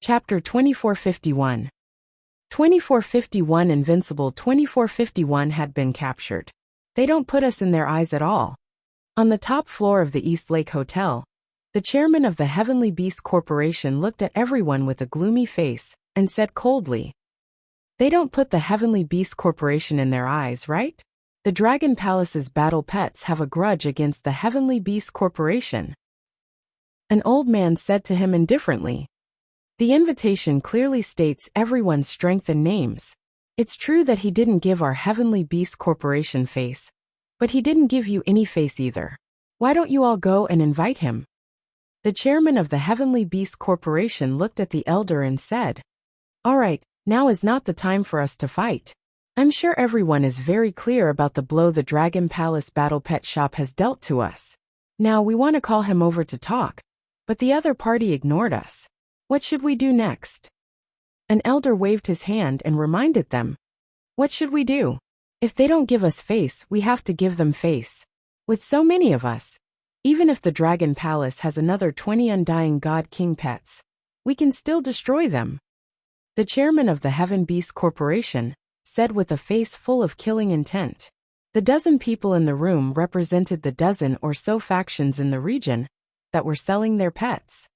Chapter 2451. 2451 Invincible. 2451 had been captured. They don't put us in their eyes at all. On the top floor of the East Lake Hotel, the chairman of the Heavenly Beast Corporation looked at everyone with a gloomy face and said coldly, "They don't put the Heavenly Beast Corporation in their eyes, right? The Dragon Palace's battle pets have a grudge against the Heavenly Beast Corporation." An old man said to him indifferently, "The invitation clearly states everyone's strength and names. It's true that he didn't give our Heavenly Beast Corporation face, but he didn't give you any face either. Why don't you all go and invite him?" The chairman of the Heavenly Beast Corporation looked at the elder and said, "All right, now is not the time for us to fight. I'm sure everyone is very clear about the blow the Dragon Palace Battle Pet Shop has dealt to us. Now we want to call him over to talk, but the other party ignored us. What should we do next?" An elder waved his hand and reminded them, "What should we do? If they don't give us face, we have to give them face. With so many of us, even if the Dragon Palace has another 20 Undying God King pets, we can still destroy them." The chairman of the Heaven Beast Corporation said with a face full of killing intent. The dozen people in the room represented the dozen or so factions in the region that were selling their pets.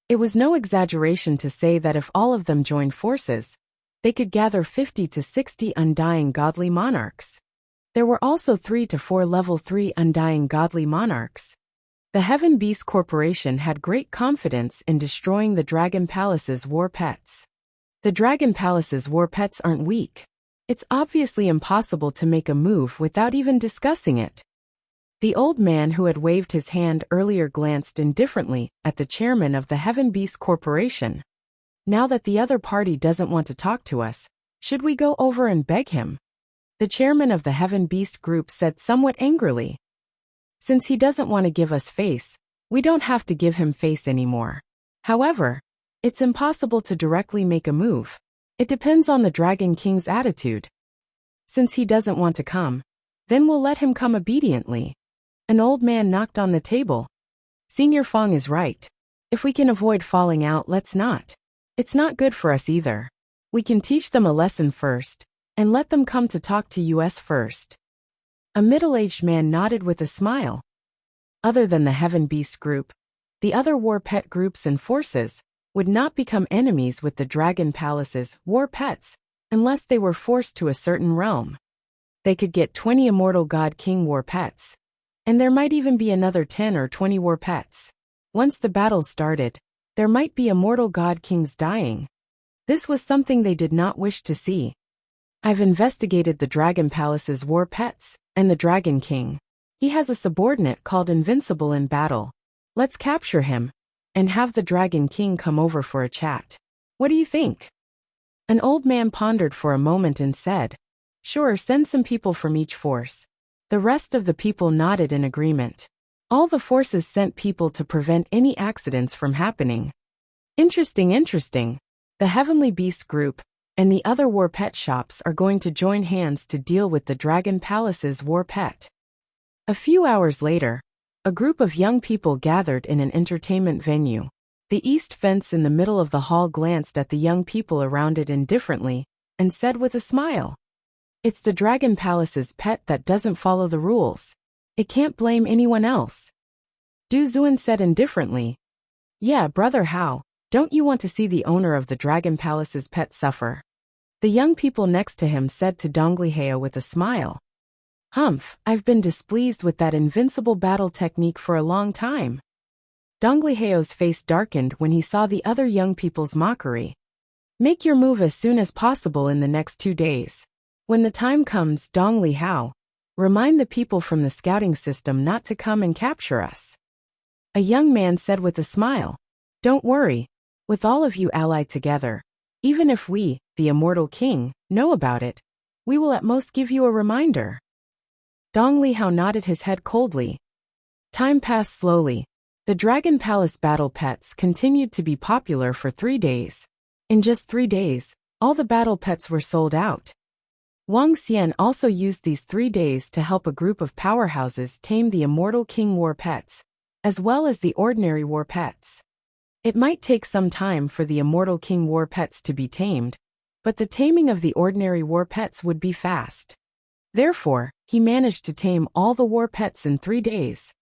It was no exaggeration to say that if all of them joined forces, they could gather 50 to 60 Undying Godly Monarchs. There were also 3 to 4 level 3 Undying Godly Monarchs. The Heaven Beast Corporation had great confidence in destroying the Dragon Palace's war pets. The Dragon Palace's war pets aren't weak. It's obviously impossible to make a move without even discussing it. The old man who had waved his hand earlier glanced indifferently at the chairman of the Heaven Beast Corporation. "Now that the other party doesn't want to talk to us, should we go over and beg him?" The chairman of the Heaven Beast Group said somewhat angrily, "Since he doesn't want to give us face, we don't have to give him face anymore. However, it's impossible to directly make a move. It depends on the Dragon King's attitude. Since he doesn't want to come, then we'll let him come obediently." An old man knocked on the table. "Senior Fong is right. If we can avoid falling out, let's not. It's not good for us either. We can teach them a lesson first, and let them come to talk to us first." A middle-aged man nodded with a smile. Other than the Heaven Beast Group, the other war pet groups and forces would not become enemies with the Dragon Palace's war pets unless they were forced to a certain realm. They could get 20 Immortal God King war pets, and there might even be another 10 or 20 war pets. Once the battle started, there might be Immortal God Kings dying. This was something they did not wish to see. "I've investigated the Dragon Palace's war pets and the Dragon King. He has a subordinate called Invincible in battle. Let's capture him and have the Dragon King come over for a chat. What do you think?" An old man pondered for a moment and said, "Sure, send some people from each force." The rest of the people nodded in agreement. All the forces sent people to prevent any accidents from happening. Interesting. The Heavenly Beast Group and the other war pet shops are going to join hands to deal with the Dragon Palace's war pet. A few hours later, a group of young people gathered in an entertainment venue. The east fence in the middle of the hall glanced at the young people around it indifferently and said with a smile, "It's the Dragon Palace's pet that doesn't follow the rules. It can't blame anyone else." Du Zuan said indifferently, "Yeah, Brother Hao, don't you want to see the owner of the Dragon Palace's pet suffer?" The young people next to him said to Dongliheo with a smile, "Humph, I've been displeased with that invincible battle technique for a long time." Dongleheo's face darkened when he saw the other young people's mockery. "Make your move as soon as possible in the next 2 days. When the time comes, Donglihao, remind the people from the scouting system not to come and capture us." A young man said with a smile, "Don't worry. With all of you allied together, even if we, the Immortal King, know about it, we will at most give you a reminder." Dong Lihao nodded his head coldly. Time passed slowly. The Dragon Palace battle pets continued to be popular for 3 days. In just 3 days, all the battle pets were sold out. Wang Xian also used these 3 days to help a group of powerhouses tame the Immortal King war pets, as well as the ordinary war pets. It might take some time for the immortal king war pets to be tamed, but the taming of the ordinary war pets would be fast. Therefore, he managed to tame all the war pets in 3 days.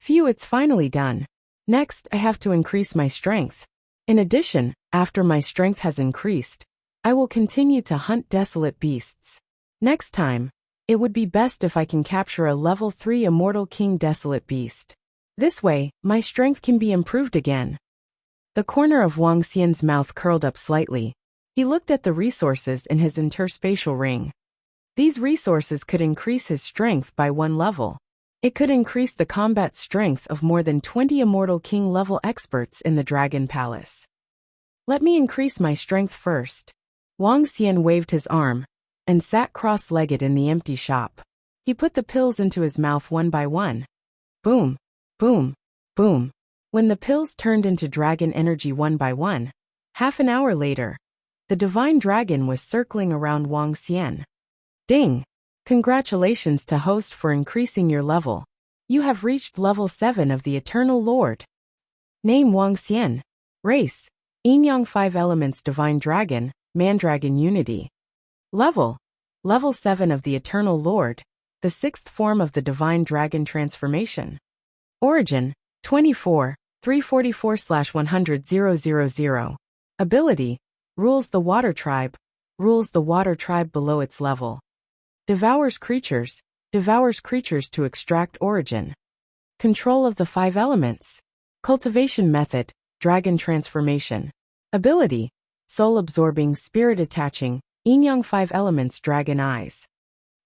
Phew, it's finally done. Next, I have to increase my strength. In addition, after my strength has increased, I will continue to hunt desolate beasts. Next time, it would be best if I can capture a level 3 immortal king desolate beast. This way, my strength can be improved again. The corner of Wang Xian's mouth curled up slightly. He looked at the resources in his interspatial ring. These resources could increase his strength by 1 level. It could increase the combat strength of more than 20 immortal king level experts in the Dragon Palace. Let me increase my strength first. Wang Xian waved his arm and sat cross-legged in the empty shop. He put the pills into his mouth one by one. Boom, boom, boom. When the pills turned into dragon energy one by one, half an hour later, the divine dragon was circling around Wang Xian. Ding! Congratulations to host for increasing your level. You have reached level 7 of the Eternal Lord. Name Wang Xian. Race: Yin-Yang 5 Elements Divine Dragon, Mandragon Unity. Level: Level 7 of the Eternal Lord, the 6th form of the Divine Dragon Transformation. Origin: 24, 344/100,000. Ability: Rules the Water Tribe. Rules the Water Tribe below its level. Devours creatures to extract origin. Control of the 5 elements. Cultivation method: Dragon Transformation. Ability: Soul-absorbing, spirit-attaching, Yin-Yang 5 elements Dragon Eyes.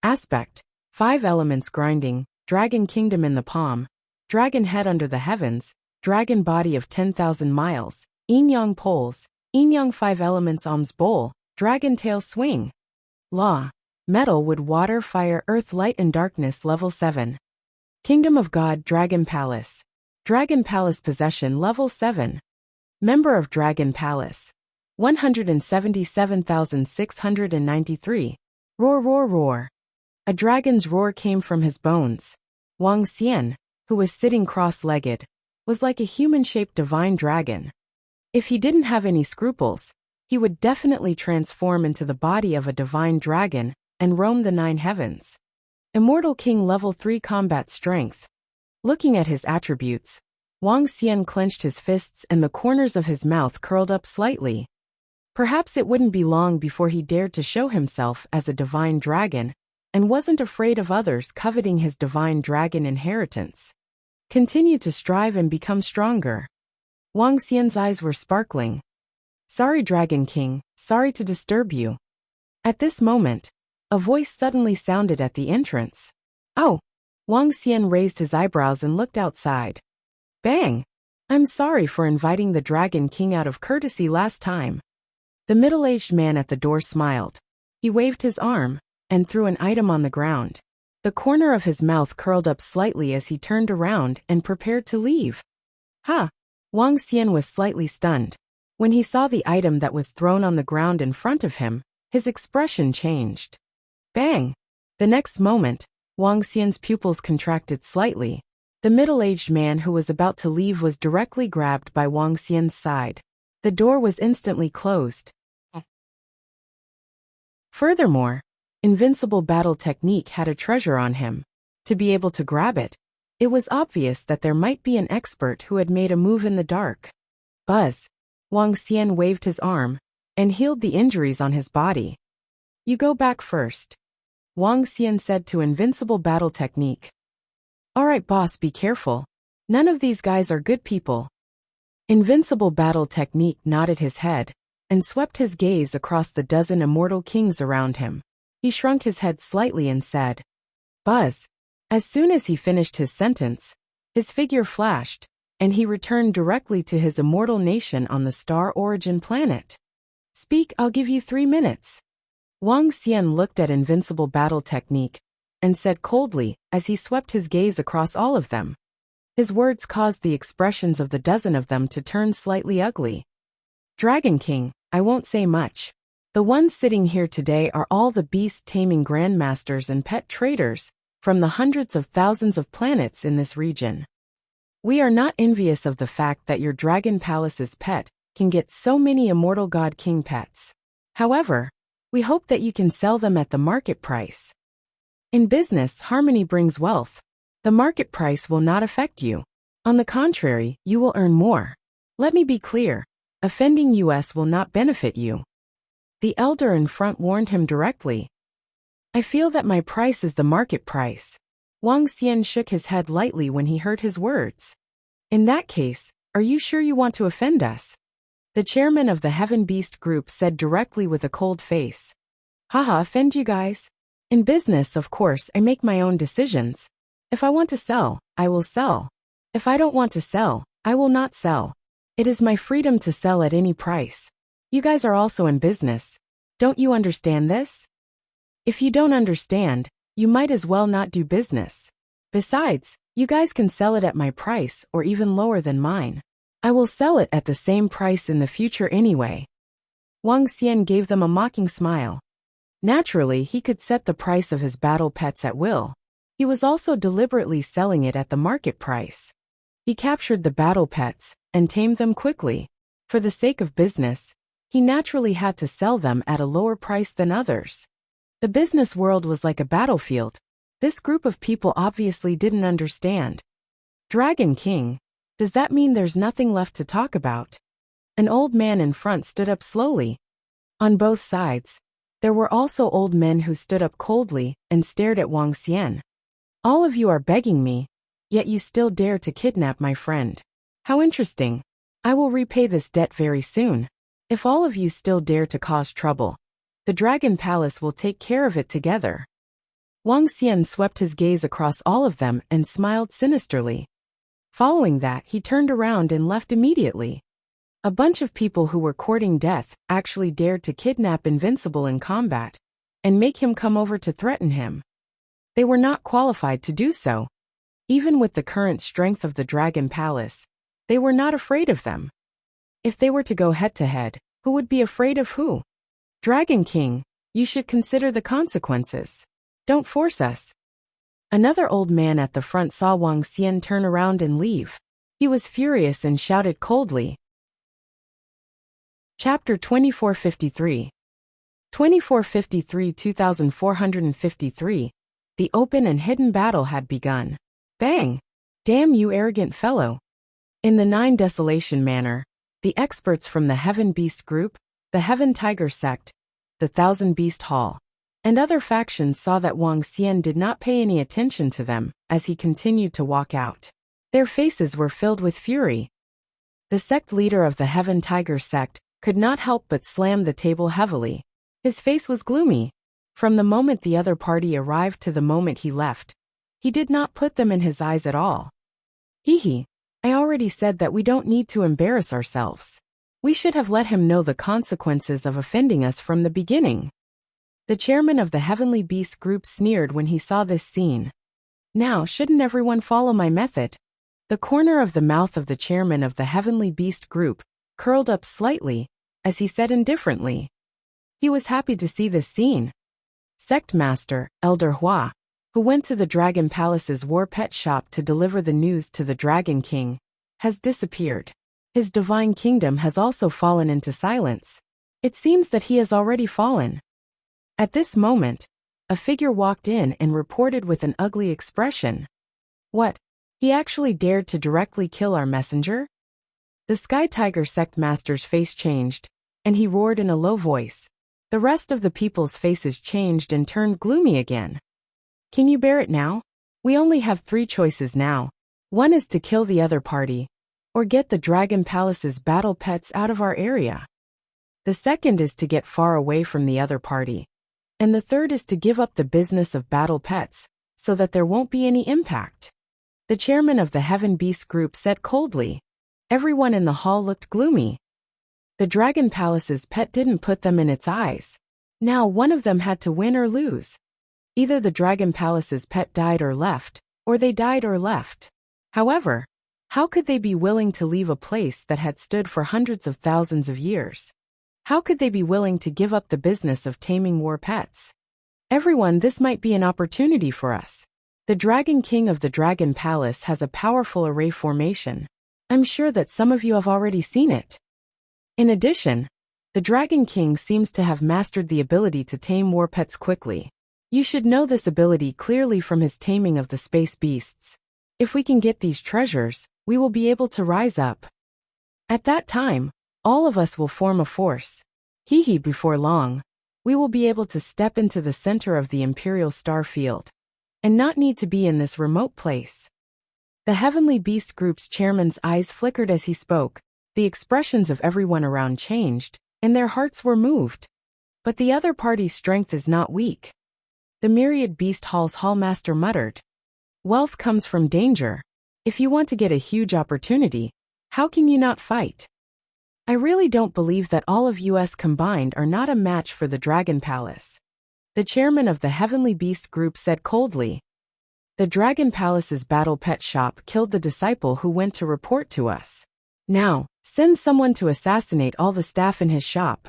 Aspect: 5 elements grinding, Dragon Kingdom in the palm, Dragon Head under the heavens, Dragon Body of 10,000 miles, Yin-Yang poles, Yin-Yang 5 elements alms bowl, Dragon Tail swing. Law: Metal, wood, water, fire, earth, light and darkness level 7. Kingdom of God Dragon Palace. Dragon Palace possession level 7. Member of Dragon Palace. 177,693. Roar, roar, roar. A dragon's roar came from his bones. Wang Xian, who was sitting cross-legged, was like a human-shaped divine dragon. If he didn't have any scruples, he would definitely transform into the body of a divine dragon and roam the 9 heavens. Immortal King level 3 combat strength. Looking at his attributes, Wang Xian clenched his fists and the corners of his mouth curled up slightly. Perhaps it wouldn't be long before he dared to show himself as a divine dragon and wasn't afraid of others coveting his divine dragon inheritance. Continue to strive and become stronger. Wang Xian's eyes were sparkling. Sorry, Dragon King, sorry to disturb you. At this moment, a voice suddenly sounded at the entrance. Oh! Wang Xian raised his eyebrows and looked outside. Bang! I'm sorry for inviting the Dragon King out of courtesy last time. The middle-aged man at the door smiled. He waved his arm and threw an item on the ground. The corner of his mouth curled up slightly as he turned around and prepared to leave. Ha! Wang Xian was slightly stunned. When he saw the item that was thrown on the ground in front of him, his expression changed. Bang! The next moment, Wang Xian's pupils contracted slightly. The middle-aged man who was about to leave was directly grabbed by Wang Xian's side. The door was instantly closed. Furthermore, Invincible battle technique had a treasure on him. To be able to grab it, it was obvious that there might be an expert who had made a move in the dark. Buzz! Wang Xian waved his arm and healed the injuries on his body. You go back first, Wang Xian said to Invincible battle technique. Alright boss, be careful. None of these guys are good people. Invincible battle technique nodded his head and swept his gaze across the dozen immortal kings around him. He shrunk his head slightly and said, Buzz. As soon as he finished his sentence, his figure flashed, and he returned directly to his immortal nation on the Star Origin planet. Speak, I'll give you 3 minutes. Wang Xian looked at Invincible battle technique and said coldly as he swept his gaze across all of them. His words caused the expressions of the dozen of them to turn slightly ugly. Dragon King, I won't say much. The ones sitting here today are all the beast-taming grandmasters and pet traders from the hundreds of thousands of planets in this region. We are not envious of the fact that your Dragon Palace's pet can get so many immortal God King pets. However, we hope that you can sell them at the market price. In business, harmony brings wealth. The market price will not affect you. On the contrary, you will earn more. Let me be clear, offending us will not benefit you. The elder in front warned him directly. I feel that my price is the market price. Wang Xian shook his head lightly when he heard his words. In that case, are you sure you want to offend us? The chairman of the Heaven Beast group said directly with a cold face. Haha, offend you guys? In business, of course, I make my own decisions. If I want to sell, I will sell. If I don't want to sell, I will not sell. It is my freedom to sell at any price. You guys are also in business. Don't you understand this? If you don't understand, you might as well not do business. Besides, you guys can sell it at my price or even lower than mine. I will sell it at the same price in the future anyway. Wang Xian gave them a mocking smile. Naturally, he could set the price of his battle pets at will. He was also deliberately selling it at the market price. He captured the battle pets and tamed them quickly. For the sake of business, he naturally had to sell them at a lower price than others. The business world was like a battlefield. This group of people obviously didn't understand. Dragon King, does that mean there's nothing left to talk about? An old man in front stood up slowly. On both sides, there were also old men who stood up coldly and stared at Wang Xian. All of you are begging me, yet you still dare to kidnap my friend. How interesting. I will repay this debt very soon. If all of you still dare to cause trouble, the Dragon Palace will take care of it together. Wang Xian swept his gaze across all of them and smiled sinisterly. Following that, he turned around and left immediately. A bunch of people who were courting death actually dared to kidnap Invincible in combat and make him come over to threaten him. They were not qualified to do so. Even with the current strength of the Dragon Palace, they were not afraid of them. If they were to go head-to-head, who would be afraid of who? Dragon King, you should consider the consequences. Don't force us. Another old man at the front saw Wang Xian turn around and leave. He was furious and shouted coldly. Chapter 2453. 2453-2453. The open and hidden battle had begun. Bang! Damn you arrogant fellow. In the 9 Desolation Manor, the experts from the Heaven Beast Group, the Heaven Tiger Sect, the Thousand Beast Hall, and other factions saw that Wang Xian did not pay any attention to them as he continued to walk out. Their faces were filled with fury. The sect leader of the Heaven Tiger Sect could not help but slam the table heavily. His face was gloomy. From the moment the other party arrived to the moment he left, he did not put them in his eyes at all. Hee, I already said that we don't need to embarrass ourselves. We should have let him know the consequences of offending us from the beginning. The chairman of the Heavenly Beast Group sneered when he saw this scene. Now, shouldn't everyone follow my method? The corner of the mouth of the chairman of the Heavenly Beast Group curled up slightly, as he said indifferently. He was happy to see this scene. Sect Master, Elder Hua, who went to the Dragon Palace's war pet shop to deliver the news to the Dragon King, has disappeared. His divine kingdom has also fallen into silence. It seems that he has already fallen. At this moment, a figure walked in and reported with an ugly expression. What? He actually dared to directly kill our messenger? The Sky Tiger Sect Master's face changed, and he roared in a low voice. The rest of the people's faces changed and turned gloomy again. Can you bear it now? We only have 3 choices now. One is to kill the other party, or get the Dragon Palace's battle pets out of our area. The second is to get far away from the other party. And the third is to give up the business of battle pets, so that there won't be any impact. The chairman of the Heaven Beast Group said coldly. Everyone in the hall looked gloomy. The Dragon Palace's pet didn't put them in its eyes. Now one of them had to win or lose. Either the Dragon Palace's pet died or left, or they died or left. However, how could they be willing to leave a place that had stood for hundreds of thousands of years? How could they be willing to give up the business of taming war pets? Everyone, this might be an opportunity for us. The Dragon King of the Dragon Palace has a powerful array formation. I'm sure that some of you have already seen it. In addition, the Dragon King seems to have mastered the ability to tame war pets quickly. You should know this ability clearly from his taming of the space beasts. If we can get these treasures, we will be able to rise up. At that time, all of us will form a force. Before long, we will be able to step into the center of the Imperial Star Field and not need to be in this remote place. The Heavenly Beast Group's chairman's eyes flickered as he spoke. The expressions of everyone around changed, and their hearts were moved. But the other party's strength is not weak. The Myriad Beast Hall's Hallmaster muttered. Wealth comes from danger. If you want to get a huge opportunity, how can you not fight? I really don't believe that all of us combined are not a match for the Dragon Palace. The chairman of the Heavenly Beast Group said coldly. The Dragon Palace's battle pet shop killed the disciple who went to report to us. Now, send someone to assassinate all the staff in his shop.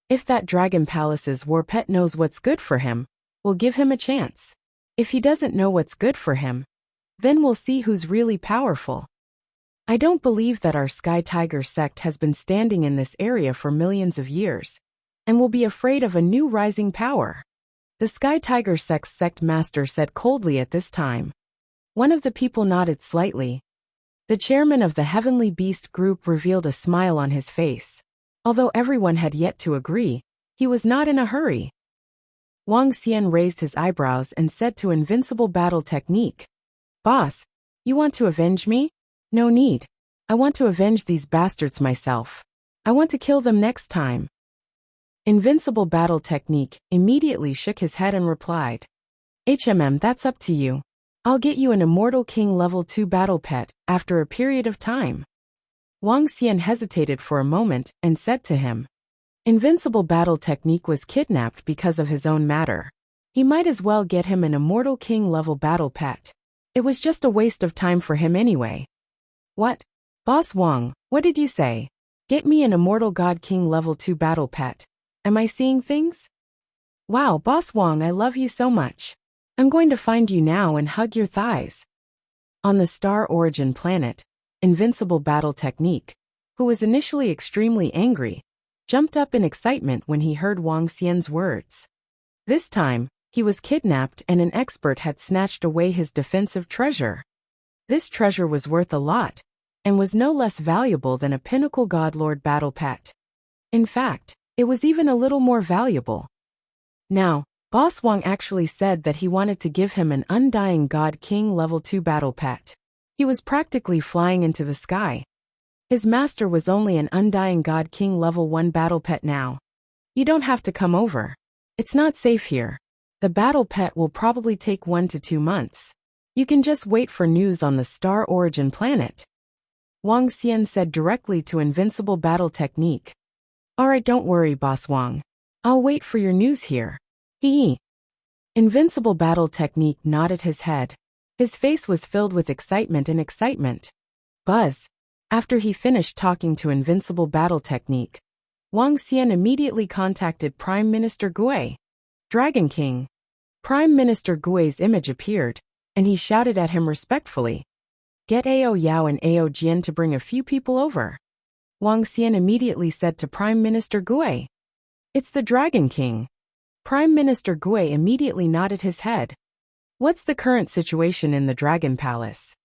If that Dragon Palace's war pet knows what's good for him, we'll give him a chance. If he doesn't know what's good for him, then we'll see who's really powerful. I don't believe that our Sky Tiger sect has been standing in this area for millions of years, and will be afraid of a new rising power. The Sky Tiger sect's sect master said coldly at this time. One of the people nodded slightly. The chairman of the Heavenly Beast Group revealed a smile on his face. Although everyone had yet to agree, he was not in a hurry. Wang Xian raised his eyebrows and said to Invincible Battle Technique, Boss, you want to avenge me? No need. I want to avenge these bastards myself. I want to kill them next time. Invincible Battle Technique immediately shook his head and replied, that's up to you. I'll get you an Immortal King Level 2 battle pet after a period of time. Wang Xian hesitated for a moment and said to him, Invincible Battle Technique was kidnapped because of his own matter. He might as well get him an Immortal King level battle pet. It was just a waste of time for him anyway. What? Boss Wang, what did you say? Get me an Immortal God King level 2 battle pet. Am I seeing things? Wow, Boss Wang, I love you so much. I'm going to find you now and hug your thighs. On the Star Origin planet, Invincible Battle Technique, who was initially extremely angry, jumped up in excitement when he heard Wang Xian's words. This time, he was kidnapped and an expert had snatched away his defensive treasure. This treasure was worth a lot, and was no less valuable than a Pinnacle Godlord battle pet. In fact, it was even a little more valuable. Now, Boss Wang actually said that he wanted to give him an Undying God King Level 2 battle pet. He was practically flying into the sky. His master was only an Undying God King Level 1 battle pet now. You don't have to come over. It's not safe here. The battle pet will probably take 1 to 2 months. You can just wait for news on the Star Origin planet. Wang Xian said directly to Invincible Battle Technique. Alright, don't worry, Boss Wang. I'll wait for your news here. Invincible Battle Technique nodded his head. His face was filled with excitement and excitement. Buzz. After he finished talking to Invincible Battle Technique, Wang Xian immediately contacted Prime Minister Gui. Dragon King. Prime Minister Gui's image appeared, and he shouted at him respectfully. Get Ao Yao and Ao Jian to bring a few people over. Wang Xian immediately said to Prime Minister Gui. It's the Dragon King. Prime Minister Gui immediately nodded his head. What's the current situation in the Dragon Palace?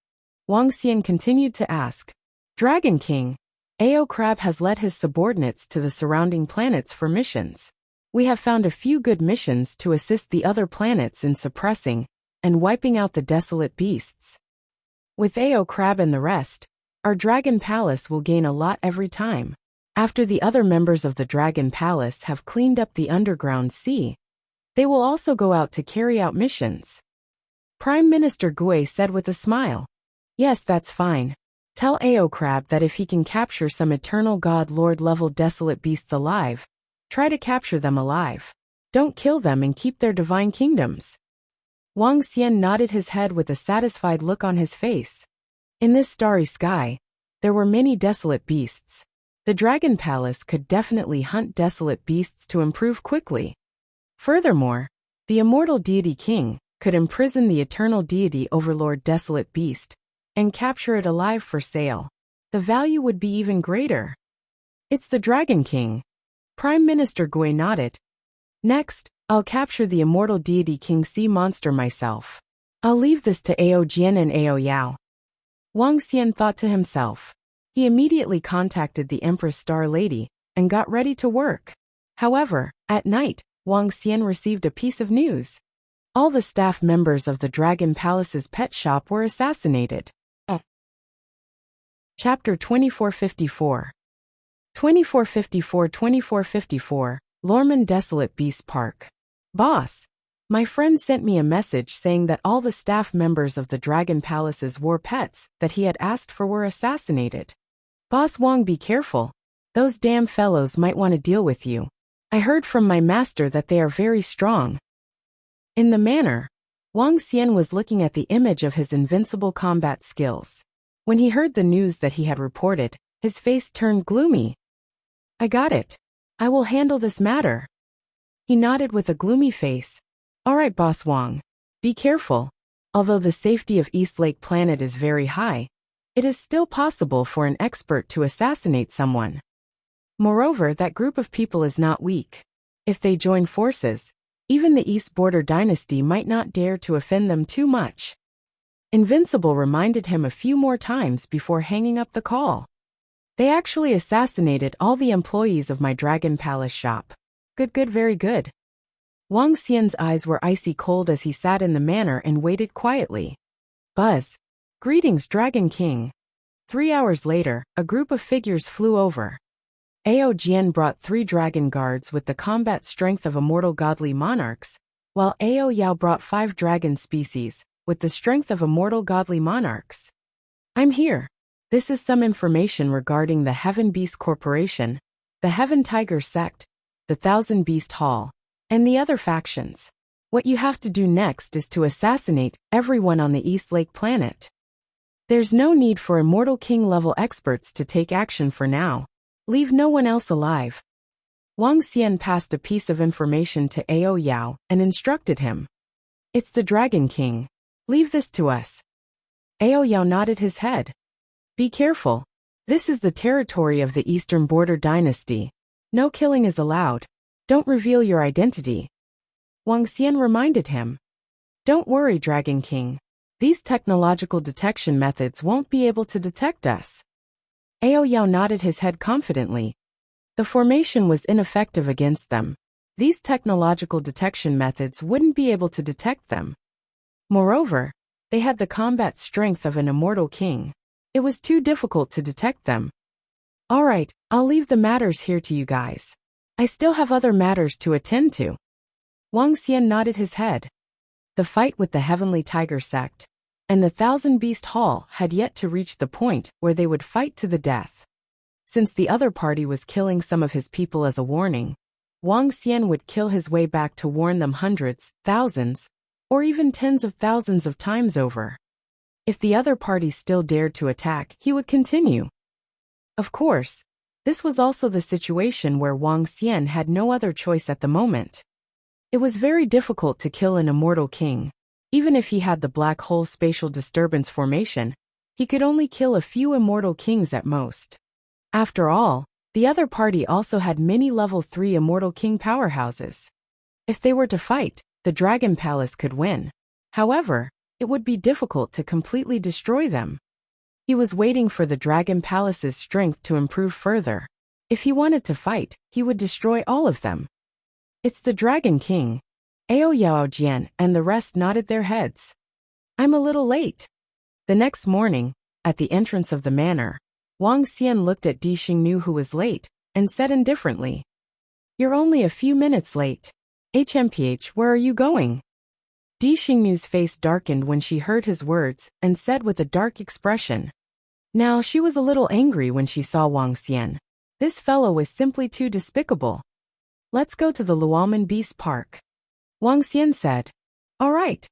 Wang Xian continued to ask. Dragon King, Ao Crab has led his subordinates to the surrounding planets for missions. We have found a few good missions to assist the other planets in suppressing and wiping out the desolate beasts. With Ao Crab and the rest, our Dragon Palace will gain a lot every time. After the other members of the Dragon Palace have cleaned up the underground sea, they will also go out to carry out missions. Prime Minister Gui said with a smile. Yes, that's fine. Tell Ao Crab that if he can capture some Eternal God Lord level desolate beasts alive, try to capture them alive. Don't kill them and keep their divine kingdoms. Wang Xian nodded his head with a satisfied look on his face. In this starry sky, there were many desolate beasts. The Dragon Palace could definitely hunt desolate beasts to improve quickly. Furthermore, the Immortal Deity King could imprison the eternal deity overlord Desolate Beast and capture it alive for sale, the value would be even greater. It's the Dragon King. Prime Minister Gui nodded. Next, I'll capture the immortal deity King Sea Monster myself. I'll leave this to Ao Jian and Ao Yao. Wang Xian thought to himself. He immediately contacted the Empress Star Lady and got ready to work. However, at night, Wang Xian received a piece of news. All the staff members of the Dragon Palace's pet shop were assassinated. Chapter 2454 2454 Lorman Desolate Beast Park. Boss, my friend sent me a message saying that all the staff members of the Dragon Palace's war pets that he had asked for were assassinated. Boss Wang, be careful. Those damn fellows might want to deal with you. I heard from my master that they are very strong. In the manor, Wang Xian was looking at the image of his invincible combat skills. When he heard the news that he had reported, his face turned gloomy. I got it. I will handle this matter. He nodded with a gloomy face. All right, Boss Wang. Be careful. Although the safety of East Lake Planet is very high, it is still possible for an expert to assassinate someone. Moreover, that group of people is not weak. If they join forces, even the East Border Dynasty might not dare to offend them too much. Invincible reminded him a few more times before hanging up the call. They actually assassinated all the employees of my Dragon Palace shop. Good, very good. Wang Xian's eyes were icy cold as he sat in the manor and waited quietly. Buzz. Greetings, Dragon King. 3 hours later, a group of figures flew over. Ao Jian brought 3 dragon guards with the combat strength of immortal godly monarchs, while Ao Yao brought 5 dragon species with the strength of immortal godly monarchs. I'm here. This is some information regarding the Heaven Beast Corporation, the Heaven Tiger Sect, the Thousand Beast Hall, and the other factions. What you have to do next is to assassinate everyone on the East Lake Planet. There's no need for Immortal King level experts to take action for now. Leave no one else alive. Wang Xian passed a piece of information to Ao Yao and instructed him. It's the Dragon King. Leave this to us. Ao Yao nodded his head. Be careful. This is the territory of the Eastern Border Dynasty. No killing is allowed. Don't reveal your identity. Wang Xian reminded him. Don't worry, Dragon King. These technological detection methods won't be able to detect us. Ao Yao nodded his head confidently. The formation was ineffective against them. These technological detection methods wouldn't be able to detect them. Moreover, they had the combat strength of an immortal king. It was too difficult to detect them. All right, I'll leave the matters here to you guys. I still have other matters to attend to. Wang Xian nodded his head. The fight with the Heavenly Tiger Sect and the Thousand Beast Hall had yet to reach the point where they would fight to the death. Since the other party was killing some of his people as a warning, Wang Xian would kill his way back to warn them hundreds, thousands, or even tens of thousands of times over. If the other party still dared to attack, he would continue. Of course, this was also the situation where Wang Xian had no other choice at the moment. It was very difficult to kill an immortal king. Even if he had the black hole spatial disturbance formation, he could only kill a few immortal kings at most. After all, the other party also had many level 3 immortal king powerhouses. If they were to fight, the Dragon Palace could win. However, it would be difficult to completely destroy them. He was waiting for the Dragon Palace's strength to improve further. If he wanted to fight, he would destroy all of them. It's the Dragon King. Ao Yao Jian and the rest nodded their heads. I'm a little late. The next morning, at the entrance of the manor, Wang Xian looked at Di Xingnu, who was late, and said indifferently, You're only a few minutes late. HMPH, where are you going? Di Xingnu's face darkened when she heard his words and said with a dark expression. Now she was a little angry when she saw Wang Xian. This fellow was simply too despicable. Let's go to the Luomen Beast Park. Wang Xian said. All right.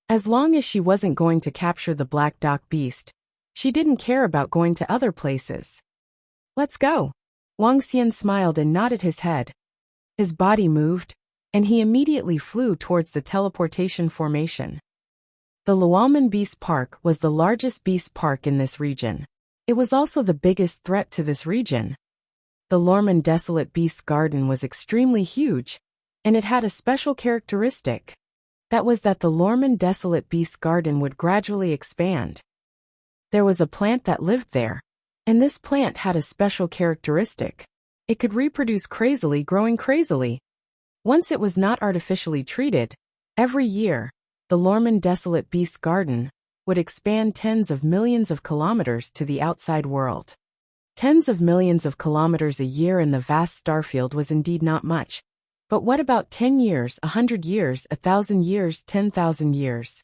As long as she wasn't going to capture the Black Dock Beast, she didn't care about going to other places. Let's go. Wang Xian smiled and nodded his head. His body moved, and he immediately flew towards the teleportation formation. The Lualman Beast Park was the largest beast park in this region. It was also the biggest threat to this region. The Lorman Desolate Beast Garden was extremely huge, and it had a special characteristic. That was that the Lorman Desolate Beast Garden would gradually expand. There was a plant that lived there, and this plant had a special characteristic. It could reproduce crazily, growing crazily. Once it was not artificially treated, every year, the Lorman Desolate Beast Garden would expand tens of millions of kilometers to the outside world. Tens of millions of kilometers a year in the vast starfield was indeed not much. But what about 10 years, 100 years, 1,000 years, 10,000 years?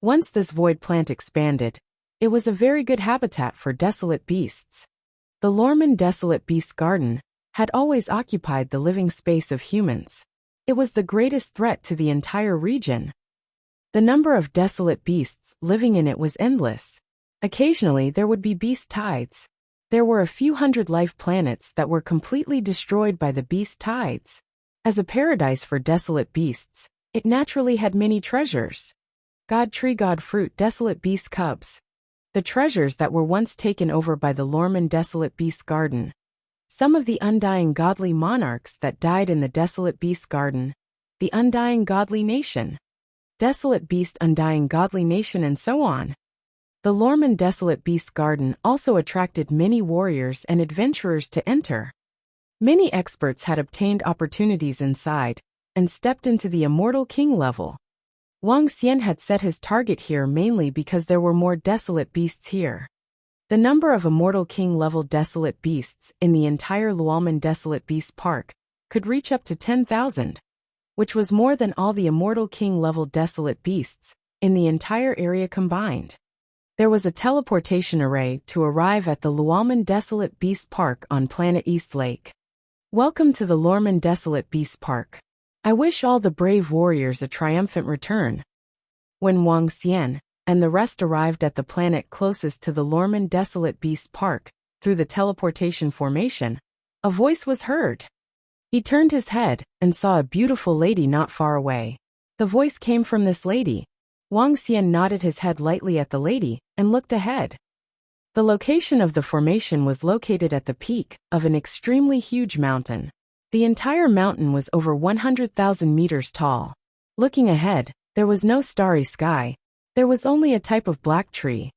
Once this void plant expanded, it was a very good habitat for desolate beasts. The Lorman Desolate Beast Garden had always occupied the living space of humans. It was the greatest threat to the entire region. The number of desolate beasts living in it was endless. Occasionally there would be beast tides. There were a few hundred life planets that were completely destroyed by the beast tides. As a paradise for desolate beasts, it naturally had many treasures. God tree, God fruit, desolate beast cubs. The treasures that were once taken over by the Lorman Desolate Beast Garden. Some of the undying godly monarchs that died in the Desolate Beast Garden. The undying godly nation. Desolate Beast, undying godly nation, and so on. The Lorman Desolate Beast Garden also attracted many warriors and adventurers to enter. Many experts had obtained opportunities inside and stepped into the Immortal King level. Wang Xian had set his target here mainly because there were more desolate beasts here. The number of Immortal King level desolate beasts in the entire Lualman Desolate Beast Park could reach up to 10,000. Which was more than all the Immortal King level desolate beasts in the entire area combined. There was a teleportation array to arrive at the Lualman Desolate Beast Park on planet East Lake. Welcome to the Lorman Desolate Beast Park. I wish all the brave warriors a triumphant return. When Wang Xian and the rest arrived at the planet closest to the Lorman Desolate Beast Park, through the teleportation formation, a voice was heard. He turned his head and saw a beautiful lady not far away. The voice came from this lady. Wang Xian nodded his head lightly at the lady and looked ahead. The location of the formation was located at the peak of an extremely huge mountain. The entire mountain was over 100,000 meters tall. Looking ahead, there was no starry sky. There was only a type of black tree.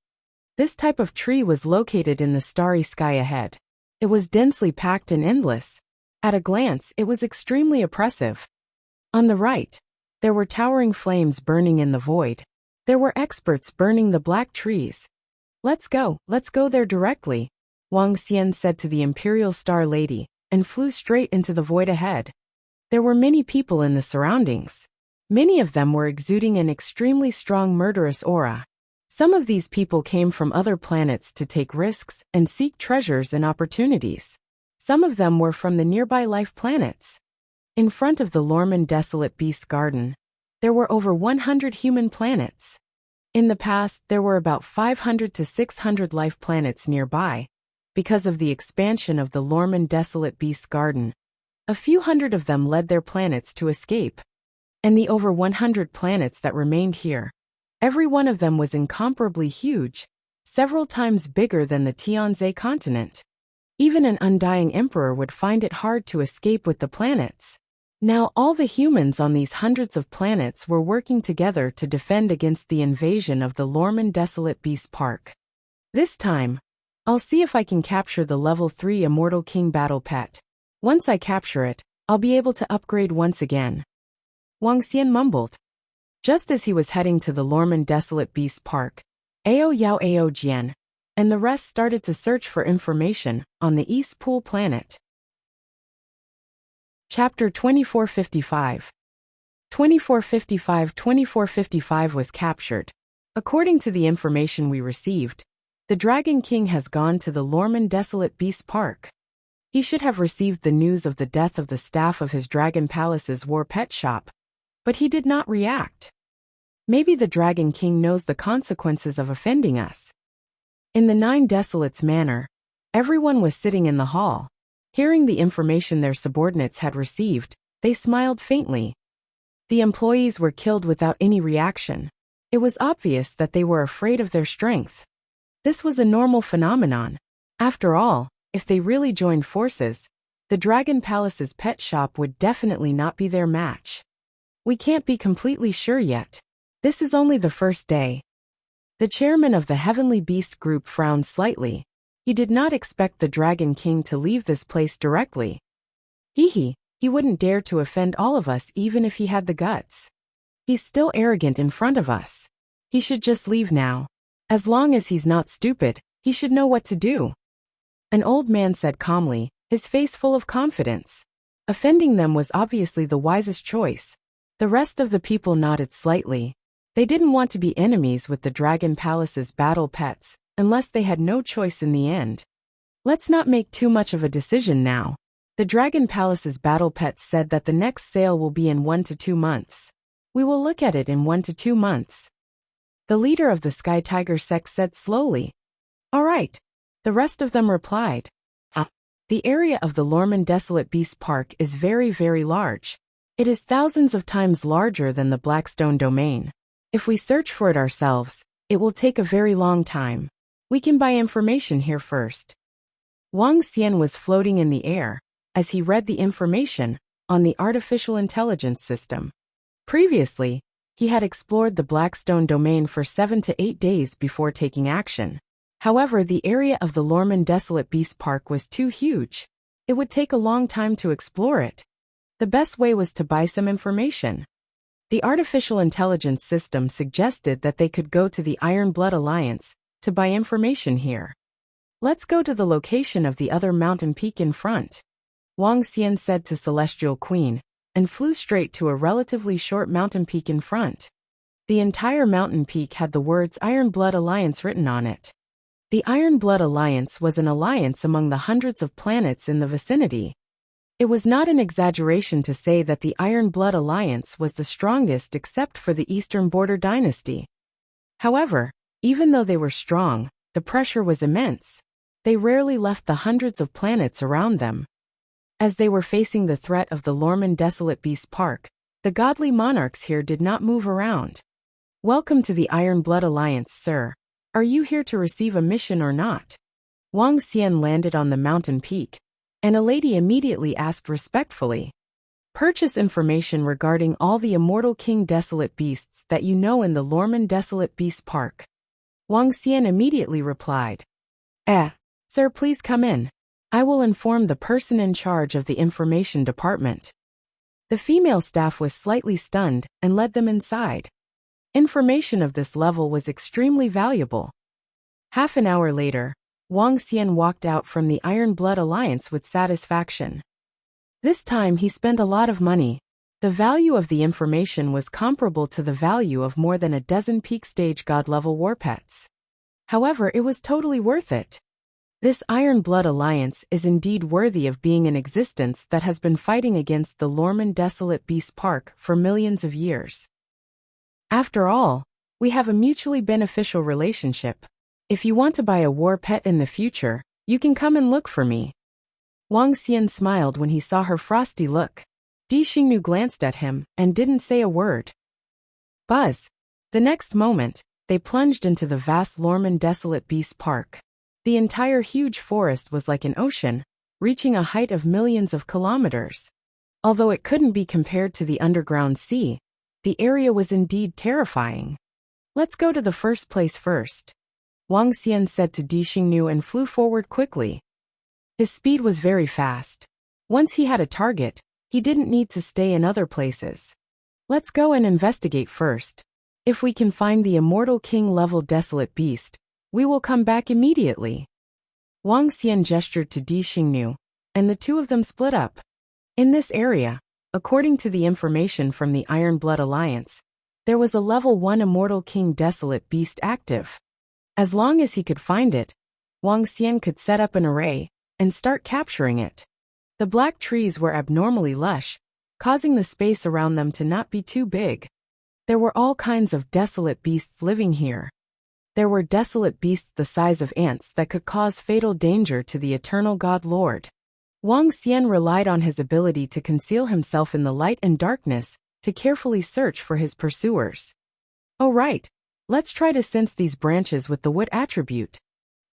This type of tree was located in the starry sky ahead. It was densely packed and endless. At a glance, it was extremely oppressive. On the right, there were towering flames burning in the void. There were experts burning the black trees. Let's go there directly, Wang Xian said to the Imperial Star Lady, and flew straight into the void ahead. There were many people in the surroundings. Many of them were exuding an extremely strong murderous aura. Some of these people came from other planets to take risks and seek treasures and opportunities. Some of them were from the nearby life planets. In front of the Lorman Desolate Beast Garden, there were over 100 human planets. In the past, there were about 500 to 600 life planets nearby. Because of the expansion of the Lorman Desolate Beast Garden, a few hundred of them led their planets to escape. And the over 100 planets that remained here, every one of them was incomparably huge, several times bigger than the Tianzhe continent. Even an undying emperor would find it hard to escape with the planets. Now all the humans on these hundreds of planets were working together to defend against the invasion of the Lorman Desolate Beast Park. This time, I'll see if I can capture the level 3 Immortal King Battle Pet. Once I capture it, I'll be able to upgrade once again. Wang Xian mumbled. Just as he was heading to the Lorman Desolate Beast Park, Ao Yao Ao Jian and the rest started to search for information on the East Pool planet. Chapter 2455. 2455 was captured. According to the information we received, the Dragon King has gone to the Lorman Desolate Beast Park. He should have received the news of the death of the staff of his Dragon Palace's war pet shop, but he did not react. Maybe the Dragon King knows the consequences of offending us. In the 9 Desolates manor, everyone was sitting in the hall. Hearing the information their subordinates had received, they smiled faintly, The employees were killed without any reaction. It was obvious that they were afraid of their strength. This was a normal phenomenon. After all, if they really joined forces, the Dragon Palace's pet shop would definitely not be their match. We can't be completely sure yet. This is only the first day. The chairman of the Heavenly Beast group frowned slightly. He did not expect the Dragon King to leave this place directly. He wouldn't dare to offend all of us even if he had the guts. He's still arrogant in front of us. He should just leave now. As long as he's not stupid, he should know what to do. An old man said calmly, his face full of confidence. Offending them was obviously the wisest choice. The rest of the people nodded slightly. They didn't want to be enemies with the Dragon Palace's battle pets, unless they had no choice in the end. Let's not make too much of a decision now. The Dragon Palace's battle pets said that the next sale will be in 1 to 2 months. We will look at it in 1 to 2 months. The leader of the Sky Tiger sect said slowly. All right. The rest of them replied. The area of the Lorman Desolate Beast Park is very, very large. It is thousands of times larger than the Blackstone domain. If we search for it ourselves, it will take a very long time. We can buy information here first. Wang Xian was floating in the air as he read the information on the artificial intelligence system. Previously, he had explored the Blackstone domain for 7 to 8 days before taking action. However, the area of the Lorman Desolate Beast Park was too huge. It would take a long time to explore it. The best way was to buy some information. The artificial intelligence system suggested that they could go to the Iron Blood Alliance to buy information here. Let's go to the location of the other mountain peak in front, Wang Xian said to Celestial Queen, and flew straight to a relatively short mountain peak in front. The entire mountain peak had the words Iron Blood Alliance written on it. The Iron Blood Alliance was an alliance among the hundreds of planets in the vicinity. It was not an exaggeration to say that the Iron Blood Alliance was the strongest except for the Eastern Border Dynasty. However, even though they were strong, the pressure was immense. They rarely left the hundreds of planets around them. As they were facing the threat of the Lorman Desolate Beast Park, the godly monarchs here did not move around. Welcome to the Iron Blood Alliance, sir. Are you here to receive a mission or not? Wang Xian landed on the mountain peak, and a lady immediately asked respectfully. Purchase information regarding all the Immortal King Desolate Beasts that you know in the Lorman Desolate Beast Park. Wang Xian immediately replied. Sir, please come in. I will inform the person in charge of the information department. The female staff was slightly stunned and led them inside. Information of this level was extremely valuable. Half an hour later, Wang Xian walked out from the Iron Blood Alliance with satisfaction. This time he spent a lot of money. The value of the information was comparable to the value of more than a dozen peak stage god-level war pets. However, it was totally worth it. This Iron Blood Alliance is indeed worthy of being in existence that has been fighting against the Lorman Desolate Beast Park for millions of years. After all, we have a mutually beneficial relationship. If you want to buy a war pet in the future, you can come and look for me. Wang Xian smiled when he saw her frosty look. Di Xingnu glanced at him and didn't say a word. Buzz. The next moment, they plunged into the vast Lorman Desolate Beast Park. The entire huge forest was like an ocean, reaching a height of millions of kilometers. Although it couldn't be compared to the underground sea, the area was indeed terrifying. Let's go to the first place first, Wang Xian said to Di Xingnu and flew forward quickly. His speed was very fast. Once he had a target, he didn't need to stay in other places. Let's go and investigate first. If we can find the Immortal King level Desolate Beast, we will come back immediately. Wang Xian gestured to Di Xingnu, and the two of them split up. In this area, according to the information from the Iron Blood Alliance, there was a level 1 Immortal King Desolate Beast active. As long as he could find it, Wang Xian could set up an array and start capturing it. The black trees were abnormally lush, causing the space around them to not be too big. There were all kinds of desolate beasts living here. There were desolate beasts the size of ants that could cause fatal danger to the eternal God Lord. Wang Xian relied on his ability to conceal himself in the light and darkness to carefully search for his pursuers. Oh right, let's try to sense these branches with the wood attribute.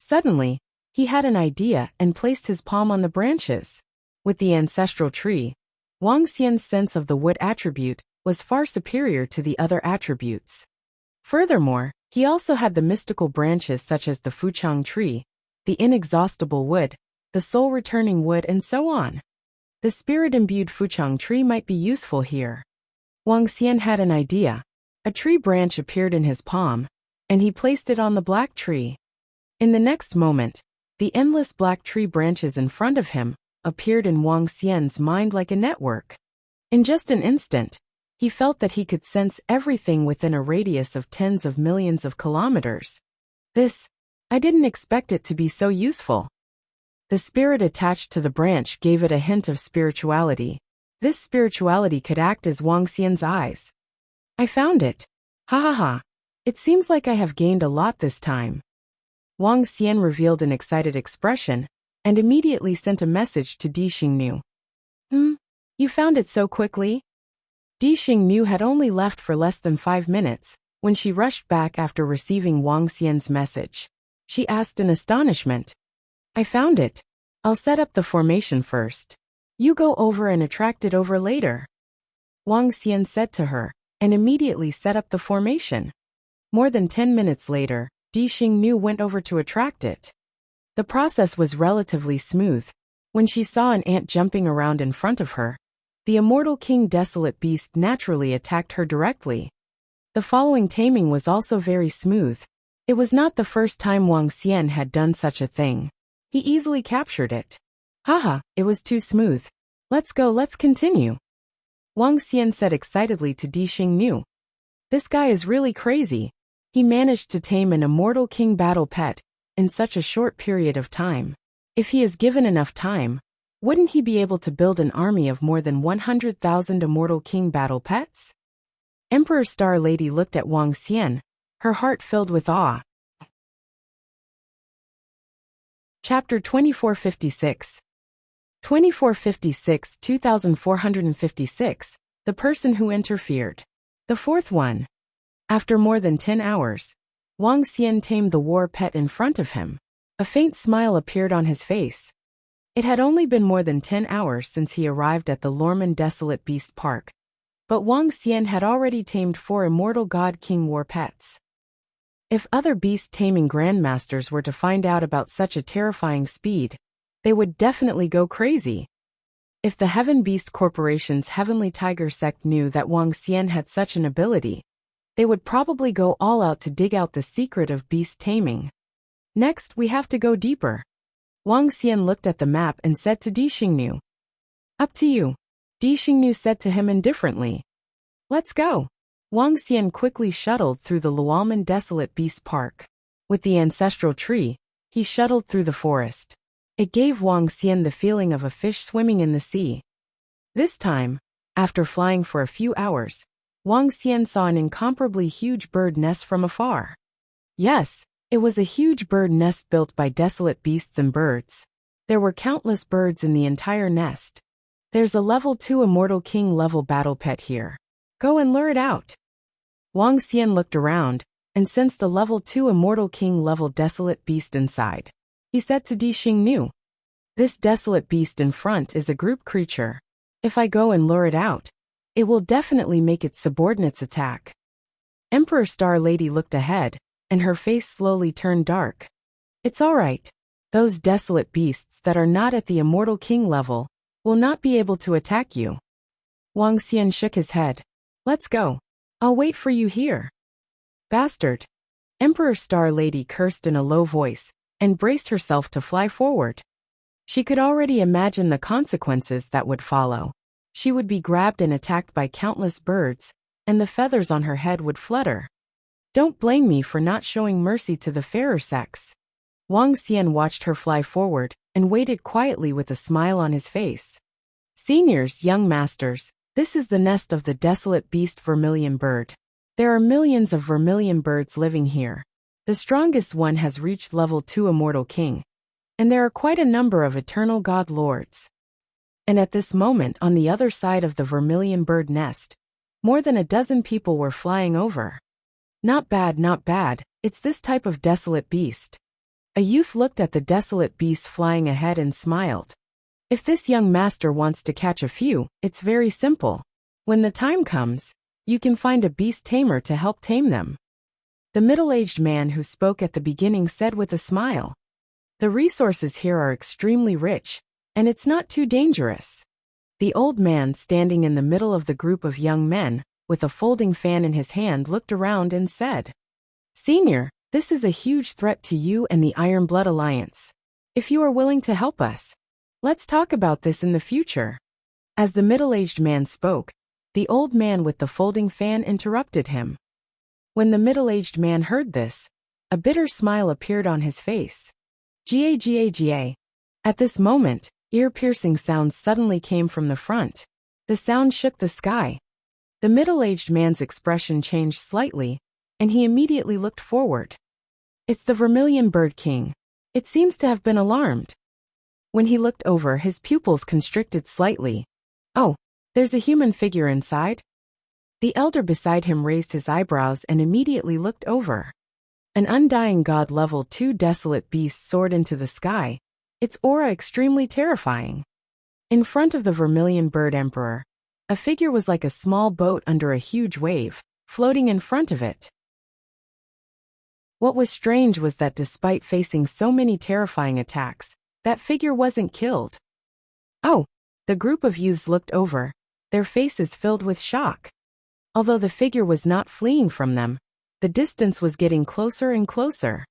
Suddenly, he had an idea and placed his palm on the branches. With the ancestral tree, Wang Xian's sense of the wood attribute was far superior to the other attributes. Furthermore, he also had the mystical branches such as the Fuchang tree, the inexhaustible wood, the soul-returning wood, and so on. The spirit-imbued Fuchang tree might be useful here. Wang Xian had an idea. A tree branch appeared in his palm, and he placed it on the black tree. In the next moment, the endless black tree branches in front of him appeared in Wang Xian's mind like a network. In just an instant, he felt that he could sense everything within a radius of tens of millions of kilometers. I didn't expect it to be so useful. The spirit attached to the branch gave it a hint of spirituality. This spirituality could act as Wang Xian's eyes. I found it. Ha ha ha. It seems like I have gained a lot this time. Wang Xian revealed an excited expression and immediately sent a message to Di Xingnu. You found it so quickly? Di Xingnu had only left for less than 5 minutes when she rushed back after receiving Wang Xian's message. She asked in astonishment. I found it. I'll set up the formation first. You go over and attract it over later. Wang Xian said to her, and immediately set up the formation. More than 10 minutes later, Di Xingnu went over to attract it. The process was relatively smooth. When she saw an ant jumping around in front of her, the immortal king desolate beast naturally attacked her directly. The following taming was also very smooth. It was not the first time Wang Xian had done such a thing. He easily captured it. Haha, it was too smooth. Let's go, let's continue. Wang Xian said excitedly to Di Xingnu. This guy is really crazy. He managed to tame an immortal king battle pet in such a short period of time. If he is given enough time, wouldn't he be able to build an army of more than 100,000 immortal king battle pets? Emperor Star Lady looked at Wang Xian, her heart filled with awe. Chapter 2456. 2456 2456, The Person Who Interfered. The fourth one. After more than 10 hours, Wang Xian tamed the war pet in front of him. A faint smile appeared on his face. It had only been more than 10 hours since he arrived at the Lorman Desolate Beast Park, but Wang Xian had already tamed 4 immortal God King war pets. If other beast-taming grandmasters were to find out about such a terrifying speed, they would definitely go crazy. If the Heaven Beast Corporation's Heavenly Tiger sect knew that Wang Xian had such an ability, they would probably go all out to dig out the secret of beast taming. Next, we have to go deeper. Wang Xian looked at the map and said to Di Xingnu. Up to you. Di Xingnu said to him indifferently. Let's go. Wang Xian quickly shuttled through the Lualman Desolate Beast Park. With the ancestral tree, he shuttled through the forest. It gave Wang Xian the feeling of a fish swimming in the sea. This time, after flying for a few hours, Wang Xian saw an incomparably huge bird nest from afar. Yes, it was a huge bird nest built by desolate beasts and birds. There were countless birds in the entire nest. There's a level 2 Immortal King level battle pet here. Go and lure it out. Wang Xian looked around and sensed a level 2 Immortal King level desolate beast inside. He said to Di Xingnu. This desolate beast in front is a group creature. If I go and lure it out, it will definitely make its subordinates attack. Emperor Star Lady looked ahead, and her face slowly turned dark. It's alright. Those desolate beasts that are not at the Immortal King level will not be able to attack you. Wang Xian shook his head. Let's go. I'll wait for you here. Bastard. Emperor Star Lady cursed in a low voice and braced herself to fly forward. She could already imagine the consequences that would follow. She would be grabbed and attacked by countless birds, and the feathers on her head would flutter. Don't blame me for not showing mercy to the fairer sex. Wang Xian watched her fly forward and waited quietly with a smile on his face. Seniors, young masters, this is the nest of the desolate beast vermilion bird. There are millions of vermilion birds living here. The strongest one has reached level 2 Immortal King, and there are quite a number of eternal god lords. And at this moment on the other side of the vermilion bird nest, More than a dozen people were flying over. Not bad, not bad, it's this type of desolate beast. A youth looked at the desolate beast flying ahead and smiled. If this young master wants to catch a few, it's very simple. When the time comes, you can find a beast tamer to help tame them. The middle-aged man who spoke at the beginning said with a smile. The resources here are extremely rich, and it's not too dangerous. The old man standing in the middle of the group of young men, with a folding fan in his hand, looked around and said, Senior, this is a huge threat to you and the Iron Blood Alliance. If you are willing to help us, let's talk about this in the future. As the middle-aged man spoke, the old man with the folding fan interrupted him. When the middle-aged man heard this, a bitter smile appeared on his face. Ga. At this moment, ear-piercing sounds suddenly came from the front. The sound shook the sky. The middle-aged man's expression changed slightly, and he immediately looked forward. It's the Vermilion Bird King. It seems to have been alarmed. When he looked over, his pupils constricted slightly. Oh, there's a human figure inside? The elder beside him raised his eyebrows and immediately looked over. An undying god level 2 desolate beast soared into the sky, its aura extremely terrifying. In front of the Vermilion Bird Emperor, a figure was like a small boat under a huge wave, floating in front of it. What was strange was that despite facing so many terrifying attacks, that figure wasn't killed. Oh, the group of youths looked over, their faces filled with shock. Although the figure was not fleeing from them, the distance was getting closer and closer.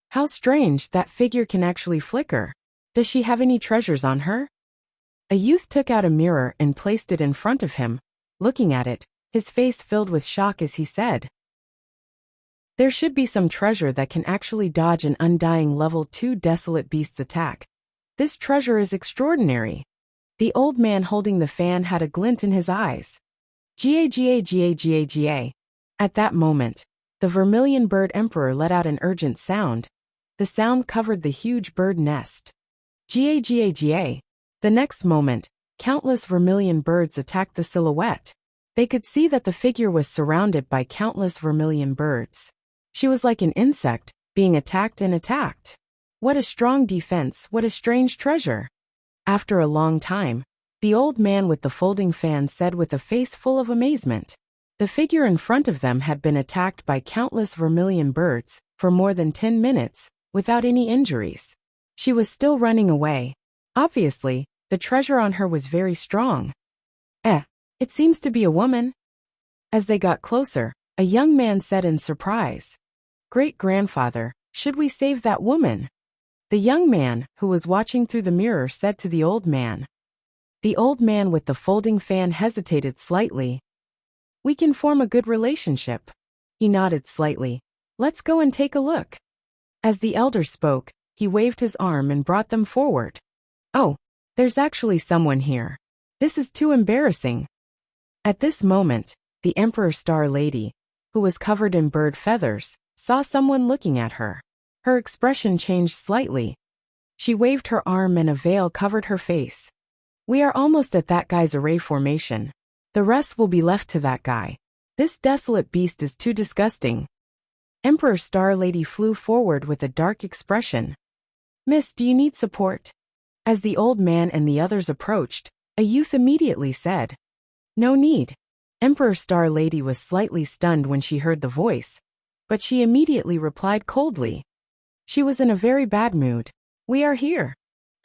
How strange, that figure can actually flicker. Does she have any treasures on her? A youth took out a mirror and placed it in front of him. Looking at it, his face filled with shock as he said, There should be some treasure that can actually dodge an undying level 2 desolate beast's attack. This treasure is extraordinary. The old man holding the fan had a glint in his eyes. Ga. At that moment, the Vermilion Bird Emperor let out an urgent sound. The sound covered the huge bird nest. Ga. The next moment, countless vermilion birds attacked the silhouette. They could see that the figure was surrounded by countless vermilion birds. She was like an insect, being attacked and attacked. What a strong defense, what a strange treasure. After a long time, the old man with the folding fan said with a face full of amazement. The figure in front of them had been attacked by countless vermilion birds for more than 10 minutes, without any injuries. She was still running away. Obviously, the treasure on her was very strong. It seems to be a woman. As they got closer, a young man said in surprise, Great-grandfather, should we save that woman? The young man, who was watching through the mirror, said to the old man. The old man with the folding fan hesitated slightly. We can form a good relationship. He nodded slightly. Let's go and take a look. As the elder spoke, he waved his arm and brought them forward. Oh, there's actually someone here. This is too embarrassing. At this moment, the Emperor Star Lady, who was covered in bird feathers, saw someone looking at her. Her expression changed slightly. She waved her arm and a veil covered her face. We are almost at that guy's array formation. The rest will be left to that guy. This desolate beast is too disgusting. Emperor Star Lady flew forward with a dark expression. Miss, do you need support? As the old man and the others approached, a youth immediately said, No need. Emperor Star Lady was slightly stunned when she heard the voice, but she immediately replied coldly. She was in a very bad mood. We are here.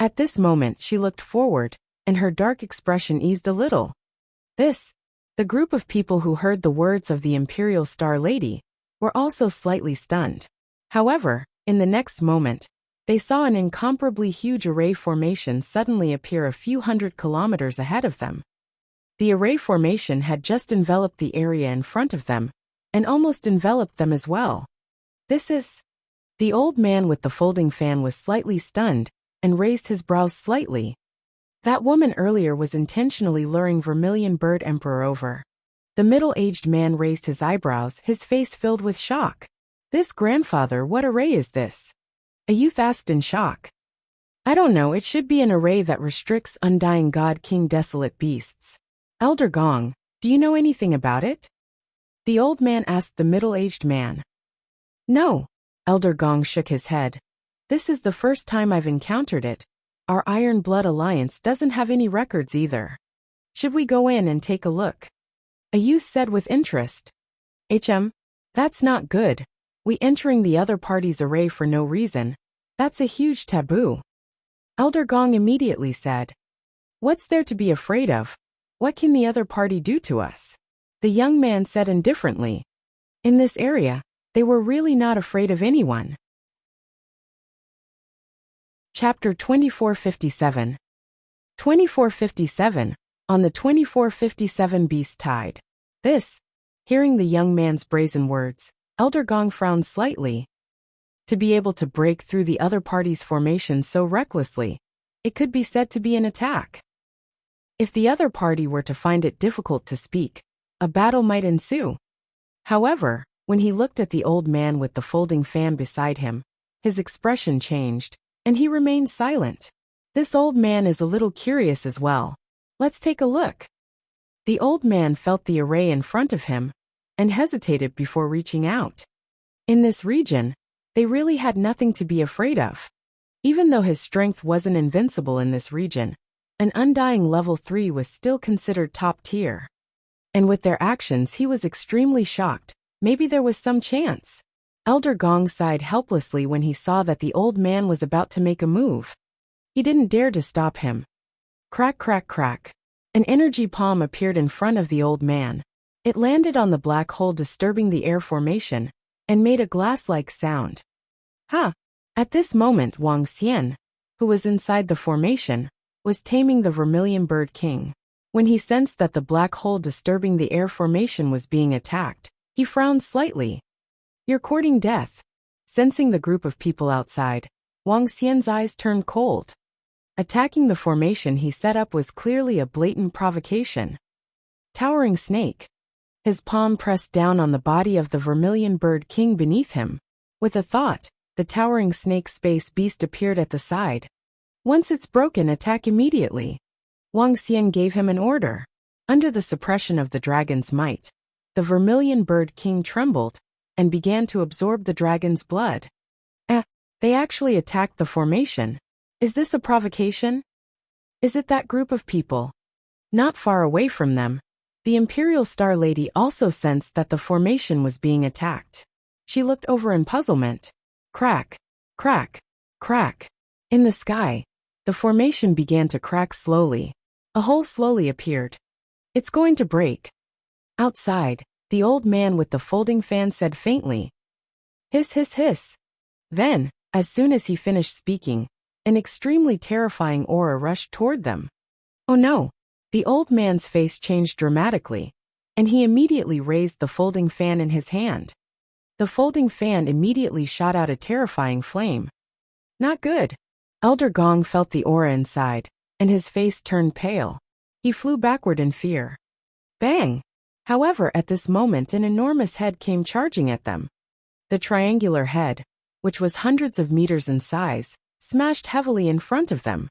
At this moment she looked forward, and her dark expression eased a little. The group of people who heard the words of the Imperial Star Lady were also slightly stunned. However, in the next moment, they saw an incomparably huge array formation suddenly appear a few hundred kilometers ahead of them. The array formation had just enveloped the area in front of them, and almost enveloped them as well. The old man with the folding fan was slightly stunned, and raised his brows slightly. That woman earlier was intentionally luring Vermilion Bird Emperor over. The middle-aged man raised his eyebrows, his face filled with shock. This grandfather, what array is this? A youth asked in shock. I don't know, it should be an array that restricts Undying God King Desolate Beasts. Elder Gong, Do you know anything about it? The old man asked the middle-aged man. No. Elder Gong shook his head. This is the first time I've encountered it. Our Iron Blood Alliance doesn't have any records either. Should we go in and take a look? A youth said with interest. That's not good. We entering the other party's array for no reason. That's a huge taboo. Elder Gong immediately said. What's there to be afraid of? What can the other party do to us? The young man said indifferently. In this area, they were really not afraid of anyone. Chapter 2457. 2457. On the 2457 Beast Tide. Hearing the young man's brazen words, Elder Gong frowned slightly. To be able to break through the other party's formation so recklessly, it could be said to be an attack. If the other party were to find it difficult to speak, a battle might ensue. However, when he looked at the old man with the folding fan beside him, his expression changed, and he remained silent. This old man is a little curious as well. Let's take a look. The old man felt the array in front of him, and hesitated before reaching out. In this region, they really had nothing to be afraid of. Even though his strength wasn't invincible in this region, an undying level 3 was still considered top tier. And with their actions he was extremely shocked. Maybe there was some chance. Elder Gong sighed helplessly when he saw that the old man was about to make a move. He didn't dare to stop him. Crack, crack, crack. An energy palm appeared in front of the old man. It landed on the black hole, disturbing the air formation, and made a glass-like sound. At this moment Wang Xian, who was inside the formation, was taming the Vermilion Bird King. When he sensed that the black hole disturbing the air formation was being attacked, he frowned slightly. You're courting death. Sensing the group of people outside, Wang Xian's eyes turned cold. Attacking the formation he set up was clearly a blatant provocation. Towering Snake. His palm pressed down on the body of the Vermilion Bird King beneath him. With a thought, the Towering Snake Space Beast appeared at the side. Once it's broken, attack immediately. Wang Xian gave him an order. Under the suppression of the dragon's might, the Vermilion Bird King trembled, and began to absorb the dragon's blood. They actually attacked the formation. Is this a provocation? Is it that group of people? Not far away from them, the Imperial Star Lady also sensed that the formation was being attacked. She looked over in puzzlement. Crack, crack, crack. In the sky, the formation began to crack slowly. A hole slowly appeared. It's going to break. Outside, the old man with the folding fan said faintly. Hiss, hiss, hiss. Then, as soon as he finished speaking, an extremely terrifying aura rushed toward them. Oh no! The old man's face changed dramatically, and he immediately raised the folding fan in his hand. The folding fan immediately shot out a terrifying flame. Not good. Elder Gong felt the aura inside, and his face turned pale. He flew backward in fear. Bang! However, at this moment an enormous head came charging at them. The triangular head, which was hundreds of meters in size, smashed heavily in front of them.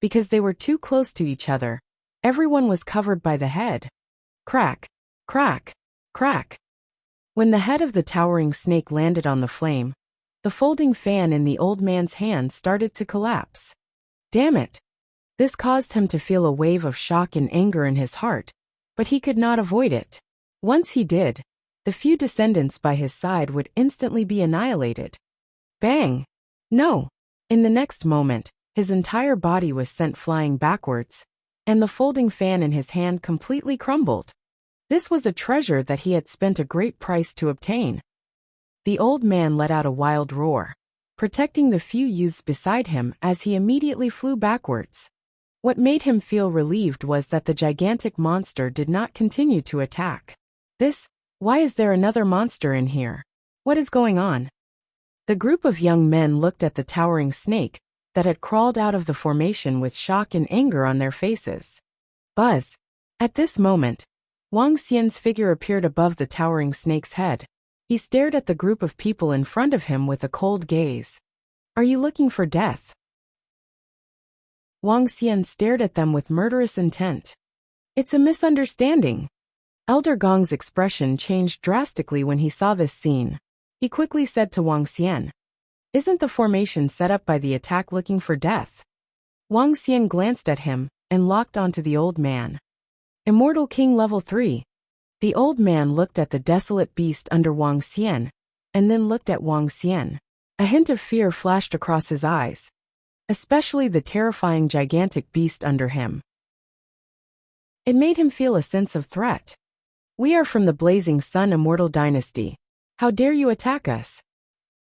Because they were too close to each other, everyone was covered by the head. Crack, crack, crack. When the head of the towering snake landed on the flame, the folding fan in the old man's hand started to collapse. Damn it! This caused him to feel a wave of shock and anger in his heart, but he could not avoid it. Once he did, the few descendants by his side would instantly be annihilated. Bang! No! In the next moment, his entire body was sent flying backwards, and the folding fan in his hand completely crumbled. This was a treasure that he had spent a great price to obtain. The old man let out a wild roar, protecting the few youths beside him as he immediately flew backwards. What made him feel relieved was that the gigantic monster did not continue to attack. Why is there another monster in here? What is going on? The group of young men looked at the towering snake that had crawled out of the formation with shock and anger on their faces. Buzz! At this moment, Wang Xian's figure appeared above the towering snake's head. He stared at the group of people in front of him with a cold gaze. Are you looking for death? Wang Xian stared at them with murderous intent. It's a misunderstanding. Elder Gong's expression changed drastically when he saw this scene. He quickly said to Wang Xian, "Isn't the formation set up by the attack looking for death?" Wang Xian glanced at him and locked onto the old man. Immortal King Level 3. The old man looked at the desolate beast under Wang Xian, and then looked at Wang Xian. A hint of fear flashed across his eyes, especially the terrifying gigantic beast under him. It made him feel a sense of threat. "We are from the Blazing Sun Immortal Dynasty. How dare you attack us?"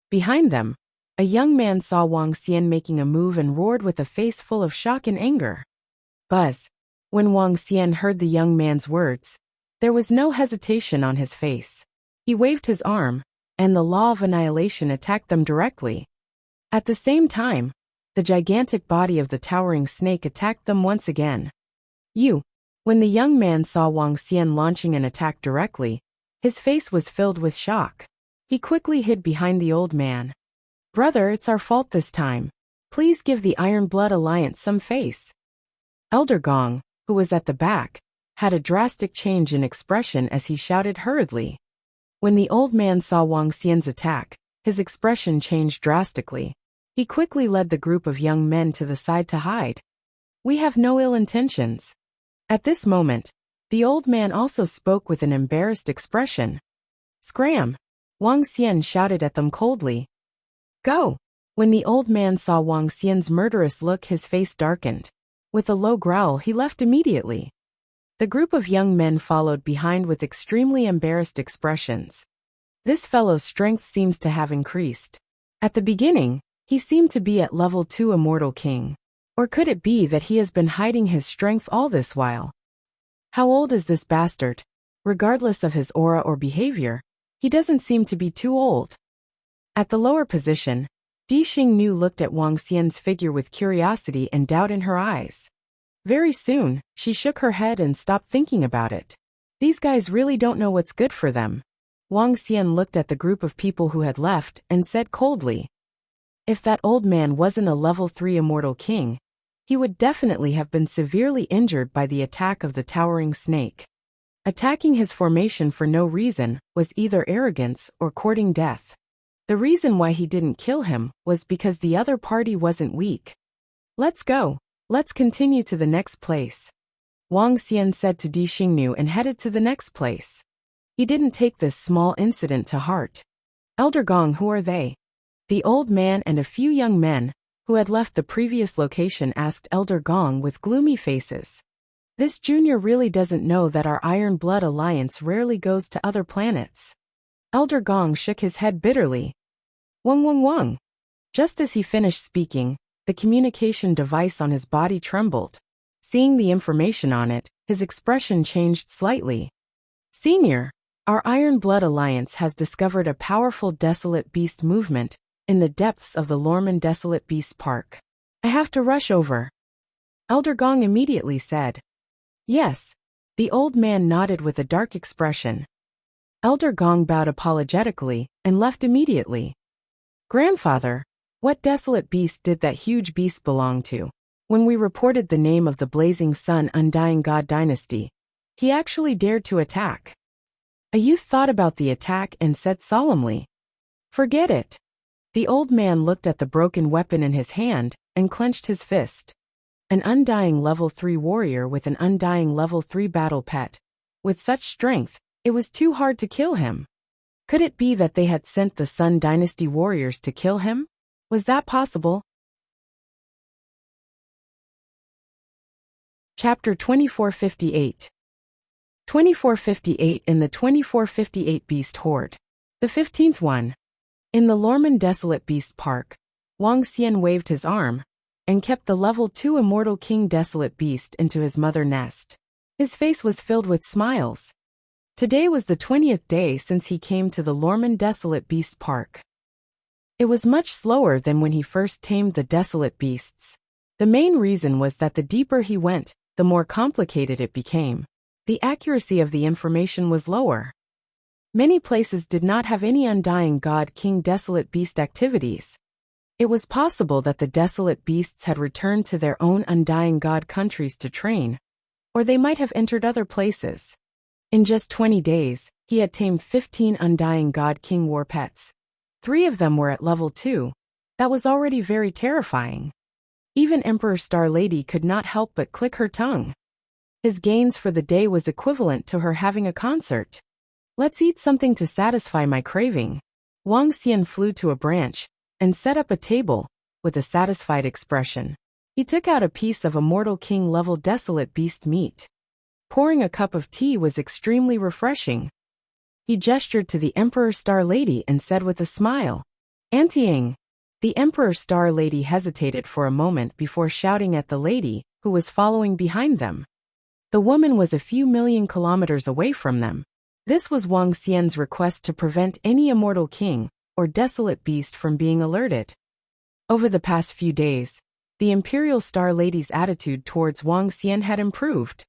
Behind them, a young man saw Wang Xian making a move and roared with a face full of shock and anger. Buzz. When Wang Xian heard the young man's words, there was no hesitation on his face. He waved his arm, and the law of annihilation attacked them directly. At the same time, the gigantic body of the towering snake attacked them once again. When the young man saw Wang Xian launching an attack directly, his face was filled with shock. He quickly hid behind the old man. "Brother, it's our fault this time. Please give the Iron Blood Alliance some face." Elder Gong, who was at the back, had a drastic change in expression as he shouted hurriedly. When the old man saw Wang Xian's attack, his expression changed drastically. He quickly led the group of young men to the side to hide. "We have no ill intentions." At this moment, the old man also spoke with an embarrassed expression. "Scram!" Wang Xian shouted at them coldly. "Go!" When the old man saw Wang Xian's murderous look, his face darkened. With a low growl, he left immediately. The group of young men followed behind with extremely embarrassed expressions. This fellow's strength seems to have increased. At the beginning, he seemed to be at level 2 Immortal King. Or could it be that he has been hiding his strength all this while? How old is this bastard? Regardless of his aura or behavior, he doesn't seem to be too old. At the lower position, Di Xingnu looked at Wang Xian's figure with curiosity and doubt in her eyes. Very soon, she shook her head and stopped thinking about it. These guys really don't know what's good for them. Wang Xian looked at the group of people who had left and said coldly, "If that old man wasn't a level 3 Immortal King, he would definitely have been severely injured by the attack of the towering snake. Attacking his formation for no reason was either arrogance or courting death. The reason why he didn't kill him was because the other party wasn't weak. Let's go. Let's continue to the next place." Wang Xian said to Di Xingnu and headed to the next place. He didn't take this small incident to heart. "Elder Gong, who are they?" The old man and a few young men, who had left the previous location, asked Elder Gong with gloomy faces. This junior really doesn't know that our Iron Blood Alliance rarely goes to other planets. Elder Gong shook his head bitterly. Wang. Just as he finished speaking, the communication device on his body trembled. Seeing the information on it, his expression changed slightly. "Senior, our Iron Blood Alliance has discovered a powerful Desolate Beast movement in the depths of the Lorman Desolate Beast Park. I have to rush over." Elder Gong immediately said. "Yes." The old man nodded with a dark expression. Elder Gong bowed apologetically and left immediately. "Grandfather, what desolate beast did that huge beast belong to? When we reported the name of the Blazing Sun Undying God Dynasty, he actually dared to attack." A youth thought about the attack and said solemnly, "Forget it." The old man looked at the broken weapon in his hand and clenched his fist. An undying level 3 warrior with an undying level 3 battle pet. With such strength, it was too hard to kill him. Could it be that they had sent the Sun Dynasty warriors to kill him? Was that possible? Chapter 2458. 2458 in the 2458 Beast Horde. The 15th one. In the Lorman Desolate Beast Park, Wang Xian waved his arm and kept the level 2 Immortal King Desolate Beast into his mother nest. His face was filled with smiles. Today was the 20th day since he came to the Lorman Desolate Beast Park. It was much slower than when he first tamed the Desolate Beasts. The main reason was that the deeper he went, the more complicated it became. The accuracy of the information was lower. Many places did not have any Undying God King Desolate Beast activities. It was possible that the Desolate Beasts had returned to their own Undying God countries to train, or they might have entered other places. In just 20 days, he had tamed 15 Undying God King war pets. 3 of them were at level 2. That was already very terrifying. Even Emperor Star Lady could not help but click her tongue. His gains for the day was equivalent to her having a concert. Let's eat something to satisfy my craving. Wang Xian flew to a branch and set up a table with a satisfied expression. He took out a piece of Immortal King level desolate beast meat. Pouring a cup of tea was extremely refreshing. He gestured to the Emperor Star Lady and said with a smile, "Auntie Ying." The Emperor Star Lady hesitated for a moment before shouting at the lady, who was following behind them. The woman was a few million kilometers away from them. This was Wang Xian's request to prevent any Immortal King or Desolate Beast from being alerted. Over the past few days, the Imperial Star Lady's attitude towards Wang Xian had improved.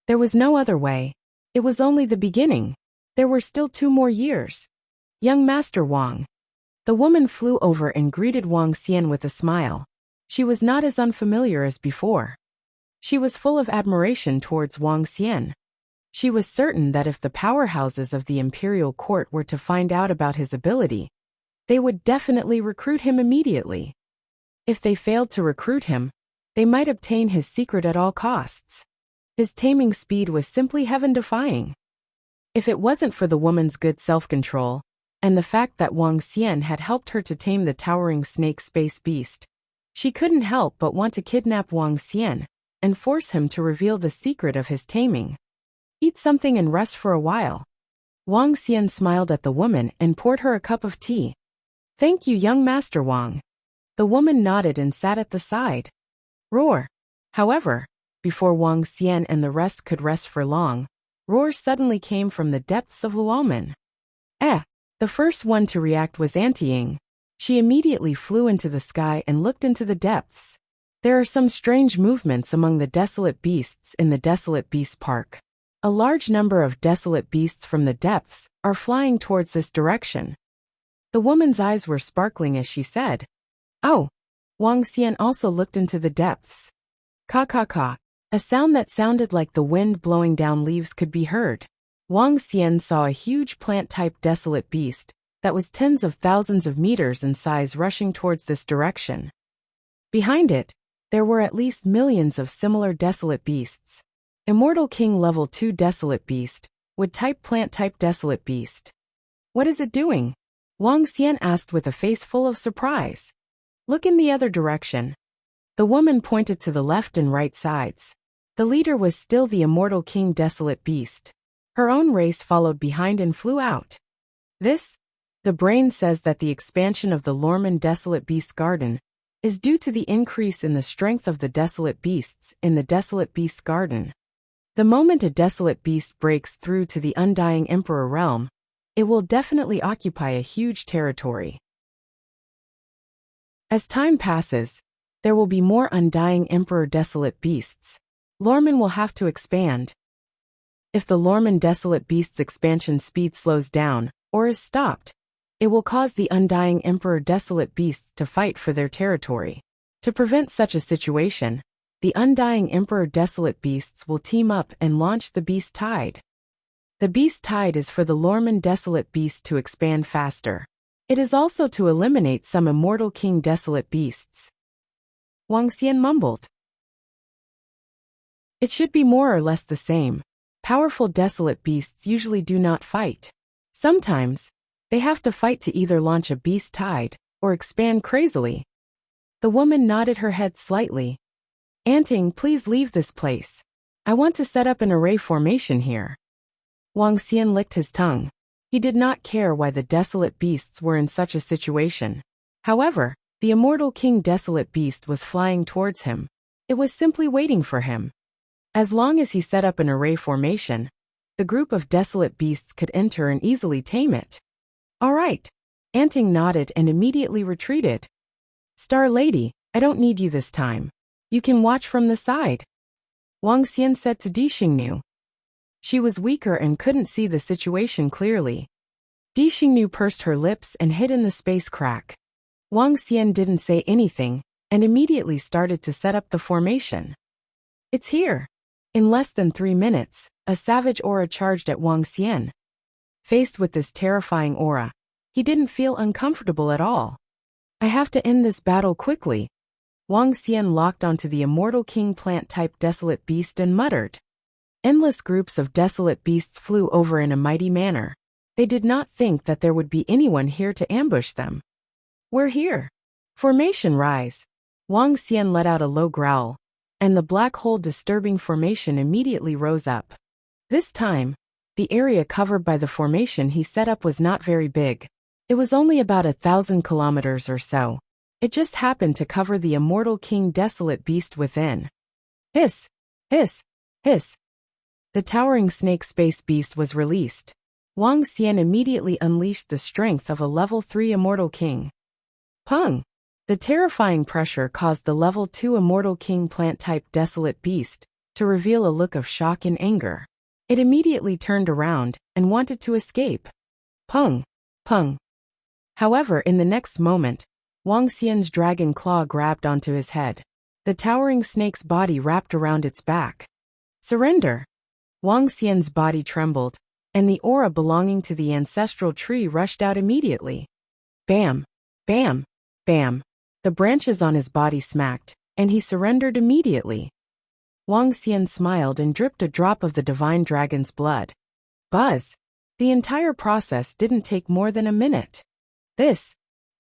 There was no other way. It was only the beginning. There were still 2 more years. Young Master Wang. The woman flew over and greeted Wang Xian with a smile. She was not as unfamiliar as before. She was full of admiration towards Wang Xian. She was certain that if the powerhouses of the imperial court were to find out about his ability, they would definitely recruit him immediately. If they failed to recruit him, they might obtain his secret at all costs. His taming speed was simply heaven-defying. If it wasn't for the woman's good self-control, and the fact that Wang Xian had helped her to tame the towering snake space beast, she couldn't help but want to kidnap Wang Xian and force him to reveal the secret of his taming. Eat something and rest for a while. Wang Xian smiled at the woman and poured her a cup of tea. Thank you, young Master Wang. The woman nodded and sat at the side. Roar. However, before Wang Xian and the rest could rest for long, roars suddenly came from the depths of Luomen. The first one to react was Auntie Ying. She immediately flew into the sky and looked into the depths. There are some strange movements among the desolate beasts in the Desolate Beast Park. A large number of desolate beasts from the depths are flying towards this direction. The woman's eyes were sparkling as she said, "Oh." Wang Xian also looked into the depths. Ka. A sound that sounded like the wind blowing down leaves could be heard. Wang Xian saw a huge plant-type desolate beast that was tens of thousands of meters in size rushing towards this direction. Behind it, there were at least millions of similar desolate beasts. Immortal King Level 2 Desolate Beast, Wood-type Plant-type Desolate Beast. What is it doing? Wang Xian asked with a face full of surprise. Look in the other direction. The woman pointed to the left and right sides. The leader was still the Immortal King Desolate Beast. Her own race followed behind and flew out. The brain says that the expansion of the Lorman Desolate Beast Garden is due to the increase in the strength of the desolate beasts in the Desolate Beast Garden. The moment a desolate beast breaks through to the Undying Emperor realm, it will definitely occupy a huge territory. As time passes, there will be more Undying Emperor desolate beasts. Lorman will have to expand. If the Lorman Desolate Beast's expansion speed slows down, or is stopped, it will cause the Undying Emperor Desolate Beasts to fight for their territory. To prevent such a situation, the Undying Emperor Desolate Beasts will team up and launch the Beast Tide. The Beast Tide is for the Lorman Desolate Beast to expand faster. It is also to eliminate some Immortal King Desolate Beasts. Wang Xian mumbled. It should be more or less the same. Powerful desolate beasts usually do not fight. Sometimes, they have to fight to either launch a beast tide or expand crazily. The woman nodded her head slightly. Auntie, please leave this place. I want to set up an array formation here. Wang Xian licked his tongue. He did not care why the desolate beasts were in such a situation. However, the Immortal King Desolate Beast was flying towards him. It was simply waiting for him. As long as he set up an array formation, the group of desolate beasts could enter and easily tame it. All right. Auntie nodded and immediately retreated. Star Lady, I don't need you this time. You can watch from the side. Wang Xian said to Di Xingnu. She was weaker and couldn't see the situation clearly. Di Xingnu pursed her lips and hid in the space crack. Wang Xian didn't say anything and immediately started to set up the formation. It's here. In less than 3 minutes, a savage aura charged at Wang Xian. Faced with this terrifying aura, he didn't feel uncomfortable at all. I have to end this battle quickly. Wang Xian locked onto the immortal king plant-type desolate beast and muttered. Endless groups of desolate beasts flew over in a mighty manner. They did not think that there would be anyone here to ambush them. We're here. Formation rise. Wang Xian let out a low growl, and the black hole disturbing formation immediately rose up. This time, the area covered by the formation he set up was not very big. It was only about 1,000 kilometers or so. It just happened to cover the immortal king desolate beast within. Hiss! Hiss! Hiss! The towering snake space beast was released. Wang Xian immediately unleashed the strength of a level 3 immortal king. Pung! The terrifying pressure caused the level 2 immortal king plant-type desolate beast to reveal a look of shock and anger. It immediately turned around and wanted to escape. Pung! Pung! However, in the next moment, Wang Xian's dragon claw grabbed onto his head. The towering snake's body wrapped around its back. Surrender! Wang Xian's body trembled, and the aura belonging to the ancestral tree rushed out immediately. Bam! Bam! Bam! The branches on his body smacked, and he surrendered immediately. Wang Xian smiled and dripped a drop of the divine dragon's blood. Buzz! The entire process didn't take more than a minute.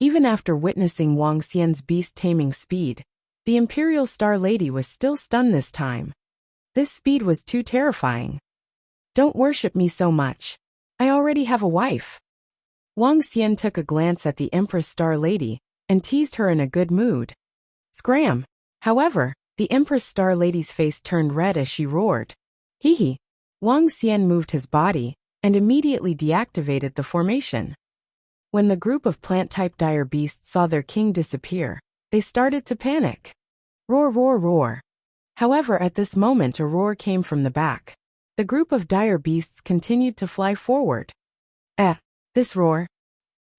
Even after witnessing Wang Xian's beast-taming speed, the Imperial Star Lady was still stunned this time. This speed was too terrifying. Don't worship me so much. I already have a wife. Wang Xian took a glance at the Empress Star Lady and teased her in a good mood. Scram! However, the Empress Star Lady's face turned red as she roared. Hee hee! Wang Xian moved his body and immediately deactivated the formation. When the group of plant-type dire beasts saw their king disappear, they started to panic. Roar, roar, roar. However, at this moment a roar came from the back. The group of dire beasts continued to fly forward. This roar.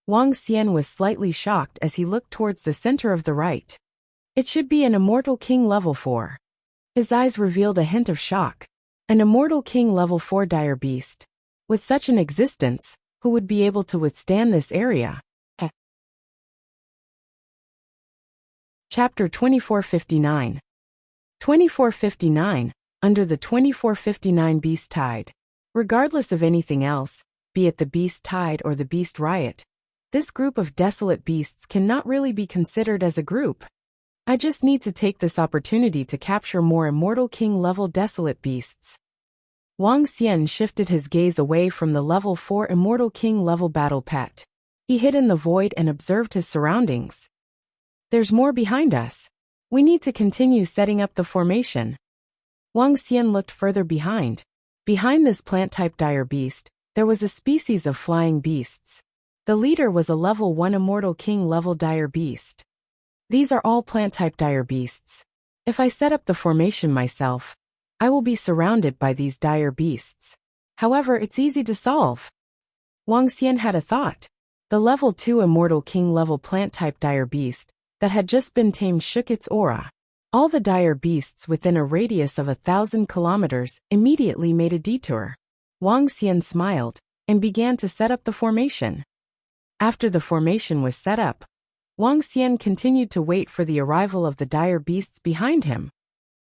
Wang Xian was slightly shocked as he looked towards the center of the right. It should be an immortal king level 4. His eyes revealed a hint of shock. An immortal king level 4 dire beast. With such an existence, who would be able to withstand this area? Chapter 2459. 2459, under the 2459 Beast Tide. Regardless of anything else, be it the Beast Tide or the Beast Riot, this group of desolate beasts cannot really be considered as a group. I just need to take this opportunity to capture more Immortal King level desolate beasts. Wang Xian shifted his gaze away from the level 4 Immortal King level battle pet. He hid in the void and observed his surroundings. There's more behind us. We need to continue setting up the formation. Wang Xian looked further behind. Behind this plant-type dire beast, there was a species of flying beasts. The leader was a level 1 Immortal King level dire beast. These are all plant-type dire beasts. If I set up the formation myself, I will be surrounded by these dire beasts. However, it's easy to solve. Wang Xian had a thought. The level 2 Immortal King level plant-type dire beast that had just been tamed shook its aura. All the dire beasts within a radius of 1,000 kilometers immediately made a detour. Wang Xian smiled and began to set up the formation. After the formation was set up, Wang Xian continued to wait for the arrival of the dire beasts behind him.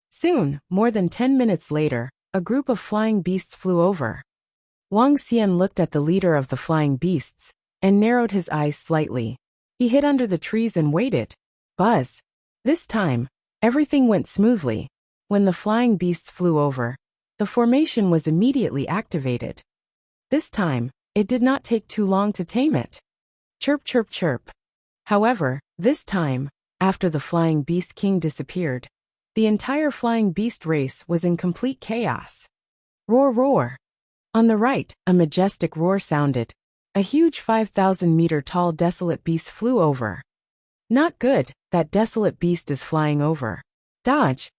Soon, more than 10 minutes later, a group of flying beasts flew over. Wang Xian looked at the leader of the flying beasts and narrowed his eyes slightly. He hid under the trees and waited. Buzz! This time, everything went smoothly. When the flying beasts flew over, the formation was immediately activated. This time, it did not take too long to tame it. Chirp, chirp, chirp. However, this time, after the flying beast king disappeared, the entire flying beast race was in complete chaos. Roar, roar. On the right, a majestic roar sounded. A huge 5,000-meter tall desolate beast flew over. Not good, that desolate beast is flying over. Dodge!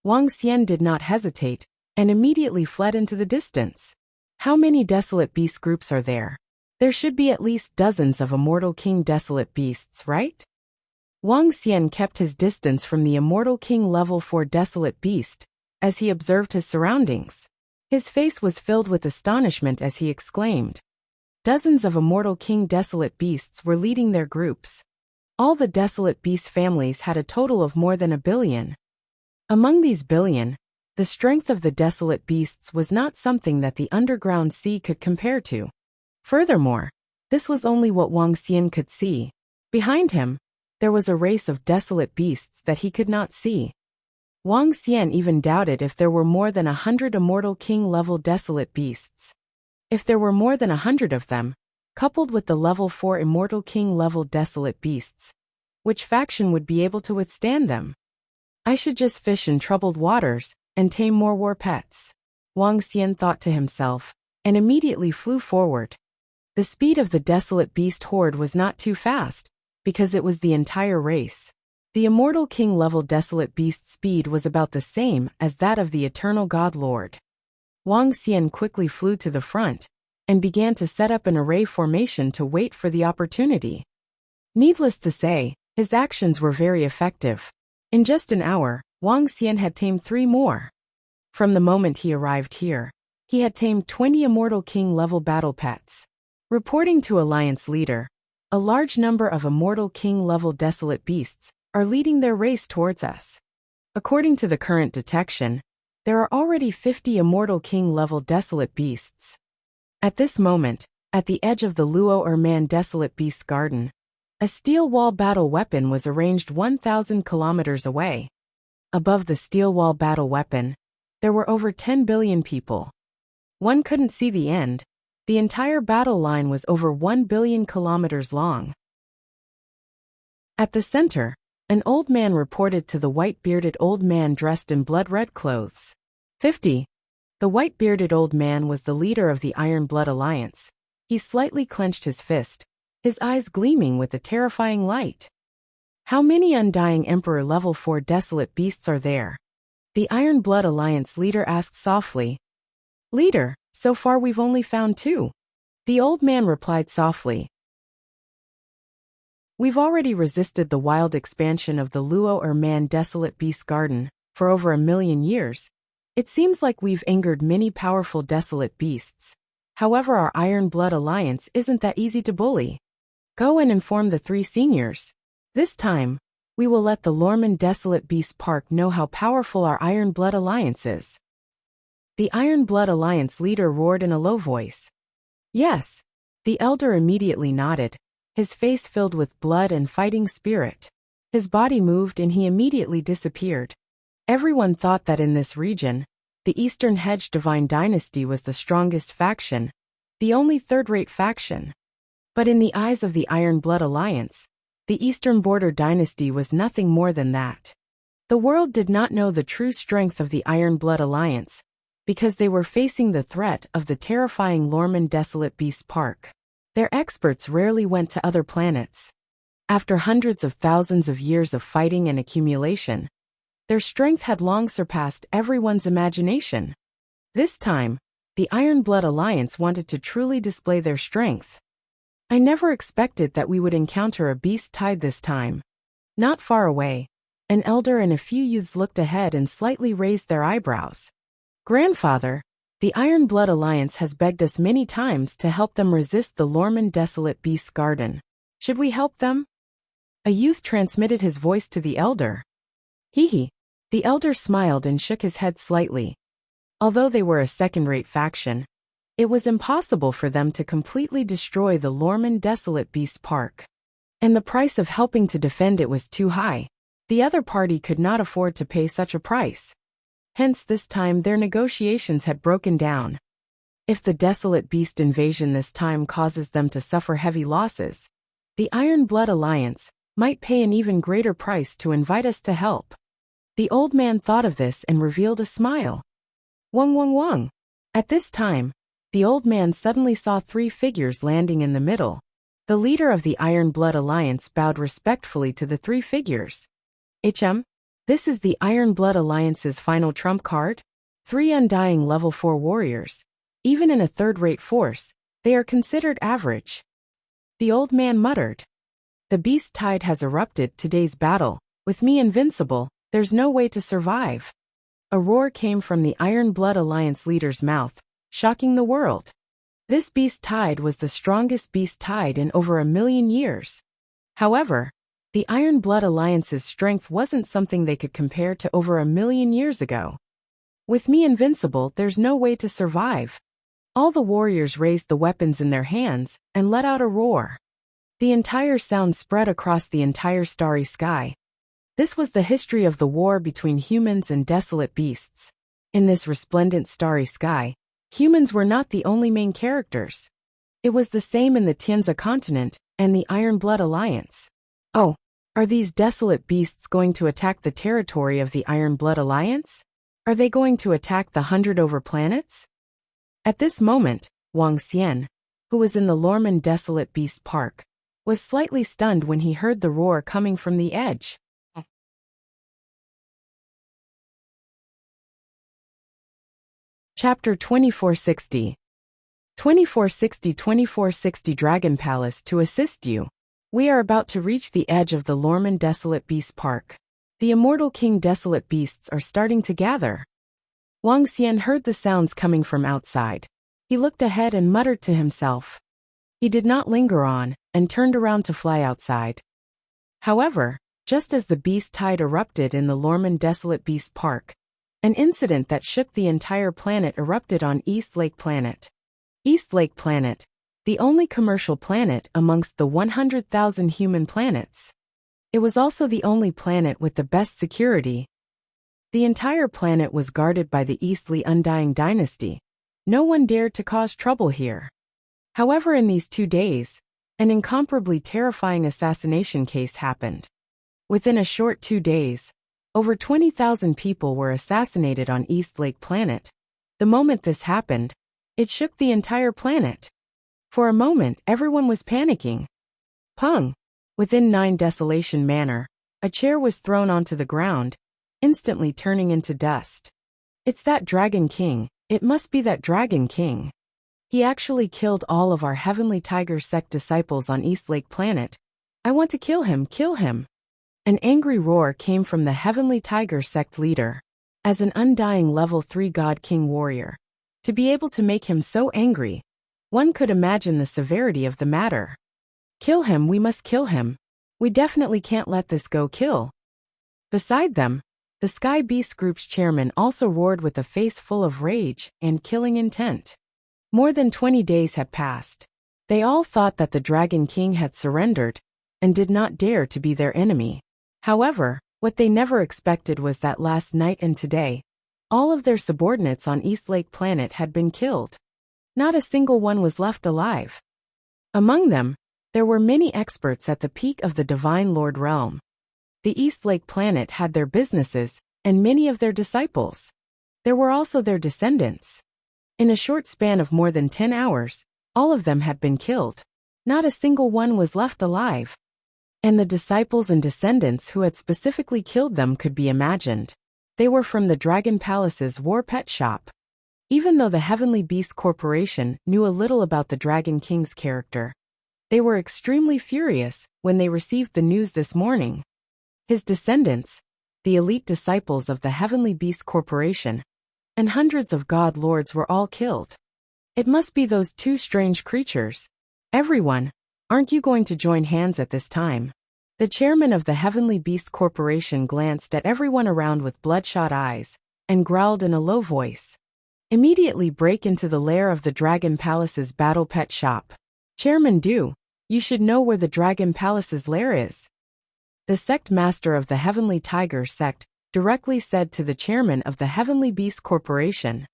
Wang Xian did not hesitate, and immediately fled into the distance. How many desolate beast groups are there? There should be at least dozens of Immortal King desolate beasts, right? Wang Xian kept his distance from the Immortal King level 4 desolate beast, as he observed his surroundings. His face was filled with astonishment as he exclaimed. Dozens of immortal king desolate beasts were leading their groups. All the desolate beast families had a total of more than 1 billion. Among these billion, the strength of the desolate beasts was not something that the underground sea could compare to. Furthermore, this was only what Wuxia could see. Behind him, there was a race of desolate beasts that he could not see. Wuxia even doubted if there were more than 100 immortal king-level desolate beasts. If there were more than 100 of them, coupled with the level 4 immortal king-level desolate beasts, which faction would be able to withstand them? I should just fish in troubled waters and tame more war pets, Wuxia thought to himself, and immediately flew forward. The speed of the desolate beast horde was not too fast, because it was the entire race. The immortal king-level desolate beast speed was about the same as that of the eternal god lord. Wuxia quickly flew to the front and began to set up an array formation to wait for the opportunity. Needless to say, his actions were very effective. In just an hour, Wuxia had tamed 3 more. From the moment he arrived here, he had tamed 20 immortal king-level battle pets. Reporting to Alliance leader, a large number of immortal king-level desolate beasts are leading their race towards us. According to the current detection, there are already 50 immortal king-level desolate beasts. At this moment, at the edge of the Luo Man desolate beast garden, a steel wall battle weapon was arranged 1,000 kilometers away. Above the steel wall battle weapon, there were over 10 billion people. One couldn't see the end. The entire battle line was over 1 billion kilometers long. At the center, an old man reported to the white-bearded old man dressed in blood-red clothes. 50. The white-bearded old man was the leader of the Iron Blood Alliance. He slightly clenched his fist, his eyes gleaming with a terrifying light. How many undying Emperor level 4 desolate beasts are there? The Iron Blood Alliance leader asked softly. Leader, so far we've only found 2. The old man replied softly. We've already resisted the wild expansion of the Luo Man desolate beast garden for over 1 million years. It seems like we've angered many powerful desolate beasts. However, our Iron Blood Alliance isn't that easy to bully. Go and inform the 3 seniors. This time, we will let the Lorman Desolate Beast Park know how powerful our Iron Blood Alliance is. The Iron Blood Alliance leader roared in a low voice. Yes. The elder immediately nodded, his face filled with blood and fighting spirit. His body moved and he immediately disappeared. Everyone thought that in this region, the Eastern Hedge Divine Dynasty was the strongest faction, the only third-rate faction. But in the eyes of the Iron Blood Alliance, the Eastern Border Dynasty was nothing more than that. The world did not know the true strength of the Iron Blood Alliance, because they were facing the threat of the terrifying Lorman Desolate Beast Park. Their experts rarely went to other planets. After hundreds of thousands of years of fighting and accumulation, their strength had long surpassed everyone's imagination. This time, the Iron Blood Alliance wanted to truly display their strength. I never expected that we would encounter a beast tide this time. Not far away, an elder and a few youths looked ahead and slightly raised their eyebrows. Grandfather, the Iron Blood Alliance has begged us many times to help them resist the Lorman Desolate Beast Garden. Should we help them? A youth transmitted his voice to the elder. Hee. The elder smiled and shook his head slightly. Although they were a second-rate faction, it was impossible for them to completely destroy the Lorman Desolate Beast Park. And the price of helping to defend it was too high. The other party could not afford to pay such a price. Hence this time their negotiations had broken down. If the Desolate Beast invasion this time causes them to suffer heavy losses, the Iron Blood Alliance might pay an even greater price to invite us to help. The old man thought of this and revealed a smile. Wong. At this time, the old man suddenly saw 3 figures landing in the middle. The leader of the Iron Blood Alliance bowed respectfully to the 3 figures. This is the Iron Blood Alliance's final trump card? 3 undying level 4 warriors. Even in a third-rate force, they are considered average. The old man muttered. The beast tide has erupted today's battle. With me invincible, there's no way to survive. A roar came from the Iron Blood Alliance leader's mouth, shocking the world. This beast tide was the strongest beast tide in over 1,000,000 years. However, the Iron Blood Alliance's strength wasn't something they could compare to over 1,000,000 years ago. With me invincible, there's no way to survive. All the warriors raised the weapons in their hands and let out a roar. The entire sound spread across the entire starry sky. This was the history of the war between humans and desolate beasts. In this resplendent starry sky, humans were not the only main characters. It was the same in the Tianza continent and the Iron Blood Alliance. Oh, are these desolate beasts going to attack the territory of the Iron Blood Alliance? Are they going to attack the 100 over planets? At this moment, Wang Xian, who was in the Lorman Desolate Beast Park, was slightly stunned when he heard the roar coming from the edge. Chapter 2460. 2460 Dragon Palace to assist you. We are about to reach the edge of the Lorman Desolate Beast Park. The Immortal King Desolate Beasts are starting to gather. Wang Xian heard the sounds coming from outside. He looked ahead and muttered to himself. He did not linger on, and turned around to fly outside. However, just as the beast tide erupted in the Lorman Desolate Beast Park, an incident that shook the entire planet erupted on East Lake Planet. East Lake Planet, the only commercial planet amongst the 100,000 human planets. It was also the only planet with the best security. The entire planet was guarded by the Eastly Undying Dynasty. No one dared to cause trouble here. However, in these 2 days, an incomparably terrifying assassination case happened. Within a short 2 days, over 20,000 people were assassinated on East Lake Planet. The moment this happened, it shook the entire planet. For a moment, everyone was panicking. Pung! Within 9 Desolation Manor, a chair was thrown onto the ground, instantly turning into dust. It's that Dragon King. It must be that Dragon King. He actually killed all of our Heavenly Tiger Sect disciples on East Lake Planet. I want to kill him, kill him. An angry roar came from the Heavenly Tiger Sect leader. As an undying level 3 God King warrior, to be able to make him so angry, one could imagine the severity of the matter. Kill him, we must kill him. We definitely can't let this go, kill. Beside them, the Sky Beast Group's chairman also roared with a face full of rage and killing intent. More than 20 days had passed. They all thought that the Dragon King had surrendered and did not dare to be their enemy. However, what they never expected was that last night and today, all of their subordinates on East Lake Planet had been killed. Not a single one was left alive. Among them, there were many experts at the peak of the Divine Lord realm. The East Lake Planet had their businesses, and many of their disciples. There were also their descendants. In a short span of more than 10 hours, all of them had been killed. Not a single one was left alive. And the disciples and descendants who had specifically killed them could be imagined. They were from the Dragon Palace's War Pet Shop. Even though the Heavenly Beast Corporation knew a little about the Dragon King's character, they were extremely furious when they received the news this morning. His descendants, the elite disciples of the Heavenly Beast Corporation, and hundreds of God Lords were all killed. It must be those 2 strange creatures. Everyone, aren't you going to join hands at this time? The chairman of the Heavenly Beast Corporation glanced at everyone around with bloodshot eyes, and growled in a low voice. Immediately break into the lair of the Dragon Palace's Battle Pet Shop. Chairman Du, you should know where the Dragon Palace's lair is. The sect master of the Heavenly Tiger Sect directly said to the chairman of the Heavenly Beast Corporation.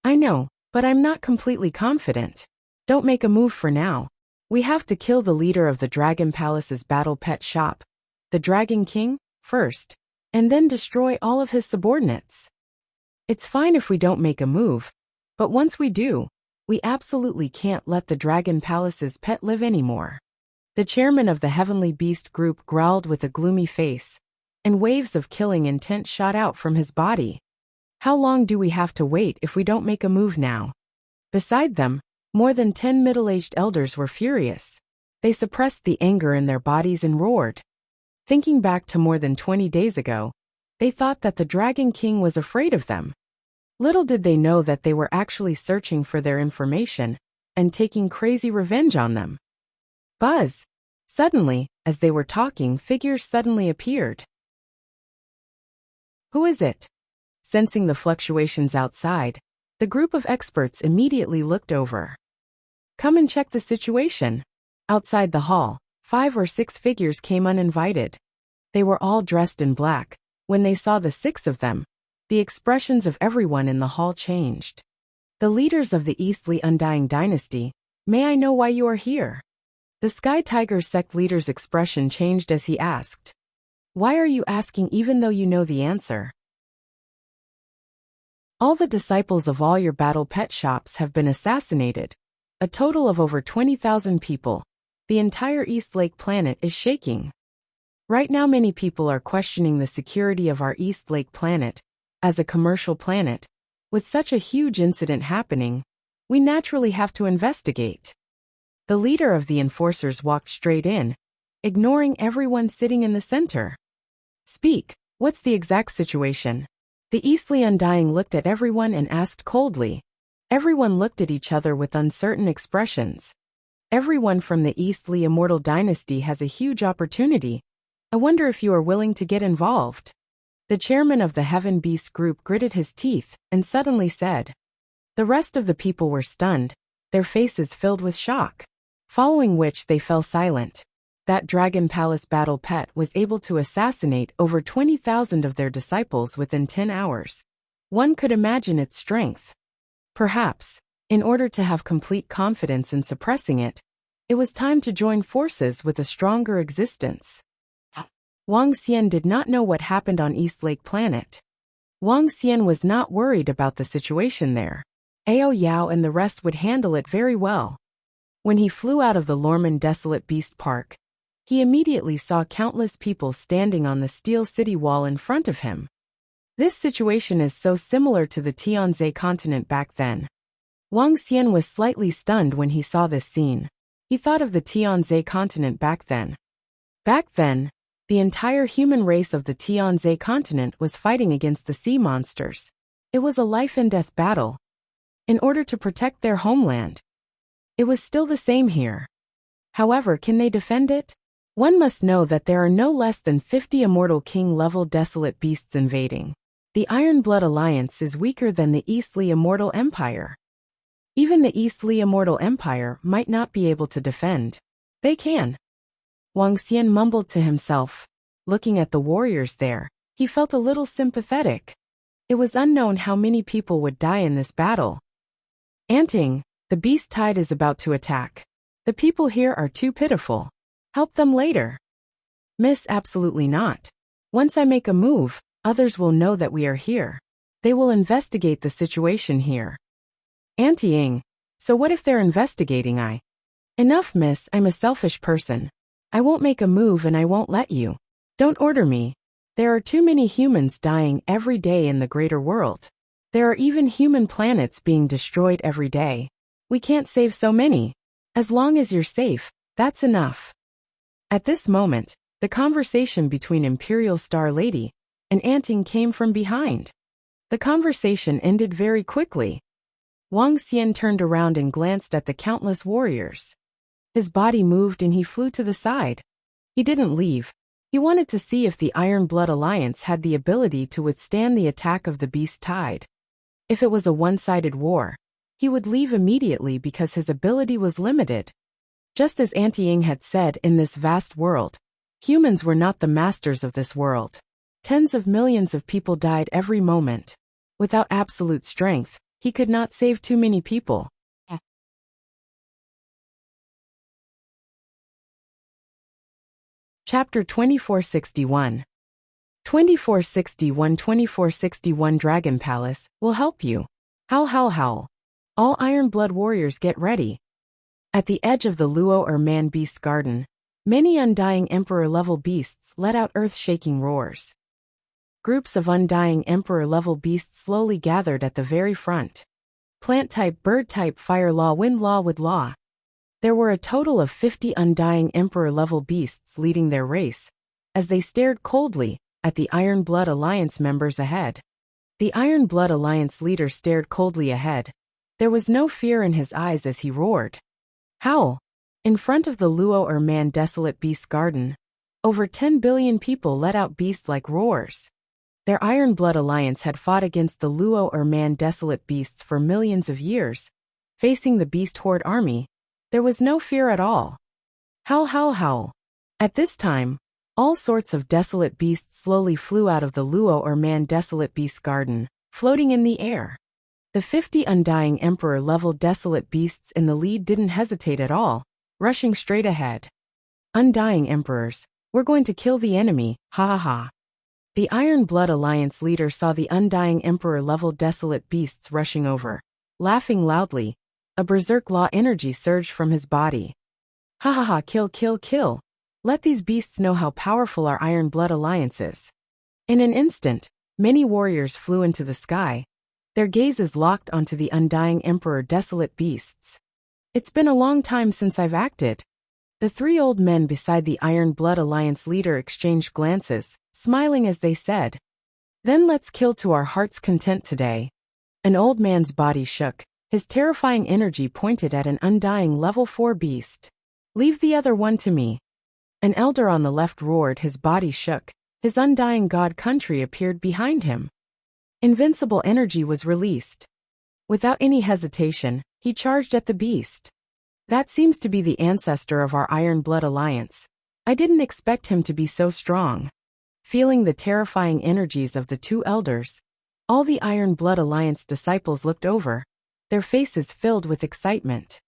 I know, but I'm not completely confident. Don't make a move for now. We have to kill the leader of the Dragon Palace's Battle Pet Shop, the Dragon King, first, and then destroy all of his subordinates. It's fine if we don't make a move, but once we do, we absolutely can't let the Dragon Palace's pet live anymore. The chairman of the Heavenly Beast Group growled with a gloomy face, and waves of killing intent shot out from his body. How long do we have to wait if we don't make a move now? Beside them, more than 10 middle-aged elders were furious. They suppressed the anger in their bodies and roared. Thinking back to more than 20 days ago, They thought that the Dragon King was afraid of them. Little did they know that they were actually searching for their information and taking crazy revenge on them. Buzz! Suddenly, as they were talking, figures suddenly appeared. Who is it? Sensing the fluctuations outside, the group of experts immediately looked over. Come and check the situation. Outside the hall, 5 or 6 figures came uninvited. They were all dressed in black. When they saw the 6 of them, the expressions of everyone in the hall changed. The leaders of the Eastly Undying Dynasty, may I know why you are here? The Sky Tiger sect leader's expression changed as he asked. Why are you asking even though you know the answer? All the disciples of all your battle pet shops have been assassinated. A total of over 20,000 people. The entire East Lake planet is shaking. Right now many people are questioning the security of our East Lake planet. As a commercial planet, with such a huge incident happening, we naturally have to investigate. The leader of the enforcers walked straight in, ignoring everyone sitting in the center. Speak, what's the exact situation? The Eastly Undying looked at everyone and asked coldly. Everyone looked at each other with uncertain expressions. Everyone from the Eastly Immortal Dynasty has a huge opportunity. I wonder if you are willing to get involved. The chairman of the Heaven Beast group gritted his teeth and suddenly said. The rest of the people were stunned, their faces filled with shock. Following which they fell silent. That Dragon Palace battle pet was able to assassinate over 20,000 of their disciples within 10 hours. One could imagine its strength. Perhaps, in order to have complete confidence in suppressing it, it was time to join forces with a stronger existence. Wang Xian did not know what happened on East Lake Planet. Wang Xian was not worried about the situation there. Ao Yao and the rest would handle it very well. When he flew out of the Lorman Desolate Beast Park, he immediately saw countless people standing on the Steel City wall in front of him. This situation is so similar to the Tianzhe continent back then. Wang Xian was slightly stunned when he saw this scene. He thought of the Tianzhe continent back then. Back then, the entire human race of the Tianzhe continent was fighting against the sea monsters. It was a life-and-death battle. In order to protect their homeland. It was still the same here. However, can they defend it? One must know that there are no less than 50 Immortal King-level desolate beasts invading. The Iron Blood Alliance is weaker than the Eastly Immortal Empire. Even the Eastly Immortal Empire might not be able to defend. They can. Wang Xian mumbled to himself. Looking at the warriors there, he felt a little sympathetic. It was unknown how many people would die in this battle. Anting, the beast tide is about to attack. The people here are too pitiful. Help them later. Miss, absolutely not. Once I make a move, others will know that we are here. They will investigate the situation here. Auntie Ing, so what if they're investigating? Enough, miss, I'm a selfish person. I won't make a move and I won't let you. Don't order me. There are too many humans dying every day in the greater world. There are even human planets being destroyed every day. We can't save so many. As long as you're safe, that's enough. At this moment, the conversation between Imperial Star Lady and Anting came from behind. The conversation ended very quickly. Wang Xian turned around and glanced at the countless warriors. His body moved and he flew to the side. He didn't leave. He wanted to see if the Iron Blood Alliance had the ability to withstand the attack of the Beast Tide. If it was a one-sided war, he would leave immediately because his ability was limited. Just as Auntie Ing had said, in this vast world, humans were not the masters of this world. Tens of millions of people died every moment. Without absolute strength, he could not save too many people. Chapter 2461. 2461 Dragon Palace will help you. Howl, howl, howl. All Iron Blood warriors get ready. At the edge of the Luo or Man-Beast Garden, many undying Emperor-level beasts let out earth-shaking roars. Groups of undying Emperor-level beasts slowly gathered at the very front. Plant-type, bird-type, fire-law, wind-law, wood-law. There were a total of 50 undying Emperor-level beasts leading their race. As they stared coldly, at the Iron Blood Alliance members ahead. The Iron Blood Alliance leader stared coldly ahead. There was no fear in his eyes as he roared. Howl! In front of the Luo Man desolate beast garden, over 10 billion people let out beast-like roars. Their Iron Blood Alliance had fought against the Luo Man desolate beasts for millions of years. Facing the beast horde army, there was no fear at all. Howl, howl, howl. At this time, all sorts of desolate beasts slowly flew out of the Luo Man desolate beast garden, floating in the air. The 50 Undying Emperor-level desolate beasts in the lead didn't hesitate at all, rushing straight ahead. Undying Emperors, we're going to kill the enemy, ha ha ha. The Iron Blood Alliance leader saw the Undying Emperor-level desolate beasts rushing over. Laughing loudly, a berserk law energy surged from his body. Ha ha ha, kill, kill, kill. Let these beasts know how powerful our Iron Blood Alliance is. In an instant, many warriors flew into the sky. Their gazes locked onto the Undying Emperor desolate beasts. It's been a long time since I've acted. The three old men beside the Iron Blood Alliance leader exchanged glances, smiling as they said, "Then let's kill to our heart's content today." An old man's body shook, his terrifying energy pointed at an Undying level 4 beast. "Leave the other one to me." An elder on the left roared, his body shook, his Undying God country appeared behind him. Invincible energy was released. Without any hesitation, he charged at the beast. That seems to be the ancestor of our Iron Blood Alliance. I didn't expect him to be so strong. Feeling the terrifying energies of the two elders, all the Iron Blood Alliance disciples looked over, their faces filled with excitement.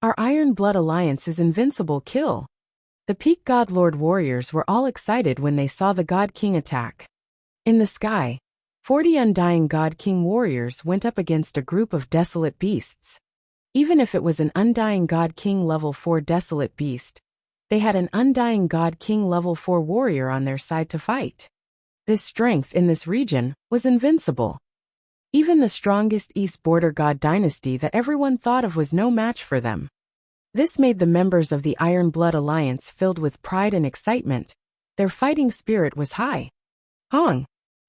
Our Iron Blood Alliance is invincible, kill. The Peak God Lord warriors were all excited when they saw the God King attack. In the sky, 40 Undying God King warriors went up against a group of desolate beasts. Even if it was an Undying God King level 4 desolate beast, they had an Undying God King level 4 warrior on their side to fight. This strength in this region was invincible. Even the strongest East Border God dynasty that everyone thought of was no match for them. This made the members of the Iron Blood Alliance filled with pride and excitement. Their fighting spirit was high. Hong!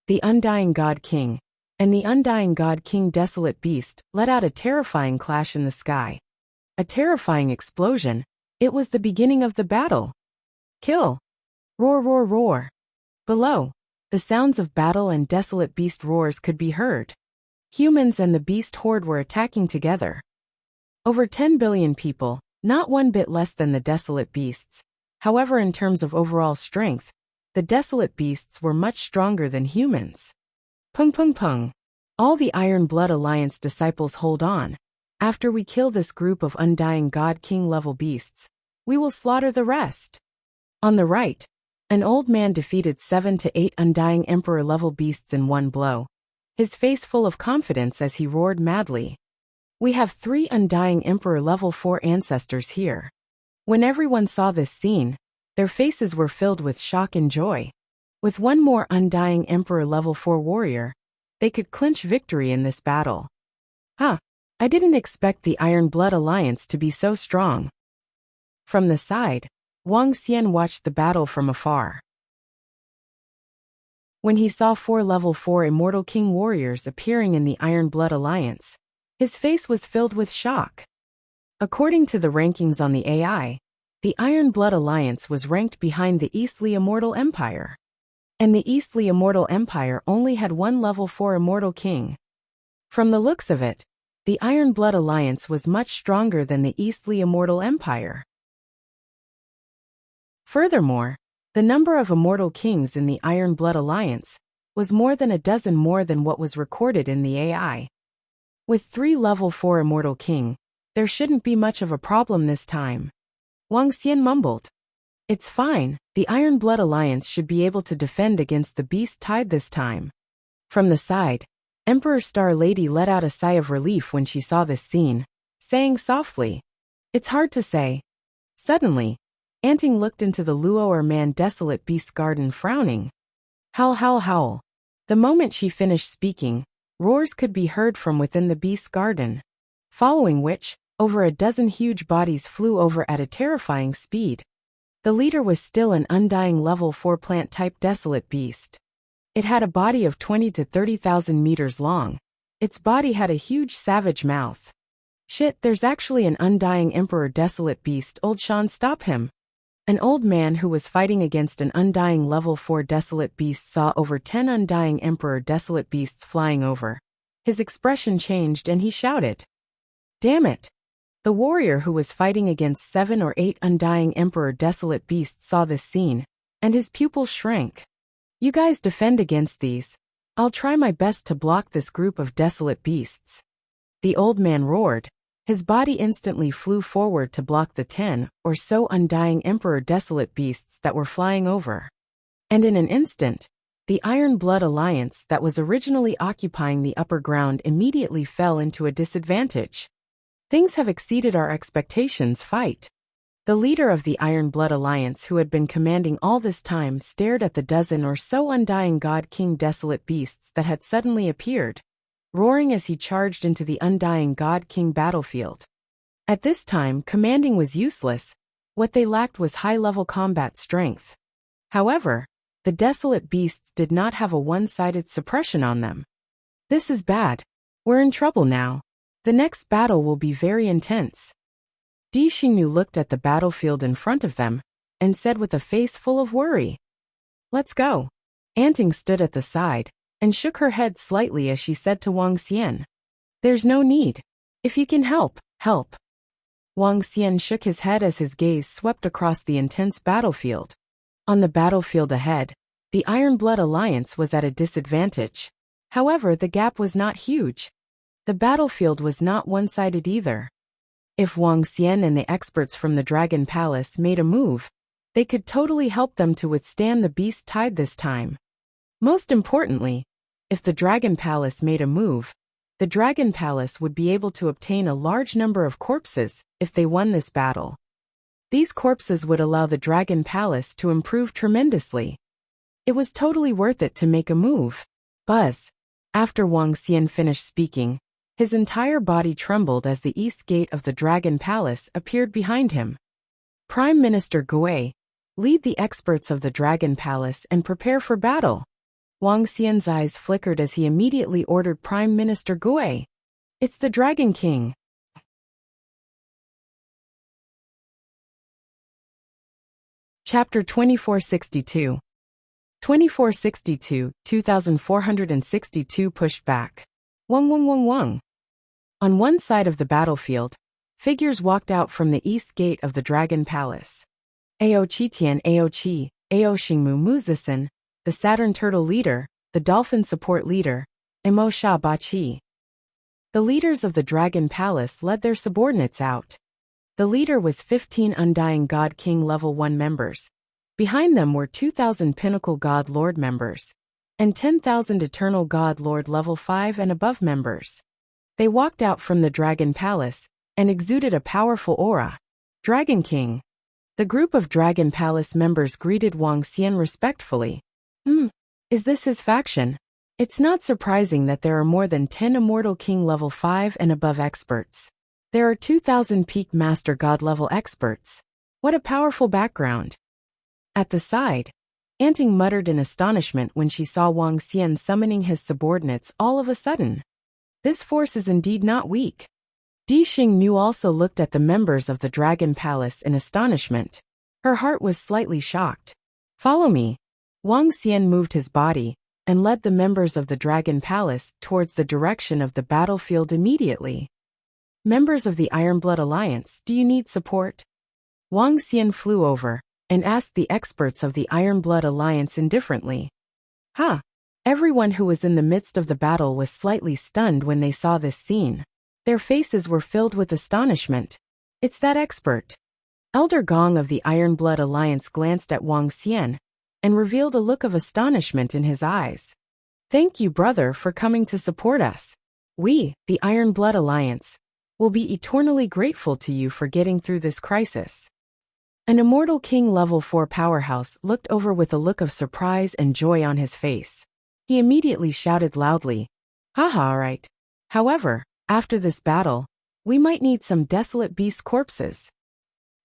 The Undying God King and the Undying God King desolate beast let out a terrifying clash in the sky. A terrifying explosion. It was the beginning of the battle. Kill! Roar, roar, roar. Below, the sounds of battle and desolate beast roars could be heard. Humans and the beast horde were attacking together. Over 10 billion people, not one bit less than the desolate beasts. However, in terms of overall strength, the desolate beasts were much stronger than humans. Pung pung pung. All the Iron Blood Alliance disciples hold on. After we kill this group of Undying God King level beasts, we will slaughter the rest. On the right, an old man defeated 7 to 8 Undying Emperor level beasts in one blow, his face full of confidence as he roared madly. We have 3 Undying Emperor level 4 ancestors here. When everyone saw this scene, their faces were filled with shock and joy. With one more Undying Emperor level 4 warrior, they could clinch victory in this battle. Huh, I didn't expect the Iron Blood Alliance to be so strong. From the side, Wang Xian watched the battle from afar. When he saw 4 level 4 Immortal King warriors appearing in the Iron Blood Alliance, his face was filled with shock. According to the rankings on the AI, the Iron Blood Alliance was ranked behind the Eastly Immortal Empire. And the Eastly Immortal Empire only had 1 level 4 Immortal King. From the looks of it, the Iron Blood Alliance was much stronger than the Eastly Immortal Empire. Furthermore, the number of Immortal Kings in the Iron Blood Alliance was more than a dozen more than what was recorded in the AI. With 3 level 4 Immortal King, there shouldn't be much of a problem this time. Wang Xian mumbled. It's fine, the Iron Blood Alliance should be able to defend against the beast tide this time. From the side, Emperor Star Lady let out a sigh of relief when she saw this scene, saying softly, "It's hard to say." Suddenly, Anting looked into the Luo Man desolate beast garden frowning. Howl, howl, howl. The moment she finished speaking, roars could be heard from within the beast garden. Following which, over a dozen huge bodies flew over at a terrifying speed. The leader was still an Undying level 4 plant-type desolate beast. It had a body of 20 to 30,000 meters long. Its body had a huge savage mouth. Shit, there's actually an undying emperor desolate beast. Old Sean, stop him. An old man who was fighting against an undying level 4 desolate beast saw over 10 undying emperor desolate beasts flying over. His expression changed and he shouted, "Damn it!" The warrior who was fighting against 7 or 8 undying emperor desolate beasts saw this scene, and his pupils shrank. "You guys defend against these. I'll try my best to block this group of desolate beasts." The old man roared. His body instantly flew forward to block the 10 or so undying emperor desolate beasts that were flying over. And in an instant, the Iron Blood Alliance that was originally occupying the upper ground immediately fell into a disadvantage. Things have exceeded our expectations. Fight. The leader of the Iron Blood Alliance, who had been commanding all this time, stared at the dozen or so undying God King desolate beasts that had suddenly appeared, roaring as he charged into the undying God King battlefield. At this time, commanding was useless. What they lacked was high-level combat strength. However, the desolate beasts did not have a one-sided suppression on them. This is bad. We're in trouble now. The next battle will be very intense. Di Xingnu looked at the battlefield in front of them and said with a face full of worry, "Let's go." Anting stood at the side and shook her head slightly as she said to Wang Xian, "There's no need. If you can help, help." Wang Xian shook his head as his gaze swept across the intense battlefield. On the battlefield ahead, the Iron Blood Alliance was at a disadvantage. However, the gap was not huge. The battlefield was not one-sided either. If Wang Xian and the experts from the Dragon Palace made a move, they could totally help them to withstand the beast tide this time. Most importantly, if the Dragon Palace made a move, the Dragon Palace would be able to obtain a large number of corpses if they won this battle. These corpses would allow the Dragon Palace to improve tremendously. It was totally worth it to make a move. Buzz. After Wang Xian finished speaking, his entire body trembled as the east gate of the Dragon Palace appeared behind him. Prime Minister Gui, lead the experts of the Dragon Palace and prepare for battle. Wang Xian's eyes flickered as he immediately ordered Prime Minister Gui. It's the Dragon King. Chapter 2462. 2462, 2462 pushed back. Wang. On one side of the battlefield, figures walked out from the east gate of the Dragon Palace. Ao Qitian Ao Qi, Ao Xingmu Muzisan, the Saturn Turtle leader, the Dolphin support leader, Imo Sha Ba Qi. The leaders of the Dragon Palace led their subordinates out. The leader was 15 Undying God King Level 1 members. Behind them were 2,000 Pinnacle God Lord members, and 10,000 Eternal God Lord Level 5 and above members. They walked out from the Dragon Palace and exuded a powerful aura. Dragon King. The group of Dragon Palace members greeted Wang Xian respectfully. Is this his faction? It's not surprising that there are more than 10 Immortal King Level 5 and above experts. There are 2,000 Peak Master God level experts. What a powerful background. At the side, Anting muttered in astonishment when she saw Wang Xian summoning his subordinates all of a sudden. This force is indeed not weak. Di Xingnu also looked at the members of the Dragon Palace in astonishment. Her heart was slightly shocked. Follow me. Wang Xian moved his body and led the members of the Dragon Palace towards the direction of the battlefield immediately. Members of the Iron Blood Alliance, do you need support? Wang Xian flew over and asked the experts of the Iron Blood Alliance indifferently. Everyone who was in the midst of the battle was slightly stunned when they saw this scene. Their faces were filled with astonishment. It's that expert. Elder Gong of the Iron Blood Alliance glanced at Wang Xian and revealed a look of astonishment in his eyes. Thank you, brother, for coming to support us. We, the Iron Blood Alliance, will be eternally grateful to you for getting through this crisis. An Immortal King Level 4 powerhouse looked over with a look of surprise and joy on his face. He immediately shouted loudly, alright. However, after this battle, we might need some desolate beast corpses.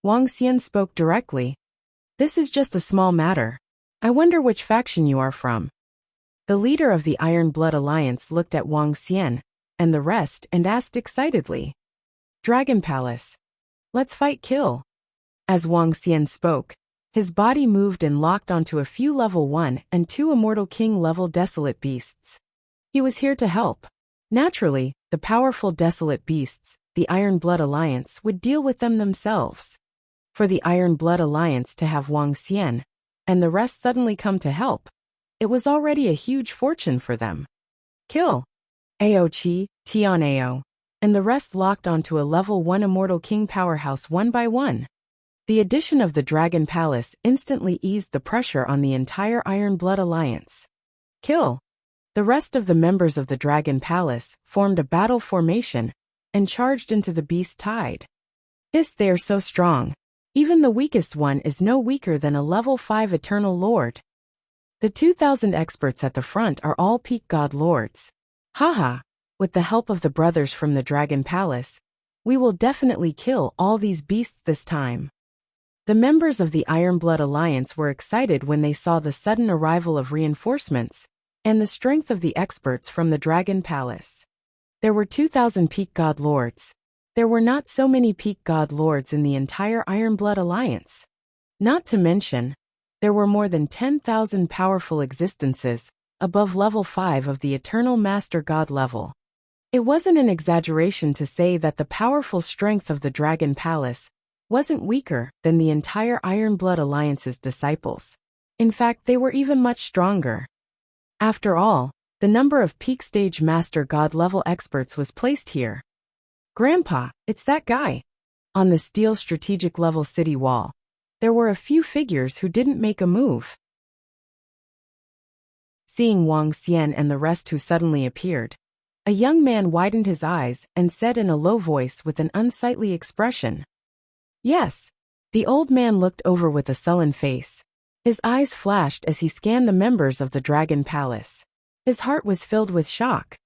Wang Xian spoke directly. This is just a small matter. I wonder which faction you are from. The leader of the Iron Blood Alliance looked at Wang Xian and the rest and asked excitedly, "Dragon Palace. Let's fight kill." As Wang Xian spoke, his body moved and locked onto a few level 1 and 2 Immortal King level Desolate Beasts. He was here to help. Naturally, the powerful Desolate Beasts, the Iron Blood Alliance, would deal with them themselves. For the Iron Blood Alliance to have Wang Xian and the rest suddenly come to help, it was already a huge fortune for them. Kill. Ao Chi, Tian Ao, and the rest locked onto a level 1 Immortal King powerhouse one by one. The addition of the Dragon Palace instantly eased the pressure on the entire Iron Blood Alliance. Kill. The rest of the members of the Dragon Palace formed a battle formation and charged into the beast tide. They are so strong. Even the weakest one is no weaker than a level 5 Eternal Lord. The 2,000 experts at the front are all peak god lords. Haha, with the help of the brothers from the Dragon Palace, we will definitely kill all these beasts this time. The members of the Iron Blood Alliance were excited when they saw the sudden arrival of reinforcements and the strength of the experts from the Dragon Palace. There were 2,000 peak god lords. There were not so many peak god lords in the entire Iron Blood Alliance. Not to mention, there were more than 10,000 powerful existences above level 5 of the Eternal Master God level. It wasn't an exaggeration to say that the powerful strength of the Dragon Palace wasn't weaker than the entire Iron Blood Alliance's disciples. In fact, they were even much stronger. After all, the number of peak stage Master God level experts was placed here. Grandpa, it's that guy. On the steel strategic level city wall, there were a few figures who didn't make a move. Seeing Wang Xian and the rest who suddenly appeared, a young man widened his eyes and said in a low voice with an unsightly expression, "Yes." The old man looked over with a sullen face. His eyes flashed as he scanned the members of the Dragon Palace. His heart was filled with shock.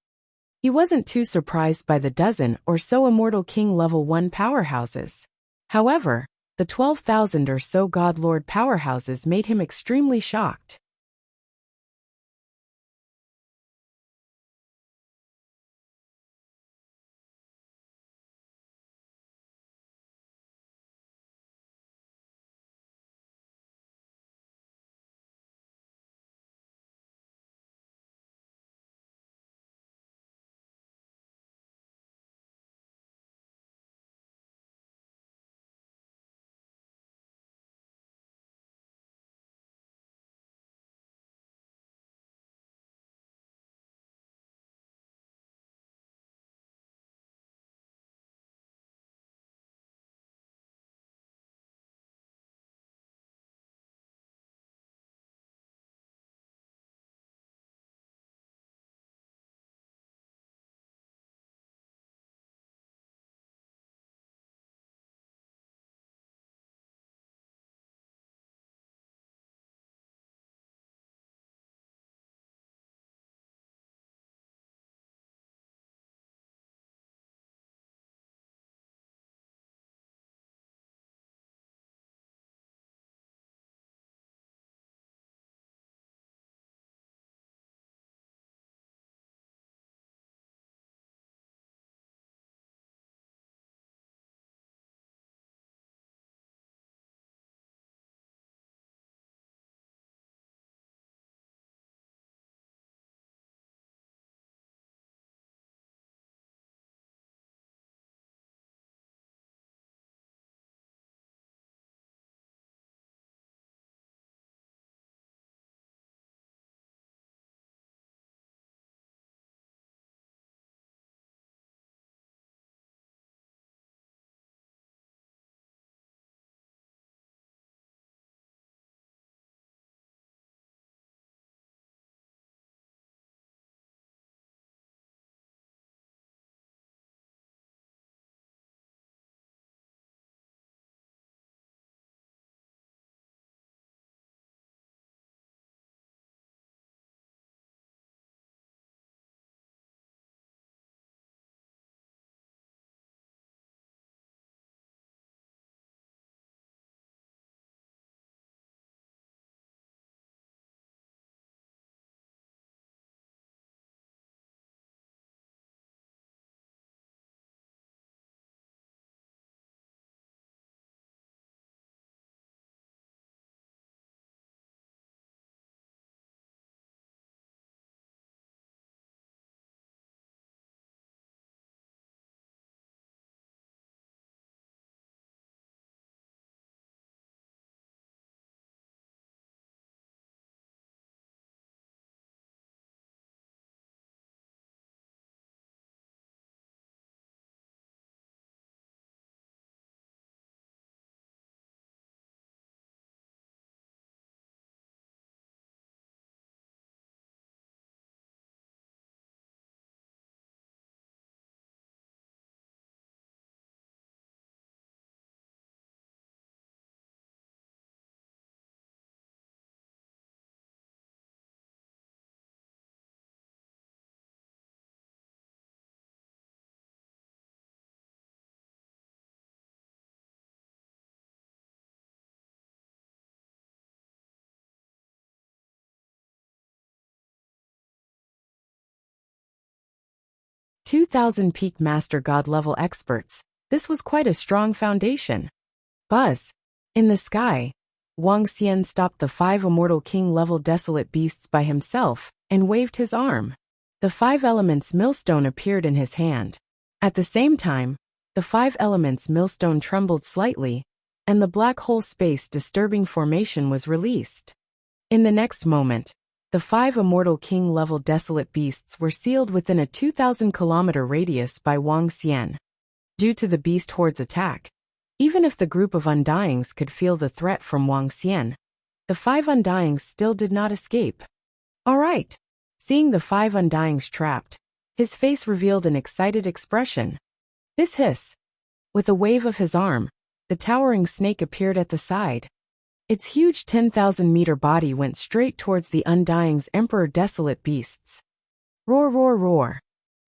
He wasn't too surprised by the dozen or so Immortal King level 1 powerhouses. However, the 12,000 or so God Lord powerhouses made him extremely shocked. 2,000 peak Master God level experts. This was quite a strong foundation. Buzz. In the sky, Wang Xian stopped the 5 Immortal King level desolate beasts by himself and waved his arm. The 5 elements millstone appeared in his hand. At the same time, the 5 elements millstone trembled slightly, and the black hole space disturbing formation was released. In the next moment, the 5 Immortal King level desolate beasts were sealed within a 2,000-kilometer radius by Wang Xian. Due to the beast horde's attack, even if the group of Undyings could feel the threat from Wang Xian, the 5 Undyings still did not escape. All right. Seeing the 5 Undyings trapped, his face revealed an excited expression. Hiss. With a wave of his arm, the towering snake appeared at the side. Its huge 10,000-meter body went straight towards the Undying's Emperor Desolate Beasts. Roar, roar, roar.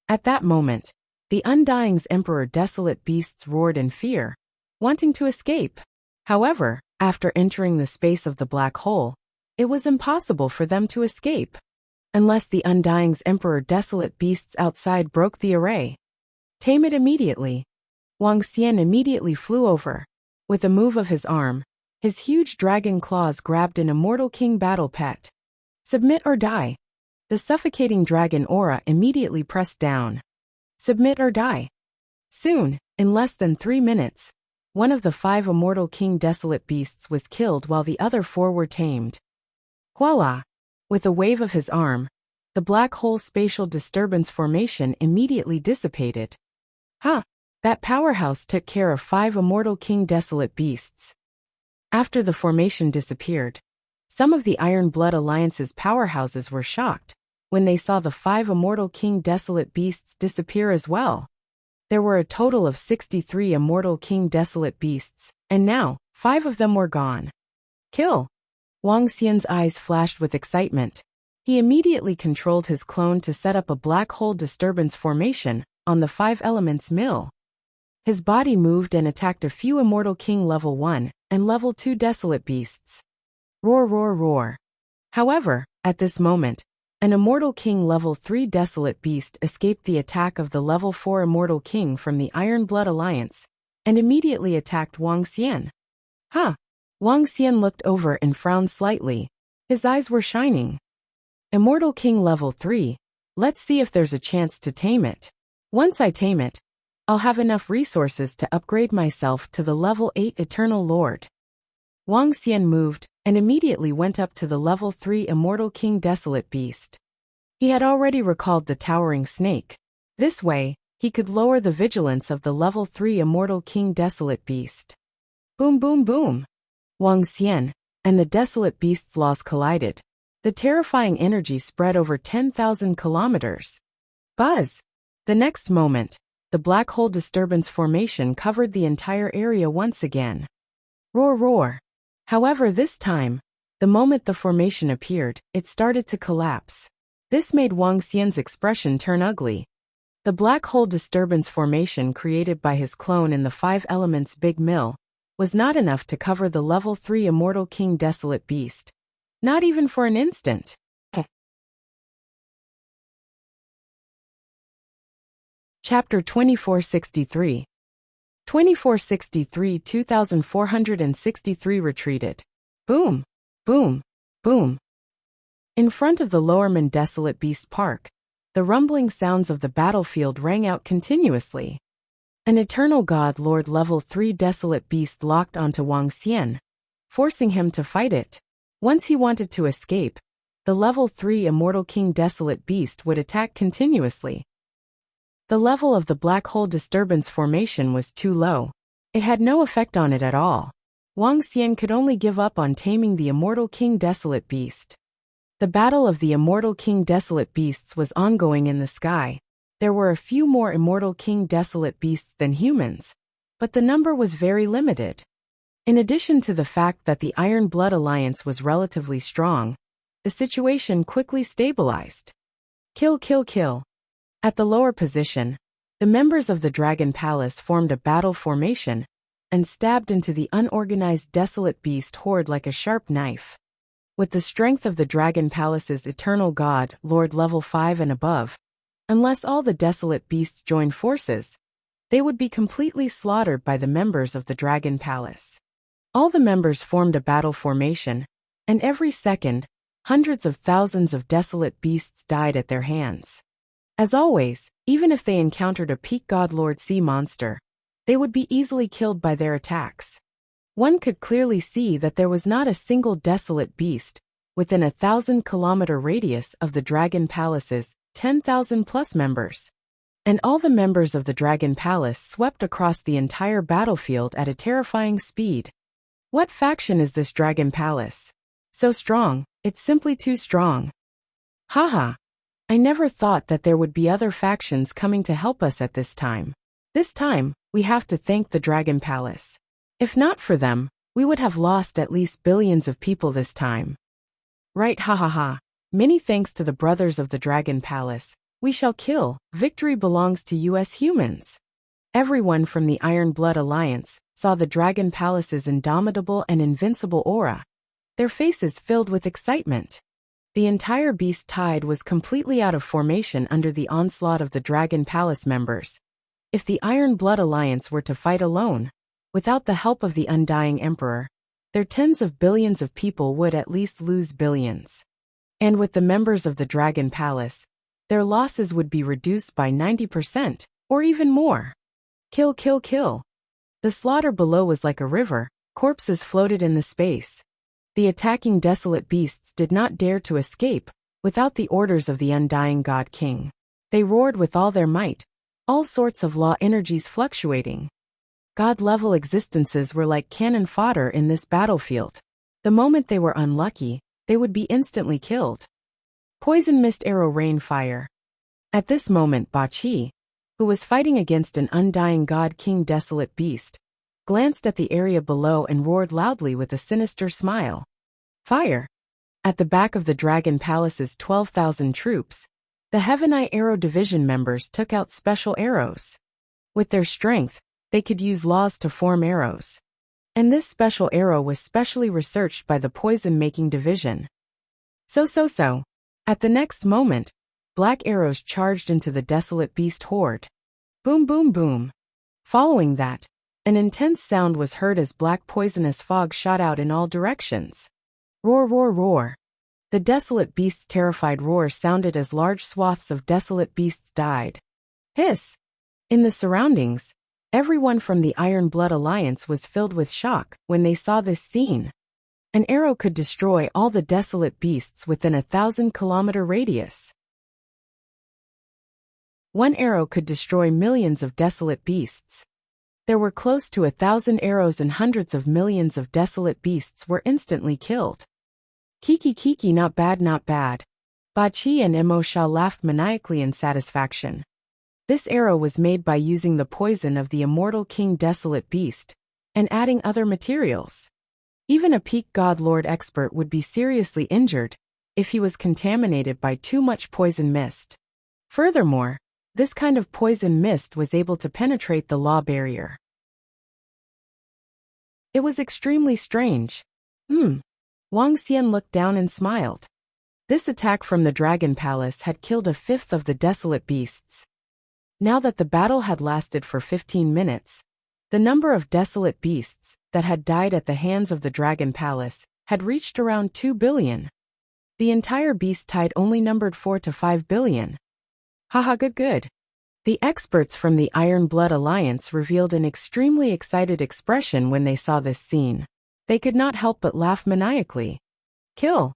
At that moment, the Undying's Emperor Desolate Beasts roared in fear, wanting to escape. However, after entering the space of the black hole, it was impossible for them to escape, unless the Undying's Emperor Desolate Beasts outside broke the array. Tame it immediately. Wang Xian immediately flew over. With a move of his arm, his huge dragon claws grabbed an Immortal King battle pet. Submit or die. The suffocating dragon aura immediately pressed down. Submit or die. Soon, in less than 3 minutes, one of the 5 Immortal King Desolate Beasts was killed while the other 4 were tamed. Voila! With a wave of his arm, the black hole spatial disturbance formation immediately dissipated. That powerhouse took care of 5 Immortal King Desolate Beasts. After the formation disappeared, some of the Iron Blood Alliance's powerhouses were shocked when they saw the 5 Immortal King Desolate Beasts disappear as well. There were a total of 63 Immortal King Desolate Beasts, and now, 5 of them were gone. Kill! Wang Xian's eyes flashed with excitement. He immediately controlled his clone to set up a black hole disturbance formation on the 5 elements mill. His body moved and attacked a few Immortal King level 1 and level 2 Desolate Beasts. Roar, roar, roar. However, at this moment, an Immortal King level 3 Desolate Beast escaped the attack of the level 4 Immortal King from the Iron Blood Alliance and immediately attacked Wang Xian. Wang Xian looked over and frowned slightly. His eyes were shining. Immortal King level 3, let's see if there's a chance to tame it. Once I tame it, I'll have enough resources to upgrade myself to the level 8 Eternal Lord. Wang Xian moved and immediately went up to the level 3 Immortal King Desolate Beast. He had already recalled the towering snake. This way, he could lower the vigilance of the level 3 Immortal King Desolate Beast. Boom, boom, boom. Wang Xian and the Desolate Beast's laws collided. The terrifying energy spread over 10,000 kilometers. Buzz! The next moment, the black hole disturbance formation covered the entire area once again. Roar, roar. However, this time, the moment the formation appeared, it started to collapse. This made Wang Xian's expression turn ugly. The black hole disturbance formation created by his clone in the 5 elements Big Mill was not enough to cover the level 3 Immortal King Desolate Beast. Not even for an instant. Chapter 2463. 2463 2463 retreated. Boom, boom, boom. In front of the Lowerman Desolate Beast Park, the rumbling sounds of the battlefield rang out continuously. An Eternal God Lord level 3 Desolate Beast locked onto Wang Xian, forcing him to fight it. Once he wanted to escape, the level 3 Immortal King Desolate Beast would attack continuously. The level of the black hole disturbance formation was too low. It had no effect on it at all. Wang Xian could only give up on taming the Immortal King Desolate Beast. The battle of the Immortal King Desolate Beasts was ongoing in the sky. There were a few more Immortal King Desolate Beasts than humans, but the number was very limited. In addition to the fact that the Iron Blood Alliance was relatively strong, the situation quickly stabilized. Kill, kill, kill. At the lower position, the members of the Dragon Palace formed a battle formation and stabbed into the unorganized Desolate Beast horde like a sharp knife. With the strength of the Dragon Palace's Eternal God, Lord level 5 and above, Unless all the desolate beasts joined forces, they would be completely slaughtered by the members of the Dragon Palace. All the members formed a battle formation, and every second, hundreds of thousands of desolate beasts died at their hands. As always, even if they encountered a peak godlord sea monster, they would be easily killed by their attacks. One could clearly see that there was not a single desolate beast within a 1,000-kilometer radius of the Dragon Palace's 10,000-plus members. And all the members of the Dragon Palace swept across the entire battlefield at a terrifying speed. What faction is this Dragon Palace? So strong, it's simply too strong. Haha. I never thought that there would be other factions coming to help us at this time. This time, we have to thank the Dragon Palace. If not for them, we would have lost at least billions of people this time. Right, ha ha ha. Many thanks to the brothers of the Dragon Palace. We shall kill. Victory belongs to US humans. Everyone from the Iron Blood Alliance saw the Dragon Palace's indomitable and invincible aura. Their faces filled with excitement. The entire beast tide was completely out of formation under the onslaught of the Dragon Palace members. If the Iron Blood Alliance were to fight alone, without the help of the Undying Emperor, their tens of billions of people would at least lose billions. And with the members of the Dragon Palace, their losses would be reduced by 90%, or even more. Kill, kill, kill. The slaughter below was like a river, corpses floated in the space. The attacking desolate beasts did not dare to escape, without the orders of the Undying God King. They roared with all their might, all sorts of law energies fluctuating. God-level existences were like cannon fodder in this battlefield. The moment they were unlucky, they would be instantly killed. Poison mist arrow rain fire. At this moment Ba Qi, who was fighting against an Undying God King desolate beast, glanced at the area below and roared loudly with a sinister smile. Fire! At the back of the Dragon Palace's 12,000 troops, the Heaven Eye Arrow Division members took out special arrows. With their strength, they could use laws to form arrows. And this special arrow was specially researched by the Poison-Making Division. So. At the next moment, black arrows charged into the desolate beast horde. Boom, boom, boom. Following that, an intense sound was heard as black poisonous fog shot out in all directions. Roar, roar, roar. The desolate beast's terrified roar sounded as large swaths of desolate beasts died. Hiss! In the surroundings, everyone from the Iron Blood Alliance was filled with shock when they saw this scene. An arrow could destroy all the desolate beasts within a 1,000-kilometer radius. One arrow could destroy millions of desolate beasts. There were close to 1,000 arrows and hundreds of millions of desolate beasts were instantly killed. Kiki, not bad, not bad. Ba Qi and Mo Sha laughed maniacally in satisfaction. This arrow was made by using the poison of the immortal King Desolate Beast, and adding other materials. Even a peak God Lord expert would be seriously injured if he was contaminated by too much poison mist. Furthermore, this kind of poison mist was able to penetrate the law barrier. It was extremely strange. Wang Xian looked down and smiled. This attack from the Dragon Palace had killed a fifth of the desolate beasts. Now that the battle had lasted for 15 minutes, the number of desolate beasts that had died at the hands of the Dragon Palace had reached around 2 billion. The entire beast tide only numbered 4 to 5 billion. Haha, good. The experts from the Iron Blood Alliance revealed an extremely excited expression when they saw this scene. They could not help but laugh maniacally. Kill!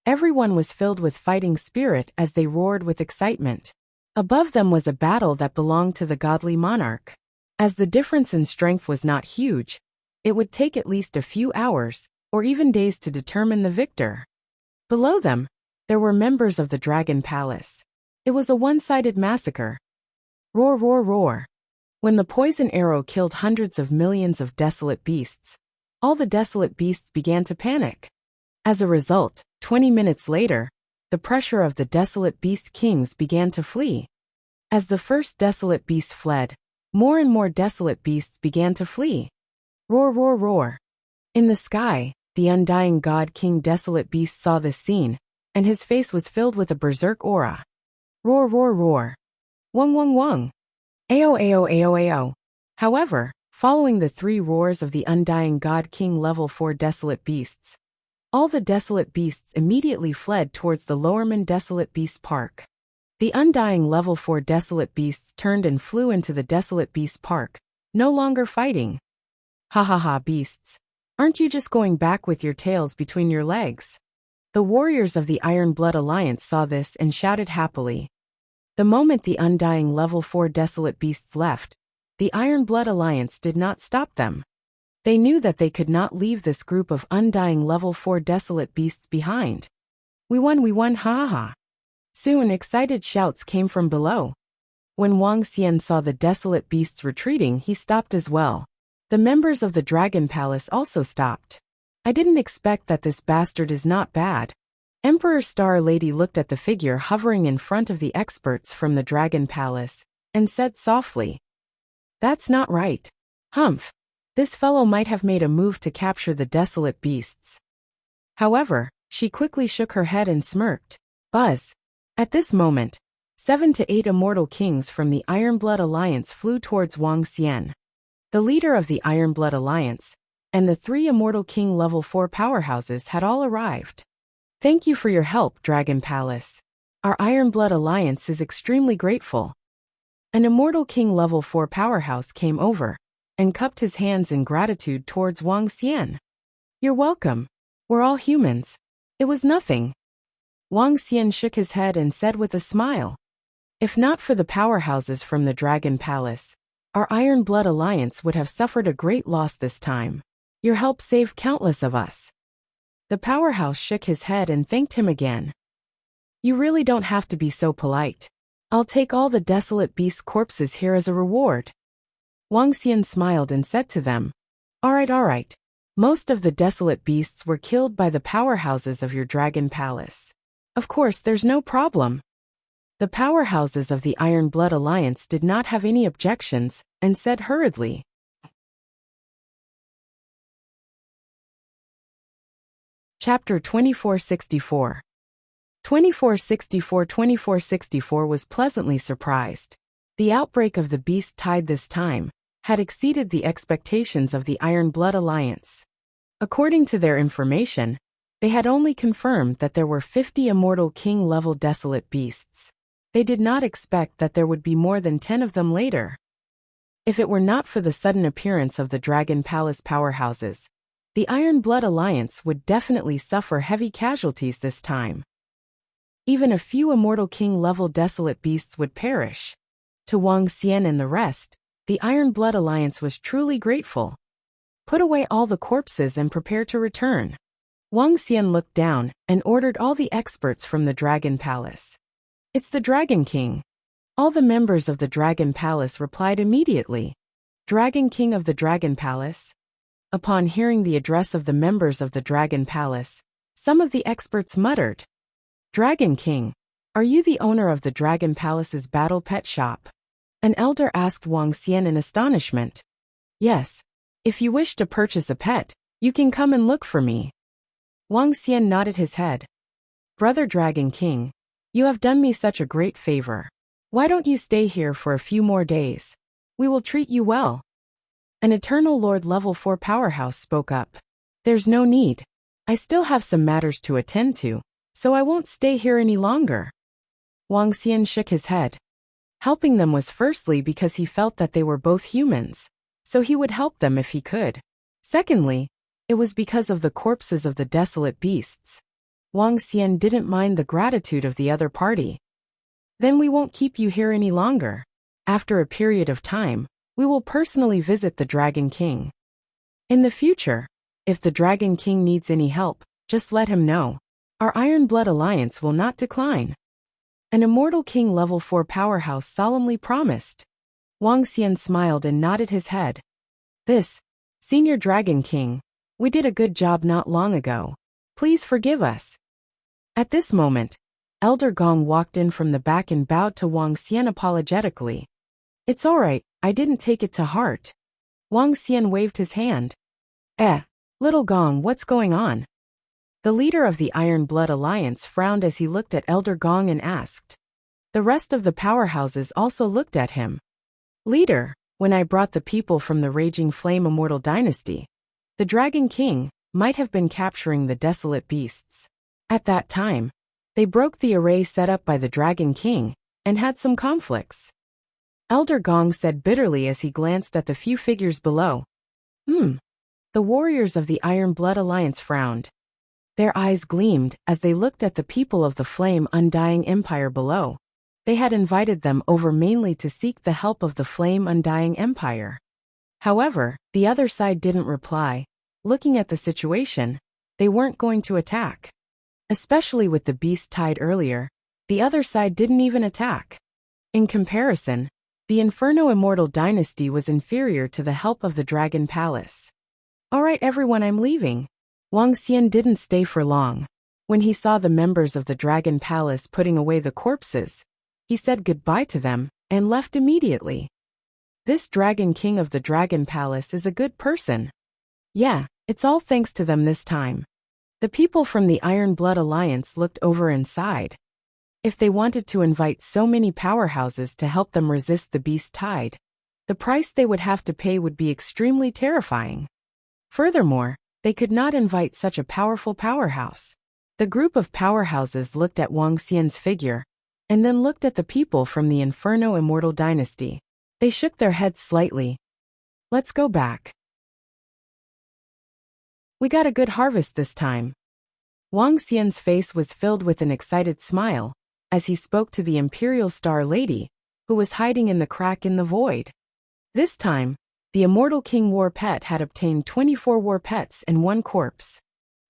Everyone was filled with fighting spirit as they roared with excitement. Above them was a battle that belonged to the godly monarch. As the difference in strength was not huge, it would take at least a few hours, or even days to determine the victor. Below them, there were members of the Dragon Palace. It was a one-sided massacre. Roar, roar, roar. When the poison arrow killed hundreds of millions of desolate beasts, all the desolate beasts began to panic. As a result, 20 minutes later, the pressure of the desolate beast kings began to flee. As the first desolate beast fled, more and more desolate beasts began to flee. Roar, roar, roar. In the sky, the Undying God King Desolate Beast saw this scene, and his face was filled with a berserk aura. Roar, roar, roar. Wung wung wung. Ao ao ao ao. However, following the three roars of the undying God King level 4 desolate beasts, all the desolate beasts immediately fled towards the Lowerman Desolate Beast Park. The undying level 4 desolate beasts turned and flew into the Desolate Beast Park, no longer fighting. Ha ha ha, beasts. Aren't you just going back with your tails between your legs? The warriors of the Iron Blood Alliance saw this and shouted happily. The moment the undying level 4 desolate beasts left, the Iron Blood Alliance did not stop them. They knew that they could not leave this group of undying level 4 desolate beasts behind. We won, ha ha ha. Soon excited shouts came from below. When Wang Xian saw the desolate beasts retreating, he stopped as well. The members of the Dragon Palace also stopped. I didn't expect that. This bastard is not bad. Emperor Star Lady looked at the figure hovering in front of the experts from the Dragon Palace, and said softly, "That's not right. Humph. This fellow might have made a move to capture the desolate beasts." However, she quickly shook her head and smirked. Buzz. At this moment, 7 to 8 immortal kings from the Iron Blood Alliance flew towards Wang Xian, the leader of the Iron Blood Alliance, and the 3 immortal king level 4 powerhouses had all arrived. Thank you for your help, Dragon Palace. Our Iron Blood Alliance is extremely grateful. An immortal king level 4 powerhouse came over and cupped his hands in gratitude towards Wang Xian. You're welcome. We're all humans. It was nothing. Wang Xian shook his head and said with a smile. If not for the powerhouses from the Dragon Palace, our Iron Blood Alliance would have suffered a great loss this time. Your help saved countless of us. The powerhouse shook his head and thanked him again. You really don't have to be so polite. I'll take all the desolate beast corpses here as a reward. Wang Xian smiled and said to them, All right. Most of the desolate beasts were killed by the powerhouses of your Dragon Palace. Of course, there's no problem. The powerhouses of the Iron Blood Alliance did not have any objections, and said hurriedly. Chapter 2464. 2464 was pleasantly surprised. The outbreak of the beast tide this time had exceeded the expectations of the Iron Blood Alliance. According to their information, they had only confirmed that there were 50 immortal king-level desolate beasts. They did not expect that there would be more than 10 of them later. If it were not for the sudden appearance of the Dragon Palace powerhouses, the Iron Blood Alliance would definitely suffer heavy casualties this time. Even a few immortal king-level desolate beasts would perish. To Wang Xian and the rest, the Iron Blood Alliance was truly grateful. Put away all the corpses and prepare to return. Wang Xian looked down and ordered all the experts from the Dragon Palace. It's the Dragon King. All the members of the Dragon Palace replied immediately. Dragon King of the Dragon Palace? Upon hearing the address of the members of the Dragon Palace, some of the experts muttered, Dragon King, are you the owner of the Dragon Palace's battle pet shop? An elder asked Wang Xian in astonishment. Yes. If you wish to purchase a pet, you can come and look for me. Wang Xian nodded his head. Brother Dragon King, you have done me such a great favor. Why don't you stay here for a few more days? We will treat you well. An Eternal Lord level 4 powerhouse spoke up. There's no need. I still have some matters to attend to, so I won't stay here any longer. Wang Xian shook his head. Helping them was firstly because he felt that they were both humans, so he would help them if he could. Secondly, it was because of the corpses of the desolate beasts. Wang Xian didn't mind the gratitude of the other party. Then we won't keep you here any longer. After a period of time, we will personally visit the Dragon King. In the future, if the Dragon King needs any help, just let him know. Our Iron Blood Alliance will not decline. An Immortal King level 4 powerhouse solemnly promised. Wang Xian smiled and nodded his head. This, Senior Dragon King, we did a good job not long ago. Please forgive us. At this moment, Elder Gong walked in from the back and bowed to Wang Xian apologetically. It's all right, I didn't take it to heart. Wang Xian waved his hand. Little Gong, what's going on? The leader of the Iron Blood Alliance frowned as he looked at Elder Gong and asked. The rest of the powerhouses also looked at him. Leader, when I brought the people from the Raging Flame Immortal Dynasty, the Dragon King might have been capturing the desolate beasts. At that time, they broke the array set up by the Dragon King and had some conflicts. Elder Gong said bitterly as he glanced at the few figures below. The warriors of the Iron Blood Alliance frowned. Their eyes gleamed as they looked at the people of the Flame Undying Empire below. They had invited them over mainly to seek the help of the Flame Undying Empire. However, the other side didn't reply. Looking at the situation, they weren't going to attack. Especially with the beast tied earlier, the other side didn't even attack. In comparison, the Inferno Immortal Dynasty was inferior to the help of the Dragon Palace. Alright everyone, I'm leaving. Wang Xian didn't stay for long. When he saw the members of the Dragon Palace putting away the corpses, he said goodbye to them and left immediately. This Dragon King of the Dragon Palace is a good person. Yeah, it's all thanks to them this time. The people from the Iron Blood Alliance looked over and sighed. If they wanted to invite so many powerhouses to help them resist the beast tide, the price they would have to pay would be extremely terrifying. Furthermore, they could not invite such a powerful powerhouse. The group of powerhouses looked at Wang Xian's figure, and then looked at the people from the Inferno Immortal Dynasty. They shook their heads slightly. Let's go back. We got a good harvest this time. Wang Xian's face was filled with an excited smile as he spoke to the Imperial Star Lady, who was hiding in the crack in the void. This time, the Immortal King War Pet had obtained 24 War Pets and 1 corpse.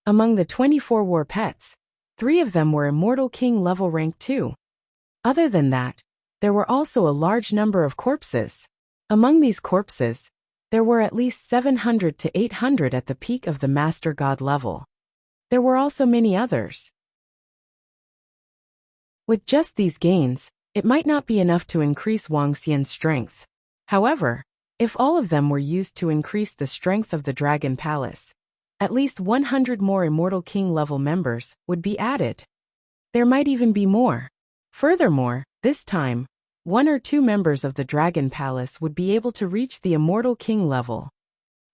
Among the 24 War Pets, 3 of them were Immortal King level rank 2. Other than that, there were also a large number of corpses. Among these corpses, there were at least 700 to 800 at the peak of the Master God level. There were also many others. With just these gains, it might not be enough to increase Wang Xian's strength. However, if all of them were used to increase the strength of the Dragon Palace, at least 100 more Immortal King level members would be added. There might even be more. Furthermore, this time, 1 or 2 members of the Dragon Palace would be able to reach the Immortal King level.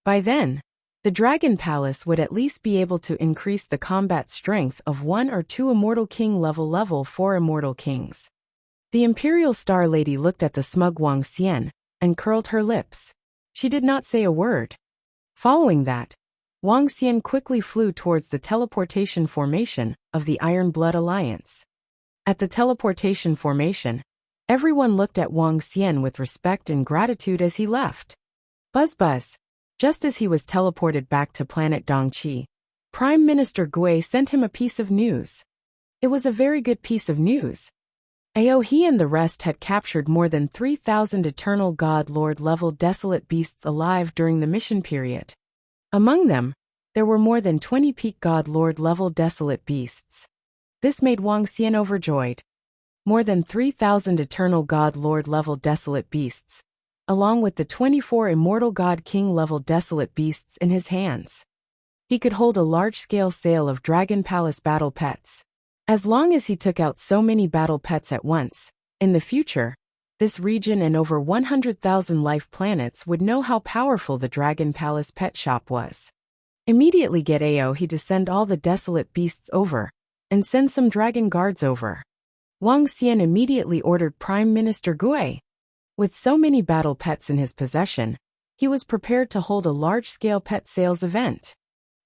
By then, the Dragon Palace would at least be able to increase the combat strength of 1 or 2 Immortal King level 4 Immortal Kings. The Imperial Star Lady looked at the smug Wang Xian and curled her lips. She did not say a word. Following that, Wang Xian quickly flew towards the teleportation formation of the Iron Blood Alliance. At the teleportation formation, everyone looked at Wang Xian with respect and gratitude as he left. Buzz buzz. Just as he was teleported back to planet Dongqi, Prime Minister Gui sent him a piece of news. It was a very good piece of news. He and the rest had captured more than 3,000 Eternal God Lord level desolate beasts alive during the mission period. Among them, there were more than 20 Peak God Lord level desolate beasts. This made Wang Xian overjoyed. More than 3,000 Eternal God Lord level desolate beasts, along with the 24 Immortal God King level desolate beasts in his hands. He could hold a large-scale sale of Dragon Palace battle pets. As long as he took out so many battle pets at once, in the future, this region and over 100,000 life planets would know how powerful the Dragon Palace pet shop was. Immediately get he to send all the desolate beasts over, and send some dragon guards over. Wang Xian immediately ordered Prime Minister Gui. With so many battle pets in his possession, he was prepared to hold a large-scale pet sales event.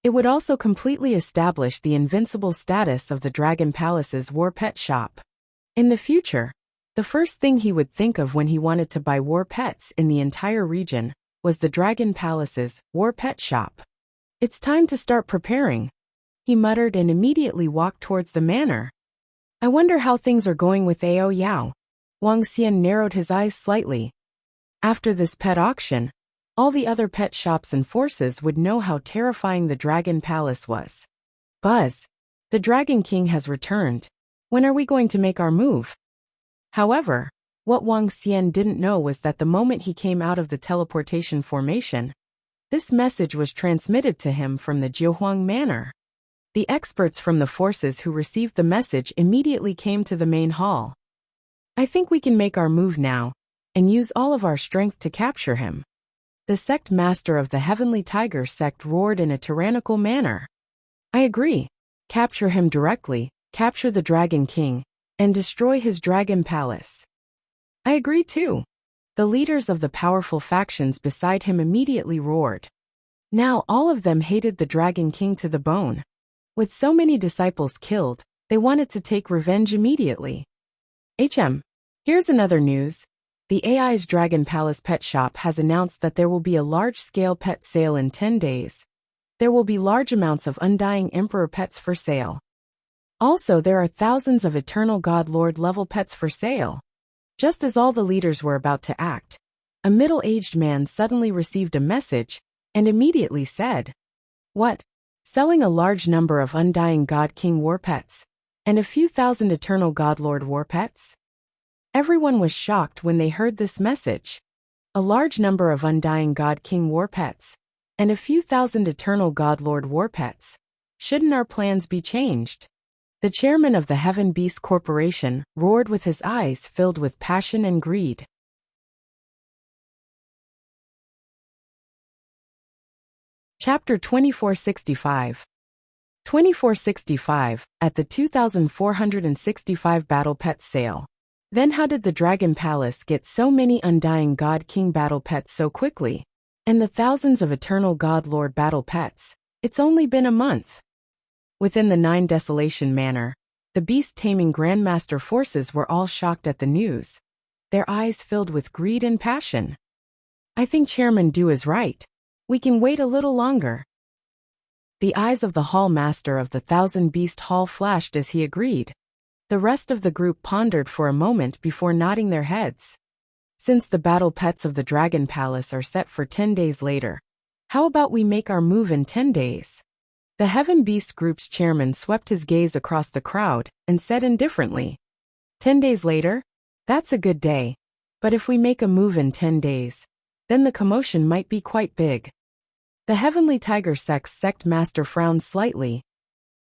It would also completely establish the invincible status of the Dragon Palace's war pet shop. In the future, the first thing he would think of when he wanted to buy war pets in the entire region was the Dragon Palace's war pet shop. It's time to start preparing, he muttered and immediately walked towards the manor. I wonder how things are going with Ao Yao. Wang Xian narrowed his eyes slightly. After this pet auction, all the other pet shops and forces would know how terrifying the Dragon Palace was. Buzz, the Dragon King has returned. When are we going to make our move? However, what Wang Xian didn't know was that the moment he came out of the teleportation formation, this message was transmitted to him from the Jiuhuang Manor. The experts from the forces who received the message immediately came to the main hall. I think we can make our move now, and use all of our strength to capture him. The sect master of the Heavenly Tiger sect roared in a tyrannical manner. I agree. Capture him directly, capture the Dragon King, and destroy his dragon palace. I agree too. The leaders of the powerful factions beside him immediately roared. Now all of them hated the Dragon King to the bone. With so many disciples killed, they wanted to take revenge immediately. Here's another news. The AI's Dragon Palace Pet Shop has announced that there will be a large-scale pet sale in 10 days. There will be large amounts of Undying Emperor pets for sale. Also, there are thousands of Eternal God Lord level pets for sale. Just as all the leaders were about to act, a middle-aged man suddenly received a message and immediately said, "What? Selling a large number of Undying God King war pets and a few thousand Eternal God Lord war pets?" Everyone was shocked when they heard this message. A large number of Undying God King war pets and a few thousand Eternal God Lord war pets. Shouldn't our plans be changed? The chairman of the Heaven Beast Corporation roared with his eyes filled with passion and greed. Chapter 2465. 2465, at the 2465 Battle Pets Sale. Then how did the Dragon Palace get so many Undying God King battle pets so quickly? And the thousands of Eternal God Lord battle pets? It's only been a month. Within the 9 Desolation Manor, the beast-taming Grandmaster forces were all shocked at the news, their eyes filled with greed and passion. I think Chairman Du is right. We can wait a little longer. The eyes of the Hall Master of the Thousand Beast Hall flashed as he agreed. The rest of the group pondered for a moment before nodding their heads. Since the battle pets of the Dragon Palace are set for 10 days later, how about we make our move in 10 days? The Heaven Beast Group's chairman swept his gaze across the crowd and said indifferently, 10 days later? That's a good day. But if we make a move in 10 days, then the commotion might be quite big. The Heavenly Tiger sect master frowned slightly.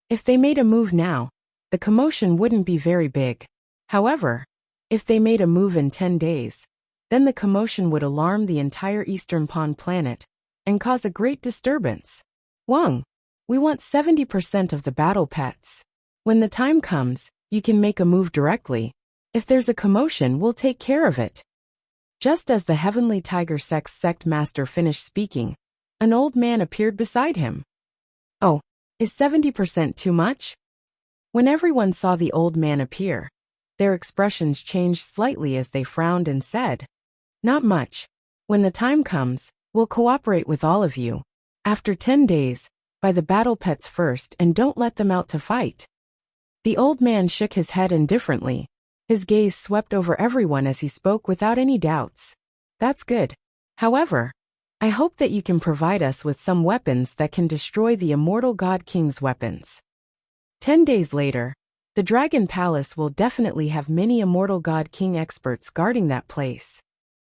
If they made a move now, the commotion wouldn't be very big. However, if they made a move in 10 days, then the commotion would alarm the entire Eastern Pond planet and cause a great disturbance. Wang, we want 70% of the battle pets. When the time comes, you can make a move directly. If there's a commotion, we'll take care of it. Just as the Heavenly Tiger sect master finished speaking, an old man appeared beside him. Oh, is 70% too much? When everyone saw the old man appear, their expressions changed slightly as they frowned and said, "Not much. When the time comes, we'll cooperate with all of you. After 10 days, buy the battle pets first and don't let them out to fight." The old man shook his head indifferently. His gaze swept over everyone as he spoke without any doubts. "That's good. However, I hope that you can provide us with some weapons that can destroy the Immortal God King's weapons." 10 days later, the Dragon Palace will definitely have many Immortal God King experts guarding that place.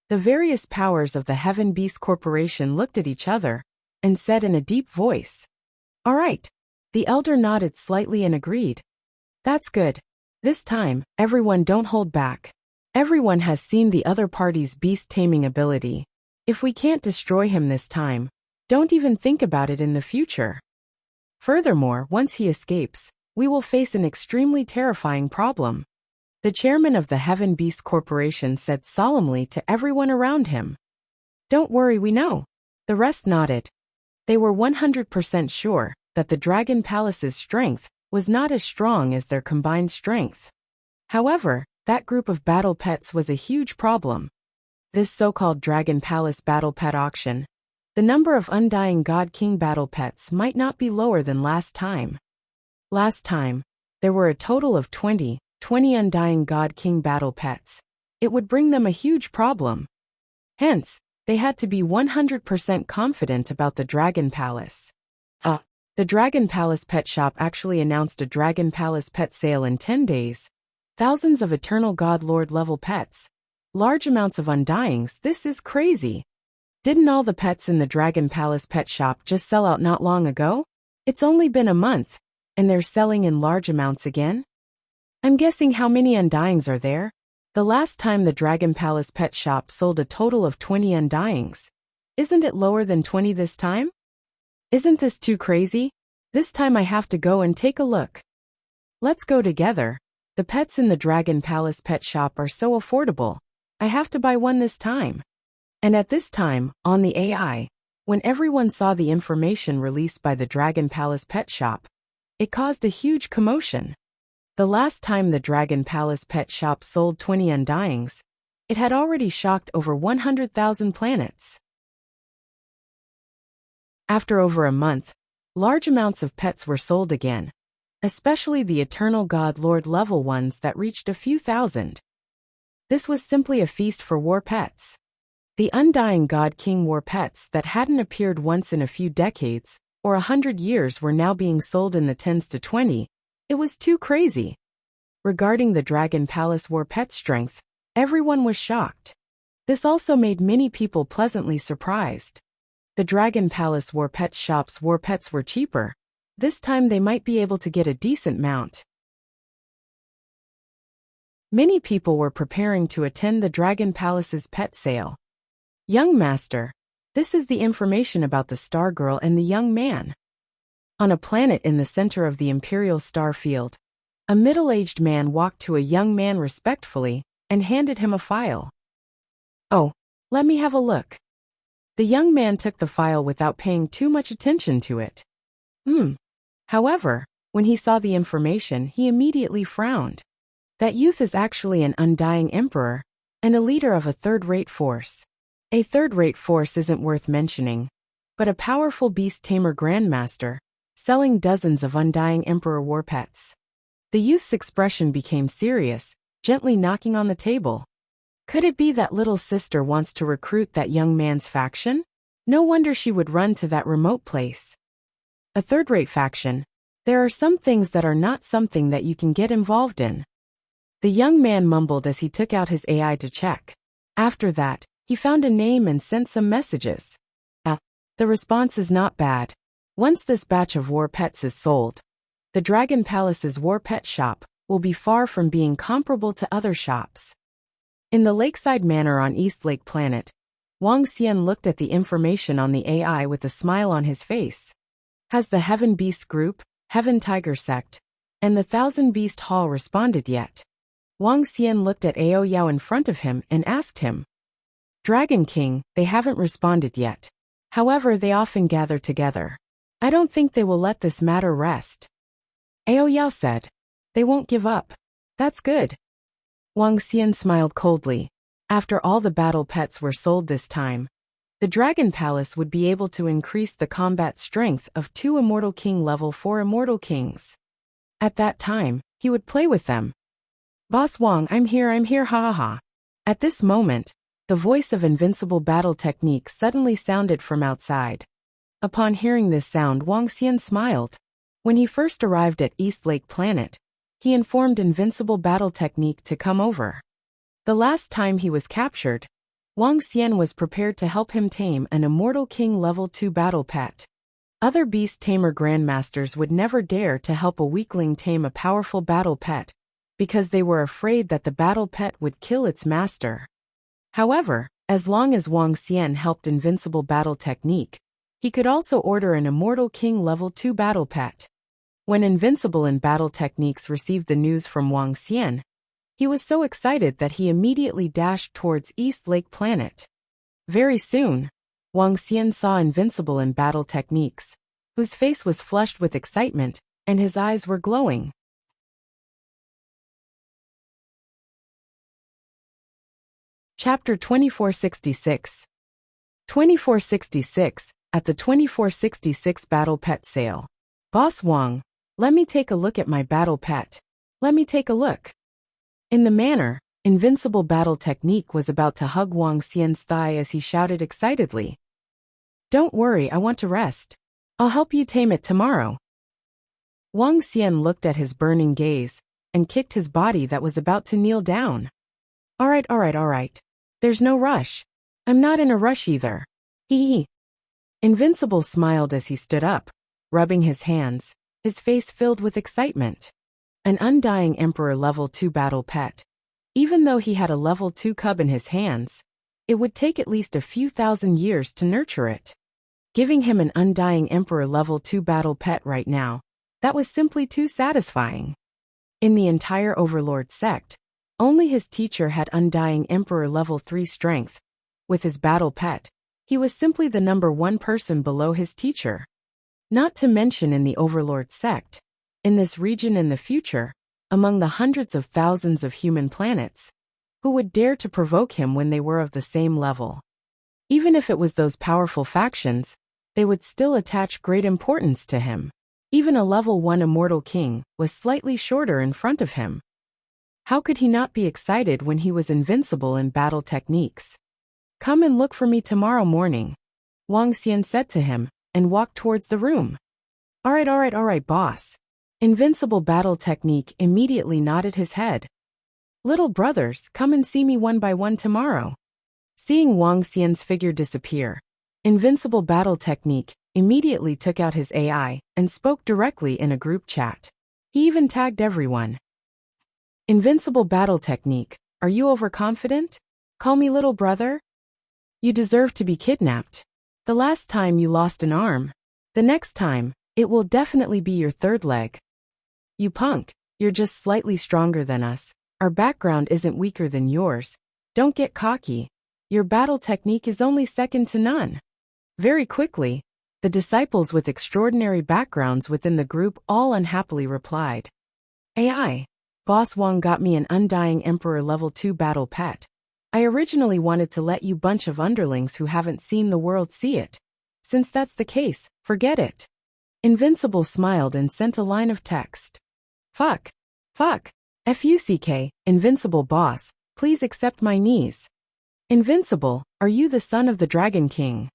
The various powers of the Heaven Beast Corporation looked at each other and said in a deep voice, "All right." The elder nodded slightly and agreed. "That's good. This time, everyone don't hold back. Everyone has seen the other party's beast-taming ability. If we can't destroy him this time, don't even think about it in the future. Furthermore, once he escapes, we will face an extremely terrifying problem." The chairman of the Heaven Beast Corporation said solemnly to everyone around him. "Don't worry, we know." The rest nodded. They were 100% sure that the Dragon Palace's strength was not as strong as their combined strength. However, that group of battle pets was a huge problem. This so-called Dragon Palace Battle Pet Auction, the number of Undying God King battle pets might not be lower than last time. Last time, there were a total of 20 Undying God King battle pets. It would bring them a huge problem. Hence, they had to be 100% confident about the Dragon Palace. The Dragon Palace Pet Shop actually announced a Dragon Palace pet sale in 10 days. Thousands of Eternal God Lord level pets. Large amounts of Undyings. This is crazy. Didn't all the pets in the Dragon Palace Pet Shop just sell out not long ago? It's only been a month, and they're selling in large amounts again? I'm guessing how many Undyings are there? The last time the Dragon Palace pet shop sold a total of 20 undyings. Isn't it lower than 20 this time? Isn't this too crazy? This time I have to go and take a look. Let's go together. The pets in the Dragon Palace pet shop are so affordable. I have to buy one this time. And at this time, on the AI, when everyone saw the information released by the Dragon Palace pet shop, it caused a huge commotion. The last time the Dragon Palace pet shop sold 20 undyings, it had already shocked over 100,000 planets. After over a month, large amounts of pets were sold again, especially the Eternal God Lord level ones that reached a few thousand. This was simply a feast for war pets. The Undying God King war pets that hadn't appeared once in a few decades or 100 years were now being sold in the 10s to 20. It was too crazy. Regarding the Dragon Palace war pet strength, everyone was shocked. This also made many people pleasantly surprised. The Dragon Palace war pet shop's war pets were cheaper. This time they might be able to get a decent mount. Many people were preparing to attend the Dragon Palace's pet sale. Young Master, this is the information about the Star Girl and the young man. On a planet in the center of the Imperial Star Field, a middle-aged man walked to a young man respectfully and handed him a file. Oh, let me have a look. The young man took the file without paying too much attention to it. However, when he saw the information, he immediately frowned. That youth is actually an undying emperor and a leader of a third-rate force. A third-rate force isn't worth mentioning, but a powerful beast tamer grandmaster, selling dozens of undying emperor war pets. The youth's expression became serious, gently knocking on the table. Could it be that little sister wants to recruit that young man's faction? No wonder she would run to that remote place. A third-rate faction. There are some things that are not something that you can get involved in. The young man mumbled as he took out his AI to check. After that, he found a name and sent some messages. The response is not bad. Once this batch of war pets is sold, the Dragon Palace's war pet shop will be far from being comparable to other shops. In the Lakeside Manor on East Lake Planet, Wuxia looked at the information on the AI with a smile on his face. Has the Heaven Beast Group, Heaven Tiger Sect, and the Thousand Beast Hall responded yet? Wuxia looked at Aoyao in front of him and asked him. Dragon King, they haven't responded yet. However, they often gather together. I don't think they will let this matter rest. Aoyao said. They won't give up. That's good. Wuxia smiled coldly. After all the battle pets were sold this time, the Dragon Palace would be able to increase the combat strength of 2 Immortal King level 4 Immortal Kings. At that time, he would play with them. Boss Wang, I'm here, ha ha ha. At this moment, the voice of Invincible battle technique suddenly sounded from outside. Upon hearing this sound, Wuxia smiled. When he first arrived at East Lake Planet, he informed Invincible battle technique to come over. The last time he was captured, Wuxia was prepared to help him tame an Immortal King level 2 battle pet. Other beast tamer grandmasters would never dare to help a weakling tame a powerful battle pet, because they were afraid that the battle pet would kill its master. However, as long as Wuxia helped Invincible battle technique, he could also order an Immortal King level 2 battle pet. When Invincible in battle techniques received the news from Wuxia, he was so excited that he immediately dashed towards East Lake Planet. Very soon, Wuxia saw Invincible in battle techniques, whose face was flushed with excitement, and his eyes were glowing. Chapter 2466. 2466, at the 2466 Battle Pet Sale. Boss Wang, let me take a look at my battle pet. Let me take a look. In the manor, Invincible battle technique was about to hug Wuxia's thigh as he shouted excitedly. Don't worry, I want to rest. I'll help you tame it tomorrow. Wuxia looked at his burning gaze and kicked his body that was about to kneel down. All right. There's no rush. I'm not in a rush either. Hee. Invincible smiled as he stood up, rubbing his hands, his face filled with excitement. An Undying Emperor level 2 battle pet. Even though he had a level 2 cub in his hands, it would take at least a few thousand years to nurture it. Giving him an undying Emperor level 2 battle pet right now, that was simply too satisfying. In the entire Overlord sect, only his teacher had undying Emperor level 3 strength. With his battle pet, he was simply the number 1 person below his teacher. Not to mention in the Overlord sect, in this region in the future, among the hundreds of thousands of human planets, who would dare to provoke him when they were of the same level? Even if it was those powerful factions, they would still attach great importance to him. Even a level 1 immortal king was slightly shorter in front of him. How could he not be excited when he was invincible in battle techniques? Come and look for me tomorrow morning, Wuxia said to him, and walked towards the room. Alright, boss. Invincible battle technique immediately nodded his head. Little brothers, come and see me one by one tomorrow. Seeing Wuxia's figure disappear, Invincible battle technique immediately took out his AI and spoke directly in a group chat. He even tagged everyone. Invincible battle technique, are you overconfident? Call me little brother? You deserve to be kidnapped. The last time you lost an arm. The next time, it will definitely be your third leg. You punk, you're just slightly stronger than us. Our background isn't weaker than yours. Don't get cocky. Your battle technique is only second to none. Very quickly, the disciples with extraordinary backgrounds within the group all unhappily replied. AI, Boss Wang got me an undying Emperor level 2 battle pet. I originally wanted to let you bunch of underlings who haven't seen the world see it. Since that's the case, forget it. Invincible smiled and sent a line of text. Fuck. FUCK, Invincible boss, please accept my knees. Invincible, are you the son of the Dragon King?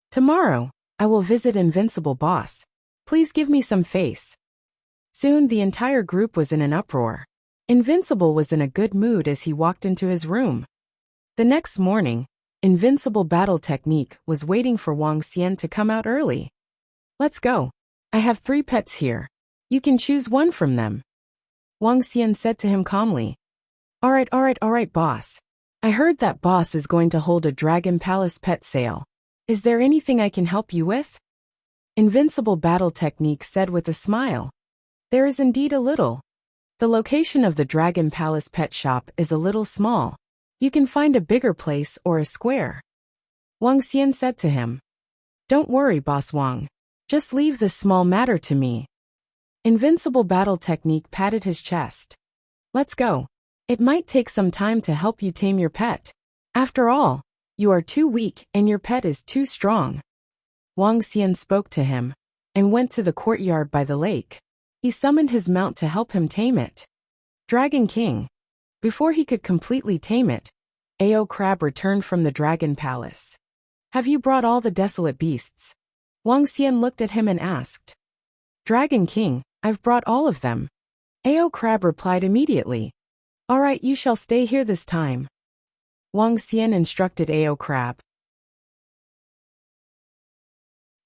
Tomorrow, I will visit Invincible boss. Please give me some face. Soon the entire group was in an uproar. Invincible was in a good mood as he walked into his room. The next morning, Invincible battle technique was waiting for Wuxia to come out early. Let's go. I have 3 pets here. You can choose one from them. Wuxia said to him calmly. Alright, boss. I heard that boss is going to hold a Dragon Palace pet sale. Is there anything I can help you with? Invincible battle technique said with a smile. There is indeed a little. The location of the Dragon Palace pet shop is a little small. You can find a bigger place or a square. Wuxia said to him. Don't worry, Boss Wang. Just leave this small matter to me. Invincible battle technique patted his chest. Let's go. It might take some time to help you tame your pet. After all, you are too weak and your pet is too strong. Wuxia spoke to him and went to the courtyard by the lake. He summoned his mount to help him tame it. Dragon King. Before he could completely tame it, Ao Crab returned from the Dragon Palace. Have you brought all the desolate beasts? Wuxia looked at him and asked. Dragon King, I've brought all of them. Ao Crab replied immediately. Alright, you shall stay here this time. Wuxia instructed Ao Crab.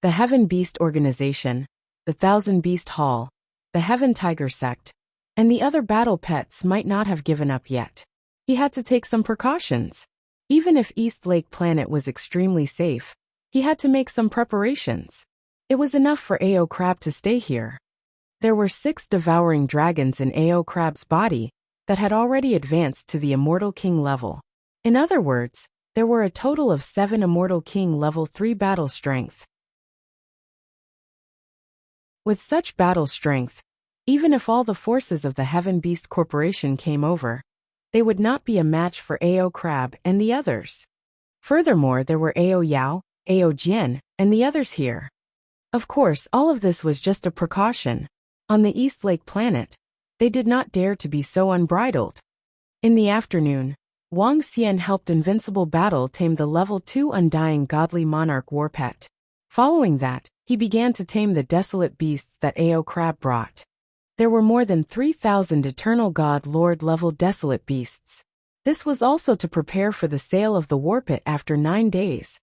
The Heaven Beast Organization, the Thousand Beast Hall, the Heaven Tiger Sect, and the other battle pets might not have given up yet. He had to take some precautions. Even if East Lake Planet was extremely safe, he had to make some preparations. It was enough for Ao Crab to stay here. There were 6 devouring dragons in Ao Crab's body that had already advanced to the Immortal King level. In other words, there were a total of 7 Immortal King level 3 battle strength. With such battle strength, even if all the forces of the Heaven Beast Corporation came over, they would not be a match for Ao Crab and the others. Furthermore, there were Ao Yao, Ao Jian, and the others here. Of course, all of this was just a precaution. On the East Lake Planet, they did not dare to be so unbridled. In the afternoon, Wuxia helped Invincible Battle tame the level 2 Undying Godly Monarch war pet. Following that, he began to tame the desolate beasts that Ao Crab brought. There were more than 3,000 Eternal God Lord level desolate beasts. This was also to prepare for the sale of the war pit after 9 days.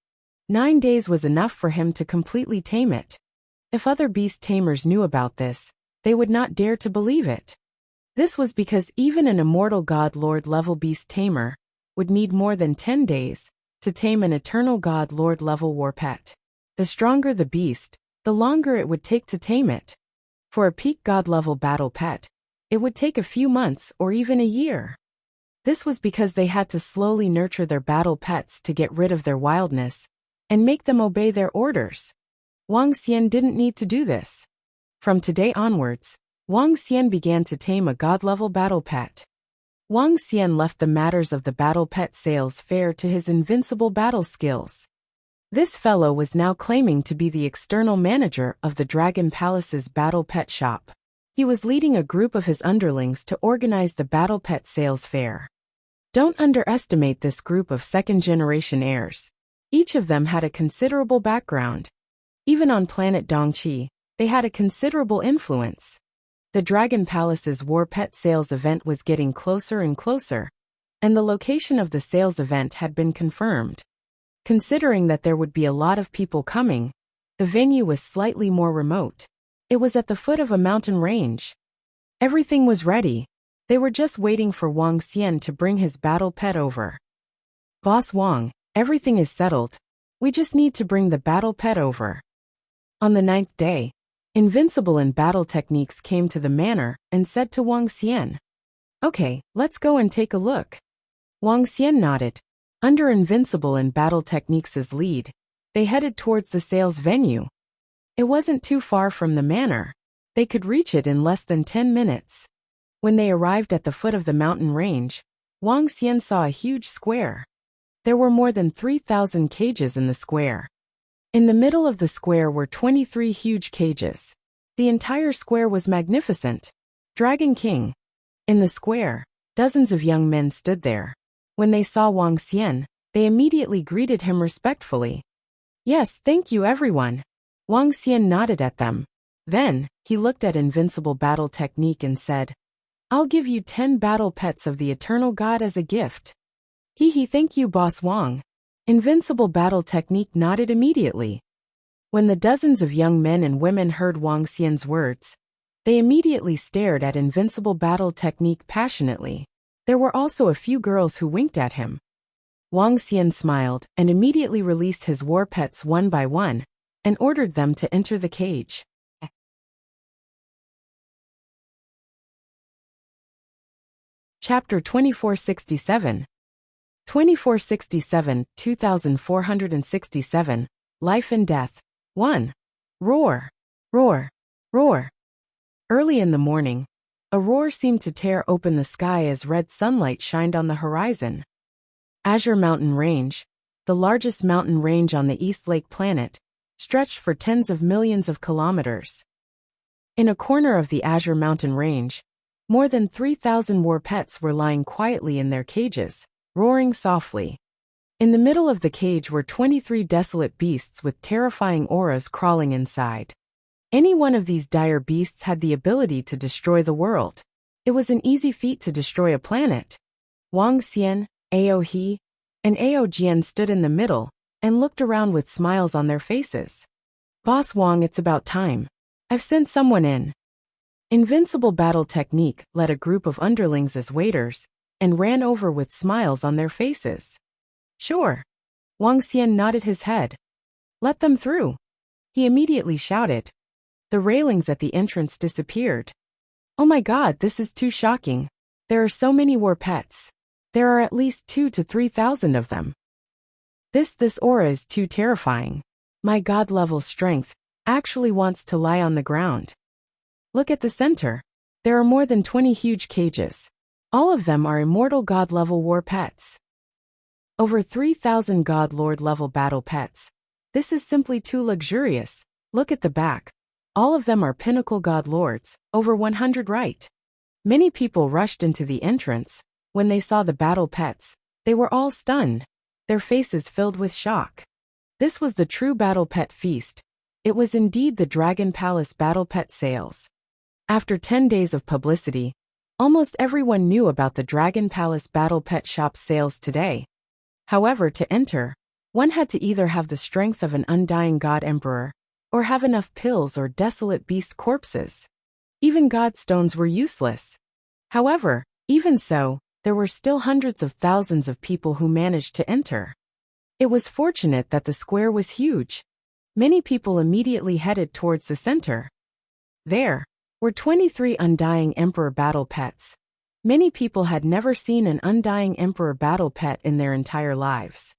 9 days was enough for him to completely tame it. If other beast tamers knew about this, they would not dare to believe it. This was because even an immortal God Lord level beast tamer would need more than 10 days to tame an eternal God Lord level war pet. The stronger the beast, the longer it would take to tame it. For a peak God level battle pet, it would take a few months or even a year. This was because they had to slowly nurture their battle pets to get rid of their wildness and make them obey their orders. Wang Xian didn't need to do this. From today onwards, Wang Xian began to tame a god-level battle pet. Wang Xian left the matters of the battle pet sales fair to his invincible battle skills. This fellow was now claiming to be the external manager of the Dragon Palace's battle pet shop. He was leading a group of his underlings to organize the battle pet sales fair. Don't underestimate this group of second-generation heirs. Each of them had a considerable background. Even on planet Dongqi, they had a considerable influence. The Dragon Palace's war pet sales event was getting closer and closer, and the location of the sales event had been confirmed. Considering that there would be a lot of people coming, the venue was slightly more remote. It was at the foot of a mountain range. Everything was ready. They were just waiting for Wang Xian to bring his battle pet over. Boss Wang, everything is settled. We just need to bring the battle pet over. On the 9th day, Invincible in battle techniques came to the manor and said to Wang Xian, "Okay, let's go and take a look." Wang Xian nodded. Under Invincible in battle techniques' lead, they headed towards the sales venue. It wasn't too far from the manor. They could reach it in less than 10 minutes. When they arrived at the foot of the mountain range, Wang Xian saw a huge square. There were more than 3,000 cages in the square. In the middle of the square were 23 huge cages. The entire square was magnificent. Dragon King. In the square, dozens of young men stood there. When they saw Wang Xian, they immediately greeted him respectfully. "Yes, thank you everyone." Wang Xian nodded at them. Then, he looked at Invincible battle technique and said, "I'll give you 10 battle pets of the Eternal God as a gift." Thank you Boss Wang." Invincible battle technique nodded immediately. When the dozens of young men and women heard Wang Xian's words, they immediately stared at Invincible battle technique passionately. There were also a few girls who winked at him. Wang Xian smiled and immediately released his war pets one by one and ordered them to enter the cage. Chapter 2467. 2467, 2467, Life and Death. 1. Roar, roar, roar. Early in the morning, a roar seemed to tear open the sky as red sunlight shined on the horizon. Azure Mountain Range, the largest mountain range on the East Lake planet, stretched for tens of millions of kilometers. In a corner of the Azure Mountain Range, more than 3,000 war pets were lying quietly in their cages, roaring softly. In the middle of the cage were 23 desolate beasts with terrifying auras crawling inside. Any one of these dire beasts had the ability to destroy the world. It was an easy feat to destroy a planet. Wang Xian, Ao He, and Ao Jian stood in the middle and looked around with smiles on their faces. "Boss Wang, it's about time. I've sent someone in." Invincible battle technique led a group of underlings as waiters and ran over with smiles on their faces. "Sure." Wang Xian nodded his head. "Let them through." He immediately shouted. The railings at the entrance disappeared. "Oh my god, this is too shocking. There are so many war pets. There are at least 2,000 to 3,000 of them. This aura is too terrifying. My god-level strength actually wants to lie on the ground." Look at the center. There are more than 20 huge cages. All of them are immortal god-level war pets. Over 3,000 god lord-level battle pets. This is simply too luxurious. Look at the back. All of them are pinnacle god lords, over 100 right. Many people rushed into the entrance. When they saw the battle pets, they were all stunned, their faces filled with shock. This was the true battle pet feast. It was indeed the Dragon Palace battle pet sales. After 10 days of publicity, almost everyone knew about the Dragon Palace battle pet shop sales today. However, to enter, one had to either have the strength of an undying god emperor, or have enough pills or desolate beast corpses. Even god stones were useless. However, even so, there were still hundreds of thousands of people who managed to enter. It was fortunate that the square was huge. Many people immediately headed towards the center. There were 23 Undying Emperor battle pets. Many people had never seen an Undying Emperor battle pet in their entire lives.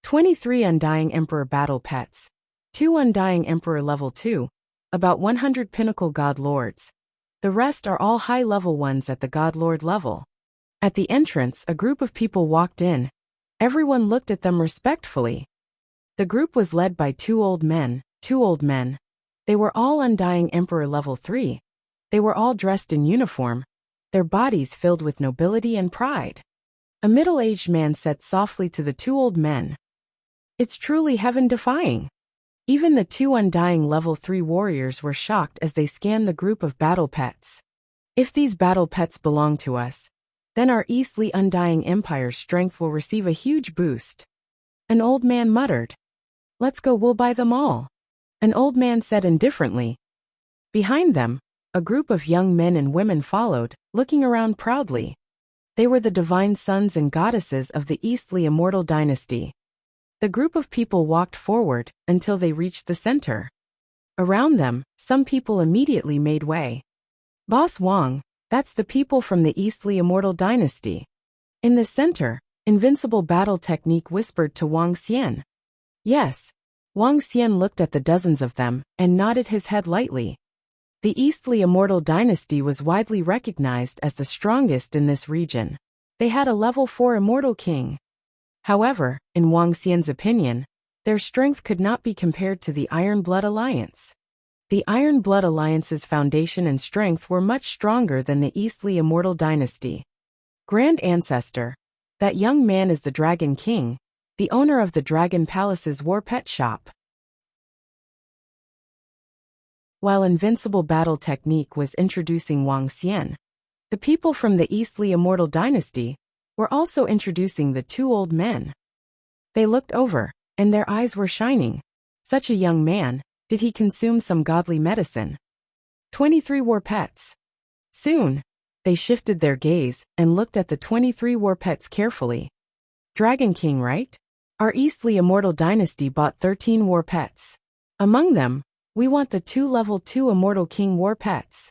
23 Undying Emperor battle pets. 2 Undying Emperor level 2. About 100 Pinnacle God Lords. The rest are all high-level ones at the God Lord level. At the entrance, a group of people walked in. Everyone looked at them respectfully. The group was led by two old men. They were all Undying Emperor level 3. They were all dressed in uniform, their bodies filled with nobility and pride. A middle-aged man said softly to the two old men, "It's truly heaven-defying." Even the two Undying level 3 warriors were shocked as they scanned the group of battle pets. If these battle pets belong to us, then our Eastly Undying Empire's strength will receive a huge boost. An old man muttered, "Let's go, we'll buy them all." An old man said indifferently. Behind them, a group of young men and women followed, looking around proudly. They were the divine sons and goddesses of the Eastly Immortal Dynasty. The group of people walked forward until they reached the center. Around them, some people immediately made way. "Boss Wang, that's the people from the Eastly Immortal Dynasty." In the center, Invincible battle technique whispered to Wang Xian. "Yes." Wang Xian looked at the dozens of them and nodded his head lightly. The Eastly Immortal Dynasty was widely recognized as the strongest in this region. They had a level 4 immortal king. However, in Wang Xian's opinion, their strength could not be compared to the Iron Blood Alliance. The Iron Blood Alliance's foundation and strength were much stronger than the Eastly Immortal Dynasty. Grand Ancestor, that young man is the Dragon King, the owner of the Dragon Palace's War Pet Shop. While Invincible battle technique was introducing Wang Xian, the people from the Eastly Immortal Dynasty were also introducing the two old men. They looked over, and their eyes were shining. Such a young man, did he consume some godly medicine? 23 war pets. Soon, they shifted their gaze and looked at the 23 war pets carefully. Dragon King, right? Our Eastly Immortal Dynasty bought 13 war pets. Among them, we want the 2 level 2 Immortal King war pets.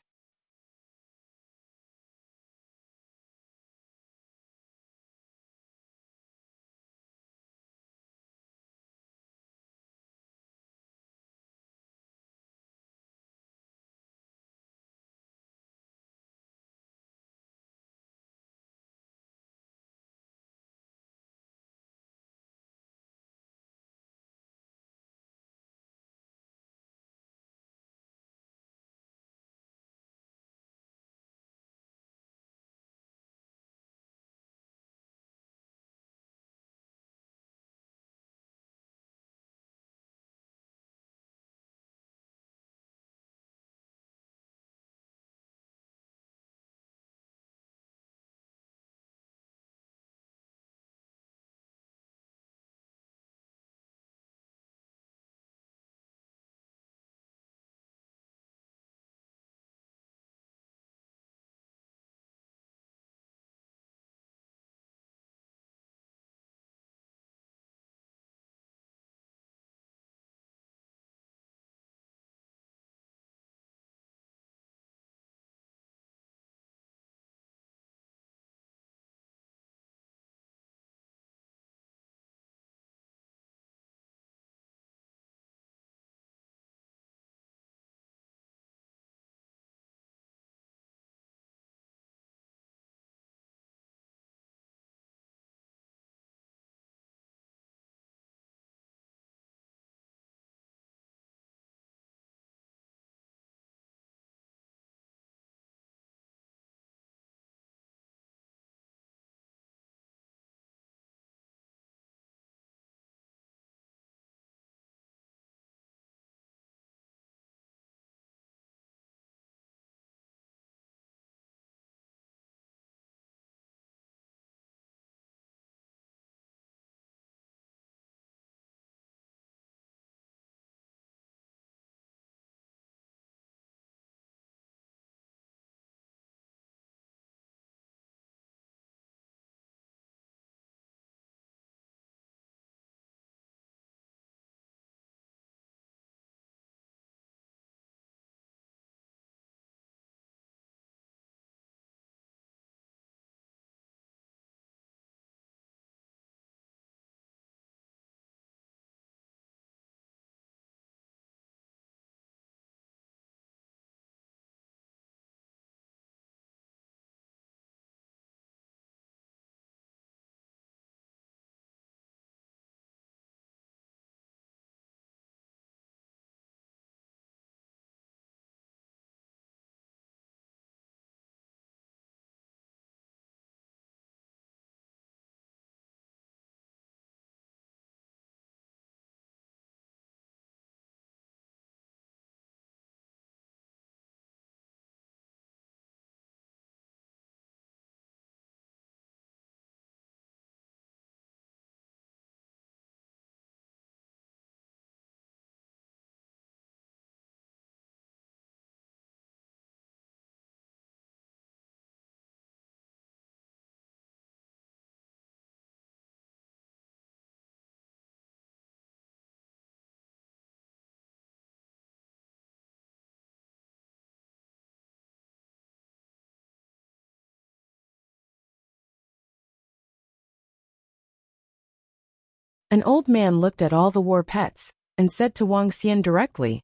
An old man looked at all the war pets and said to Wang Xian directly.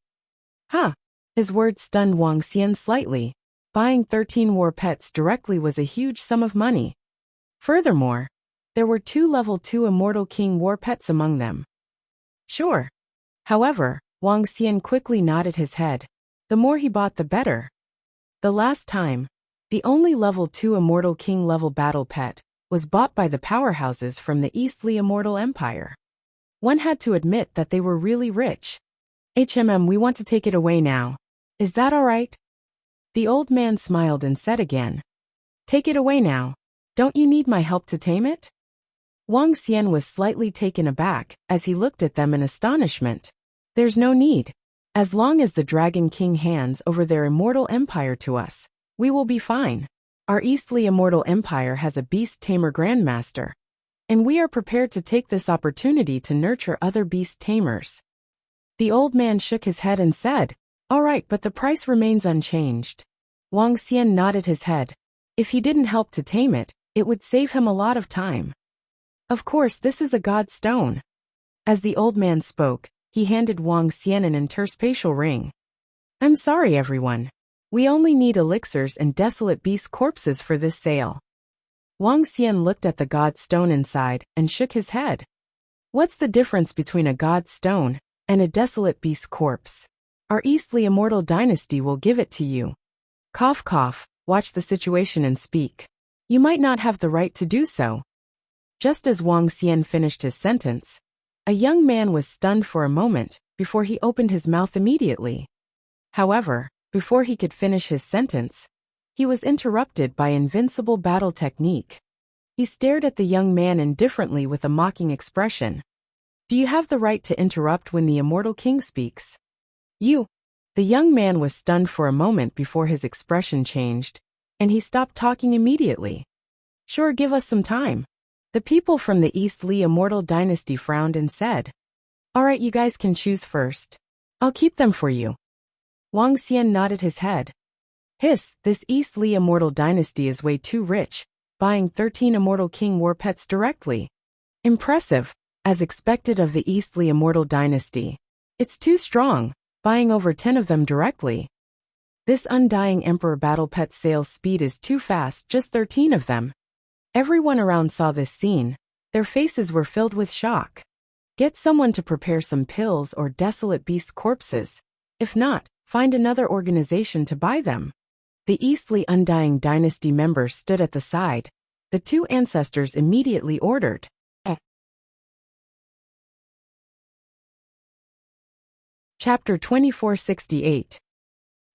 Huh. His words stunned Wang Xian slightly. Buying 13 war pets directly was a huge sum of money. Furthermore, there were 2 level 2 Immortal King war pets among them. Sure. However, Wang Xian quickly nodded his head. The more he bought the better. The last time, the only level 2 Immortal King level battle pet was bought by the powerhouses from the Eastly Immortal Empire. One had to admit that they were really rich. We want to take it away now. Is that all right? The old man smiled and said again. Take it away now. Don't you need my help to tame it? Wang Xian was slightly taken aback as he looked at them in astonishment. There's no need. As long as the Dragon King hands over their immortal empire to us, we will be fine. Our Eastly Immortal Empire has a beast tamer grandmaster, and we are prepared to take this opportunity to nurture other beast tamers. The old man shook his head and said, all right, but the price remains unchanged. Wang Xian nodded his head. If he didn't help to tame it, it would save him a lot of time. Of course, this is a god stone. As the old man spoke, he handed Wang Xian an interspatial ring. I'm sorry, everyone. We only need elixirs and desolate beast corpses for this sale. Wang Xian looked at the god stone inside and shook his head. What's the difference between a god stone and a desolate beast corpse? Our Eastly Immortal Dynasty will give it to you. Cough cough, watch the situation and speak. You might not have the right to do so. Just as Wang Xian finished his sentence, a young man was stunned for a moment before he opened his mouth immediately. However, before he could finish his sentence, he was interrupted by Invincible battle technique. He stared at the young man indifferently with a mocking expression. Do you have the right to interrupt when the Immortal King speaks? You. The young man was stunned for a moment before his expression changed, and he stopped talking immediately. Sure, give us some time. The people from the Eastly Immortal Dynasty frowned and said. All right, you guys can choose first. I'll keep them for you. Wang Xian nodded his head. Hiss, this Eastly Immortal Dynasty is way too rich, buying 13 Immortal King war pets directly. Impressive, as expected of the Eastly Immortal Dynasty. It's too strong, buying over 10 of them directly. This Undying Emperor battle pet sales speed is too fast, just 13 of them. Everyone around saw this scene. Their faces were filled with shock. Get someone to prepare some pills or desolate beast corpses. If not, find another organization to buy them. The Eastly Undying Dynasty members stood at the side. The 2 ancestors immediately ordered. Chapter 2468.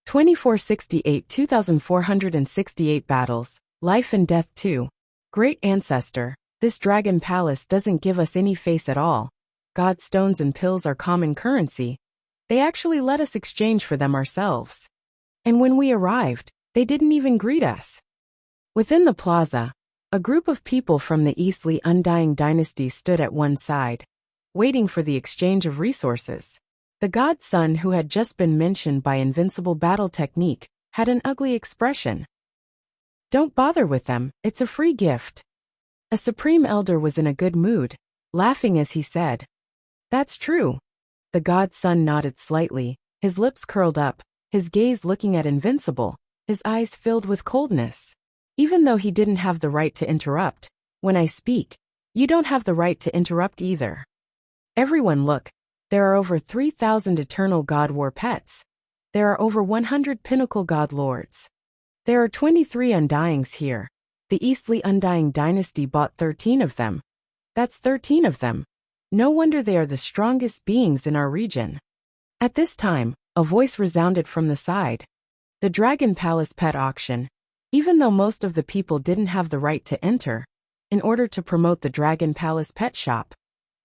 2468 2468 Battles, Life and Death 2. Great Ancestor, this Dragon Palace doesn't give us any face at all. God stones and pills are common currency. They actually let us exchange for them ourselves. And when we arrived, they didn't even greet us. Within the plaza, a group of people from the Eastly Undying Dynasty stood at one side, waiting for the exchange of resources. The godson who had just been mentioned by Invincible battle technique had an ugly expression. Don't bother with them, it's a free gift. A supreme elder was in a good mood, laughing as he said. That's true. The godson nodded slightly, his lips curled up, his gaze looking at Invincible, his eyes filled with coldness. Even though he didn't have the right to interrupt, when I speak, you don't have the right to interrupt either. Everyone look. There are over 3,000 Eternal God War pets. There are over 100 Pinnacle God Lords. There are 23 Undyings here. The Eastly Undying Dynasty bought 13 of them. That's 13 of them. No wonder they are the strongest beings in our region. At this time, a voice resounded from the side. The Dragon Palace Pet Auction. Even though most of the people didn't have the right to enter, in order to promote the Dragon Palace Pet Shop,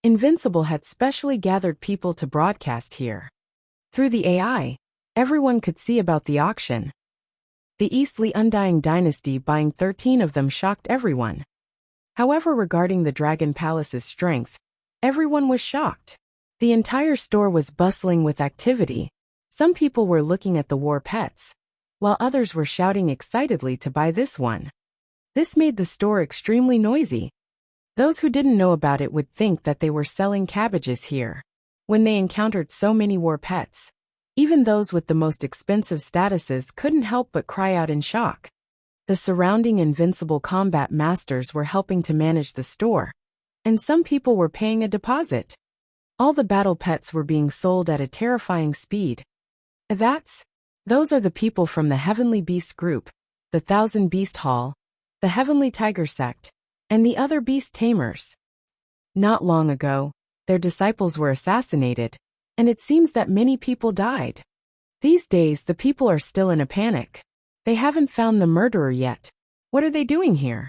Invincible had specially gathered people to broadcast here. Through the AI, everyone could see about the auction. The Eastly Undying Dynasty buying 13 of them shocked everyone. However, regarding the Dragon Palace's strength, everyone was shocked. The entire store was bustling with activity. Some people were looking at the war pets, while others were shouting excitedly to buy this one. This made the store extremely noisy. Those who didn't know about it would think that they were selling cabbages here. When they encountered so many war pets, even those with the most expensive statuses couldn't help but cry out in shock. The surrounding Invincible combat masters were helping to manage the store, and some people were paying a deposit. All the battle pets were being sold at a terrifying speed. Those are the people from the Heavenly Beast group, the Thousand Beast Hall, the Heavenly Tiger sect, and the other beast tamers. Not long ago, their disciples were assassinated, and it seems that many people died. These days the people are still in a panic. They haven't found the murderer yet. What are they doing here?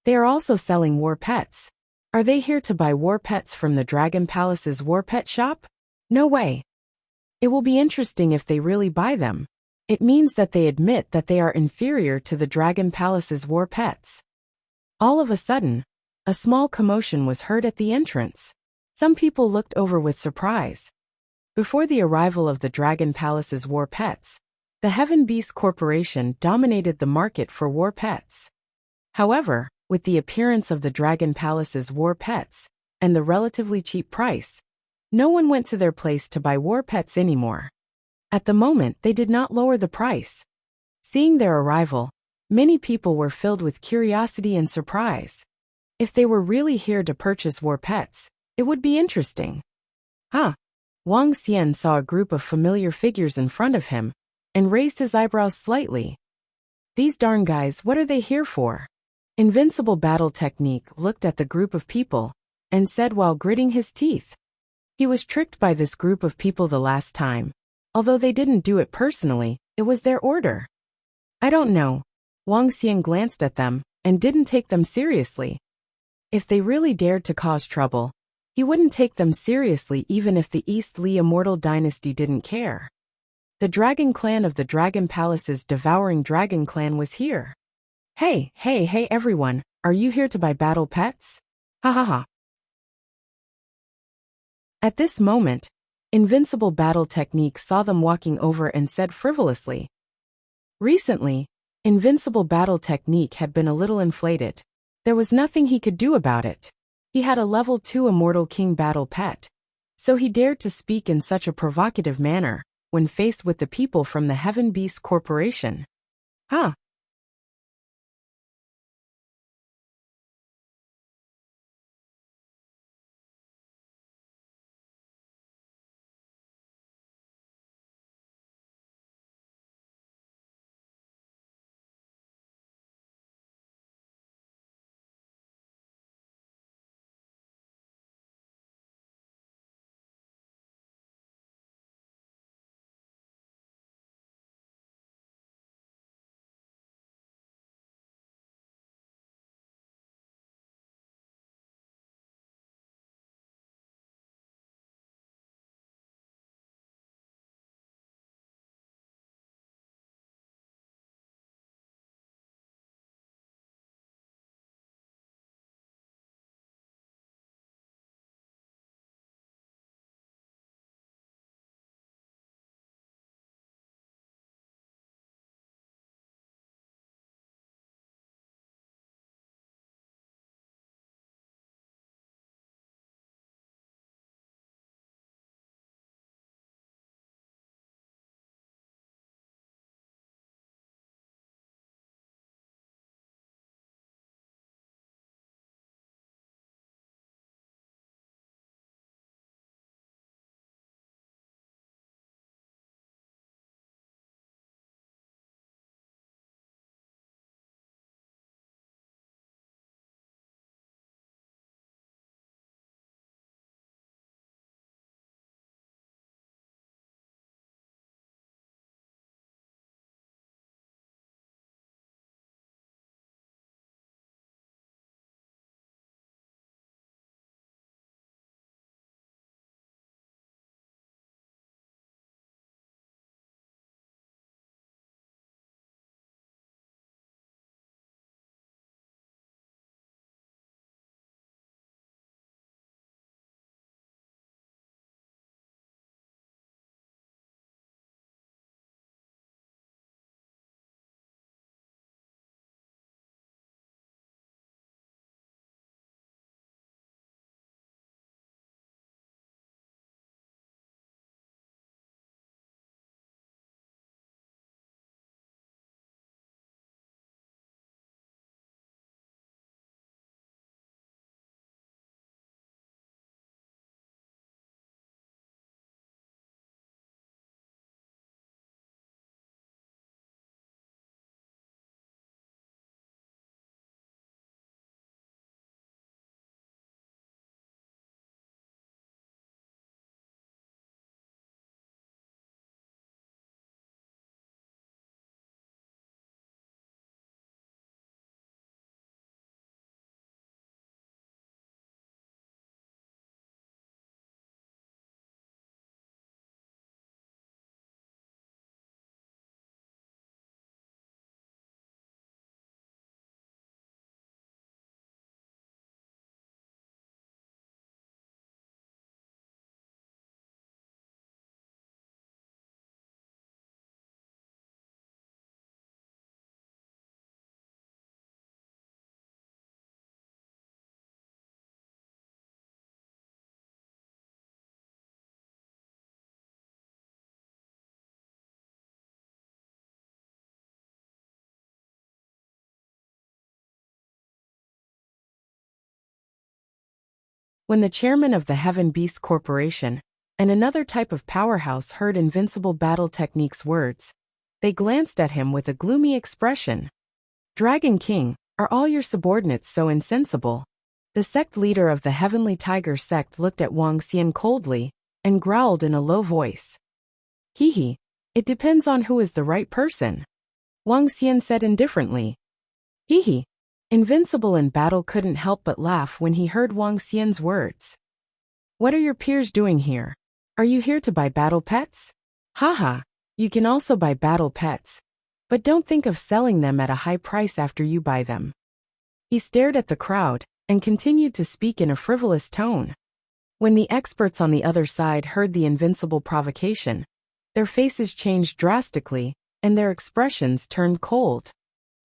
They are also selling war pets. Are they here to buy war pets from the Dragon Palace's war pet shop? No way. It will be interesting if they really buy them. It means that they admit that they are inferior to the Dragon Palace's war pets. All of a sudden, a small commotion was heard at the entrance. Some people looked over with surprise. Before the arrival of the Dragon Palace's war pets, the Heaven Beast Corporation dominated the market for war pets. However, with the appearance of the Dragon Palace's war pets and the relatively cheap price, no one went to their place to buy war pets anymore. At the moment, they did not lower the price. Seeing their arrival, many people were filled with curiosity and surprise. If they were really here to purchase war pets, it would be interesting. Wang Xian saw a group of familiar figures in front of him and raised his eyebrows slightly. These darn guys, what are they here for? Invincible Battle Technique looked at the group of people and said while gritting his teeth. He was tricked by this group of people the last time. Although they didn't do it personally, it was their order. I don't know. Wang Xian glanced at them and didn't take them seriously. If they really dared to cause trouble, he wouldn't take them seriously even if the East Li Immortal Dynasty didn't care. The Dragon Clan of the Dragon Palace's Devouring Dragon Clan was here. Hey everyone, are you here to buy battle pets? Ha ha ha. At this moment, Invincible Battle Technique saw them walking over and said frivolously. Recently, Invincible Battle Technique had been a little inflated. There was nothing he could do about it. He had a level 2 Immortal King battle pet, so he dared to speak in such a provocative manner when faced with the people from the Heaven Beast Corporation. When the chairman of the Heaven Beast Corporation and another type of powerhouse heard Invincible Battle Technique's words, they glanced at him with a gloomy expression. Dragon King, are all your subordinates so insensible? The sect leader of the Heavenly Tiger sect looked at Wuxia coldly and growled in a low voice. Hee, it depends on who is the right person, Wuxia said indifferently. Hee. Invincible in battle couldn't help but laugh when he heard Wuxia's words. What are your peers doing here? Are you here to buy battle pets? Haha, you can also buy battle pets, but don't think of selling them at a high price after you buy them. He stared at the crowd and continued to speak in a frivolous tone. When the experts on the other side heard the Invincible provocation, their faces changed drastically and their expressions turned cold.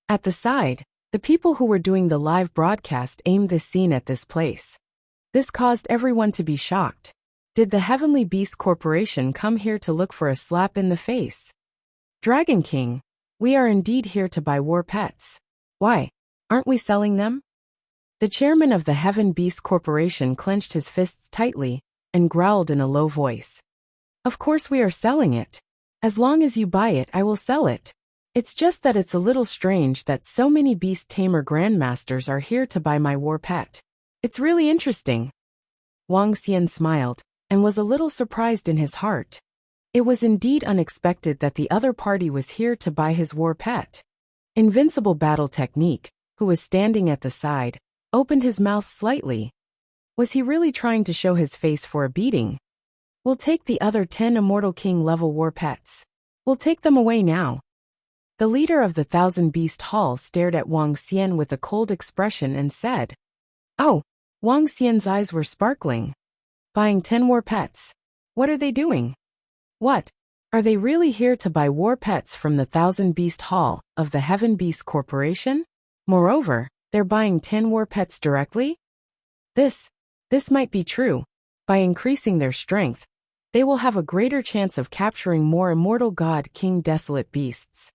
At the side, the people who were doing the live broadcast aimed this scene at this place. This caused everyone to be shocked. Did the Heavenly Beast Corporation come here to look for a slap in the face? Dragon King, we are indeed here to buy war pets. Why, aren't we selling them? The chairman of the Heaven Beast Corporation clenched his fists tightly and growled in a low voice. Of course we are selling it. As long as you buy it, I will sell it. It's just that it's a little strange that so many beast tamer grandmasters are here to buy my war pet. It's really interesting. Wuxia smiled and was a little surprised in his heart. It was indeed unexpected that the other party was here to buy his war pet. Invincible Battle Technique, who was standing at the side, opened his mouth slightly. Was he really trying to show his face for a beating? We'll take the other 10 Immortal King level war pets. We'll take them away now. The leader of the Thousand Beast Hall stared at Wuxia with a cold expression and said, Oh, Wuxia's eyes were sparkling. Buying 10 war pets. What are they doing? What? Are they really here to buy war pets from the Thousand Beast Hall of the Heaven Beast Corporation? Moreover, they're buying 10 war pets directly? This might be true. By increasing their strength, they will have a greater chance of capturing more Immortal God King Desolate beasts.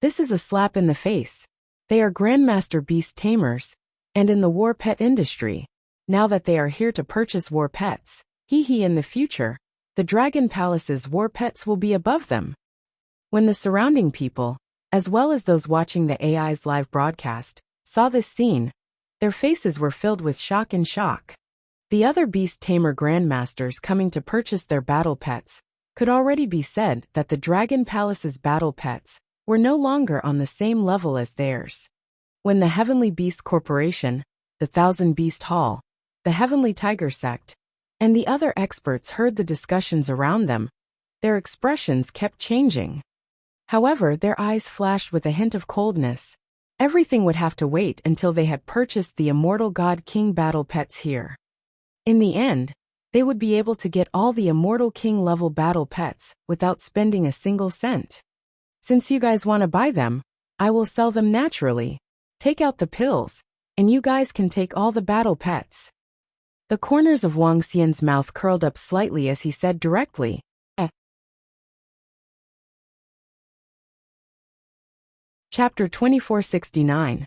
This is a slap in the face. They are Grandmaster Beast Tamers, and in the war pet industry. Now that they are here to purchase war pets, in the future, the Dragon Palace's war pets will be above them. When the surrounding people, as well as those watching the AI's live broadcast, saw this scene, their faces were filled with shock and shock. The other Beast Tamer Grandmasters coming to purchase their battle pets could already be said that the Dragon Palace's battle pets were no longer on the same level as theirs. When the Heavenly Beast Corporation, the Thousand Beast Hall, the Heavenly Tiger Sect, and the other experts heard the discussions around them, their expressions kept changing. However, their eyes flashed with a hint of coldness. Everything would have to wait until they had purchased the Immortal God King battle pets here. In the end, they would be able to get all the Immortal King level battle pets without spending a single cent. Since you guys want to buy them, I will sell them naturally. Take out the pills, and you guys can take all the battle pets. The corners of Wuxia's mouth curled up slightly as he said directly, Chapter 2469.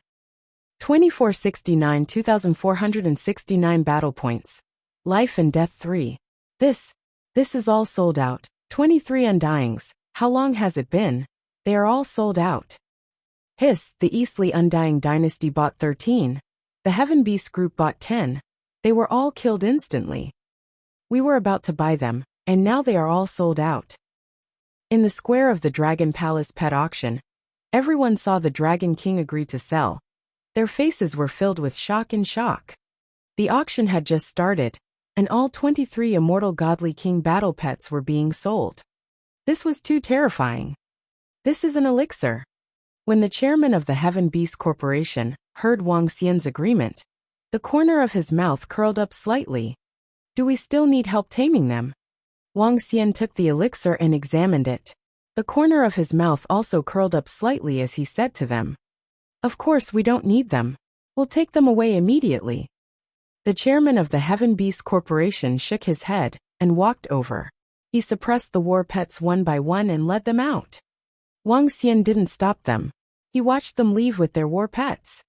2469 2469 Battle Points. Life and Death 3. This is all sold out. 23 Undyings. How long has it been? They are all sold out. Hiss, the Eastleigh Undying Dynasty bought 13. The Heaven Beast Group bought 10. They were all killed instantly. We were about to buy them, and now they are all sold out. In the square of the Dragon Palace pet auction, everyone saw the Dragon King agree to sell. Their faces were filled with shock and shock. The auction had just started, and all 23 Immortal Godly King battle pets were being sold. This was too terrifying. This is an elixir. When the chairman of the Heaven Beast Corporation heard Wuxia's agreement, the corner of his mouth curled up slightly. Do we still need help taming them? Wuxia took the elixir and examined it. The corner of his mouth also curled up slightly as he said to them, Of course we don't need them. We'll take them away immediately. The chairman of the Heaven Beast Corporation shook his head and walked over. He suppressed the war pets one by one and led them out. Wuxia didn't stop them. He watched them leave with their war pets.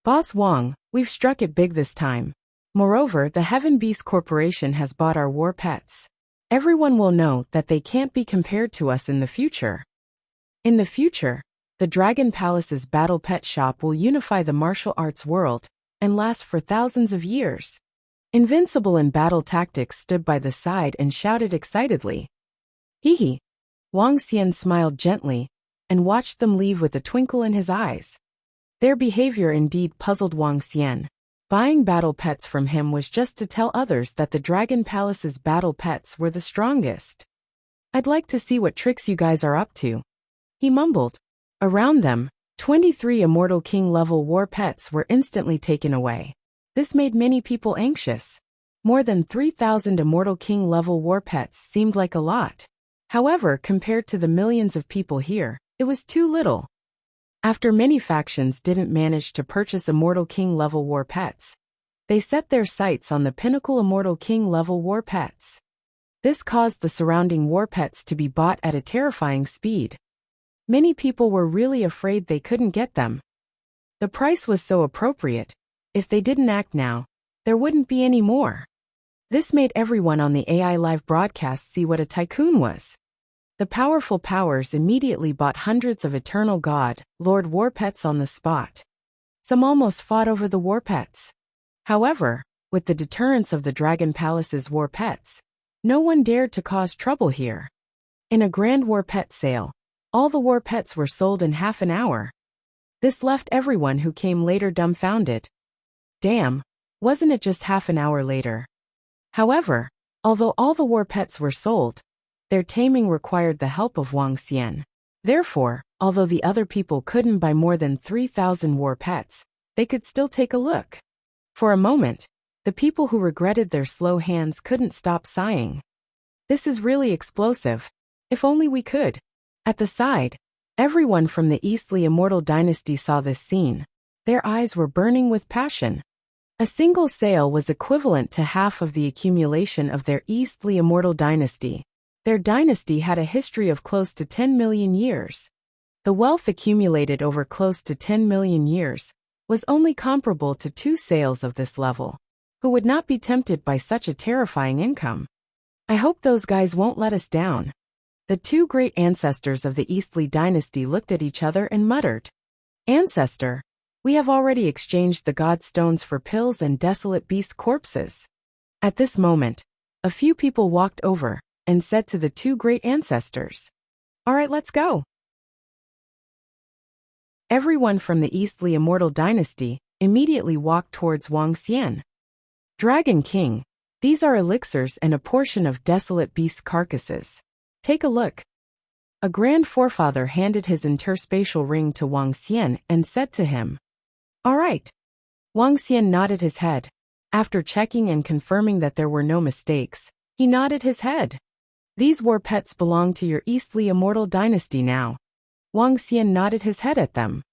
Boss Wang, we've struck it big this time. Moreover, the Heaven Beast Corporation has bought our war pets. Everyone will know that they can't be compared to us in the future. In the future, the Dragon Palace's battle pet shop will unify the martial arts world and last for thousands of years. Invincible in battle tactics stood by the side and shouted excitedly. Hee hee. Wang Xian smiled gently and watched them leave with a twinkle in his eyes. Their behavior indeed puzzled Wang Xian. Buying battle pets from him was just to tell others that the Dragon Palace's battle pets were the strongest. I'd like to see what tricks you guys are up to, he mumbled. Around them, 23 Immortal King level war pets were instantly taken away. This made many people anxious. More than 3,000 Immortal King level war pets seemed like a lot. However, compared to the millions of people here, it was too little. After many factions didn't manage to purchase Immortal King level war pets, they set their sights on the pinnacle Immortal King level war pets. This caused the surrounding war pets to be bought at a terrifying speed. Many people were really afraid they couldn't get them. The price was so appropriate. If they didn't act now, there wouldn't be any more. This made everyone on the AI live broadcast see what a tycoon was. The powerful powers immediately bought hundreds of Eternal God, Lord war pets on the spot. Some almost fought over the war pets. However, with the deterrence of the Dragon Palace's war pets, no one dared to cause trouble here. In a grand war pet sale, all the war pets were sold in half an hour. This left everyone who came later dumbfounded. Damn, wasn't it just half an hour later? However, although all the war pets were sold, their taming required the help of Wang Xian. Therefore, although the other people couldn't buy more than 3,000 war pets, they could still take a look. For a moment, the people who regretted their slow hands couldn't stop sighing. This is really explosive. If only we could. At the side, everyone from the Eastly Immortal Dynasty saw this scene. Their eyes were burning with passion. A single sale was equivalent to half of the accumulation of their Eastly Immortal Dynasty. Their dynasty had a history of close to 10 million years. The wealth accumulated over close to 10 million years was only comparable to 2 sales of this level. Who would not be tempted by such a terrifying income? I hope those guys won't let us down. The 2 great ancestors of the Eastly dynasty looked at each other and muttered. Ancestor, we have already exchanged the god stones for pills and desolate beast corpses. At this moment, a few people walked over and said to the 2 great ancestors, all right, let's go. Everyone from the Eastly Immortal Dynasty immediately walked towards Wang Xian. Dragon King, these are elixirs and a portion of desolate beast carcasses. Take a look. A grand forefather handed his interspatial ring to Wang Xian and said to him, all right. Wang Xian nodded his head. After checking and confirming that there were no mistakes, he nodded his head. These war pets belong to your Eastly Immortal Dynasty now. Wang Xian nodded his head at them.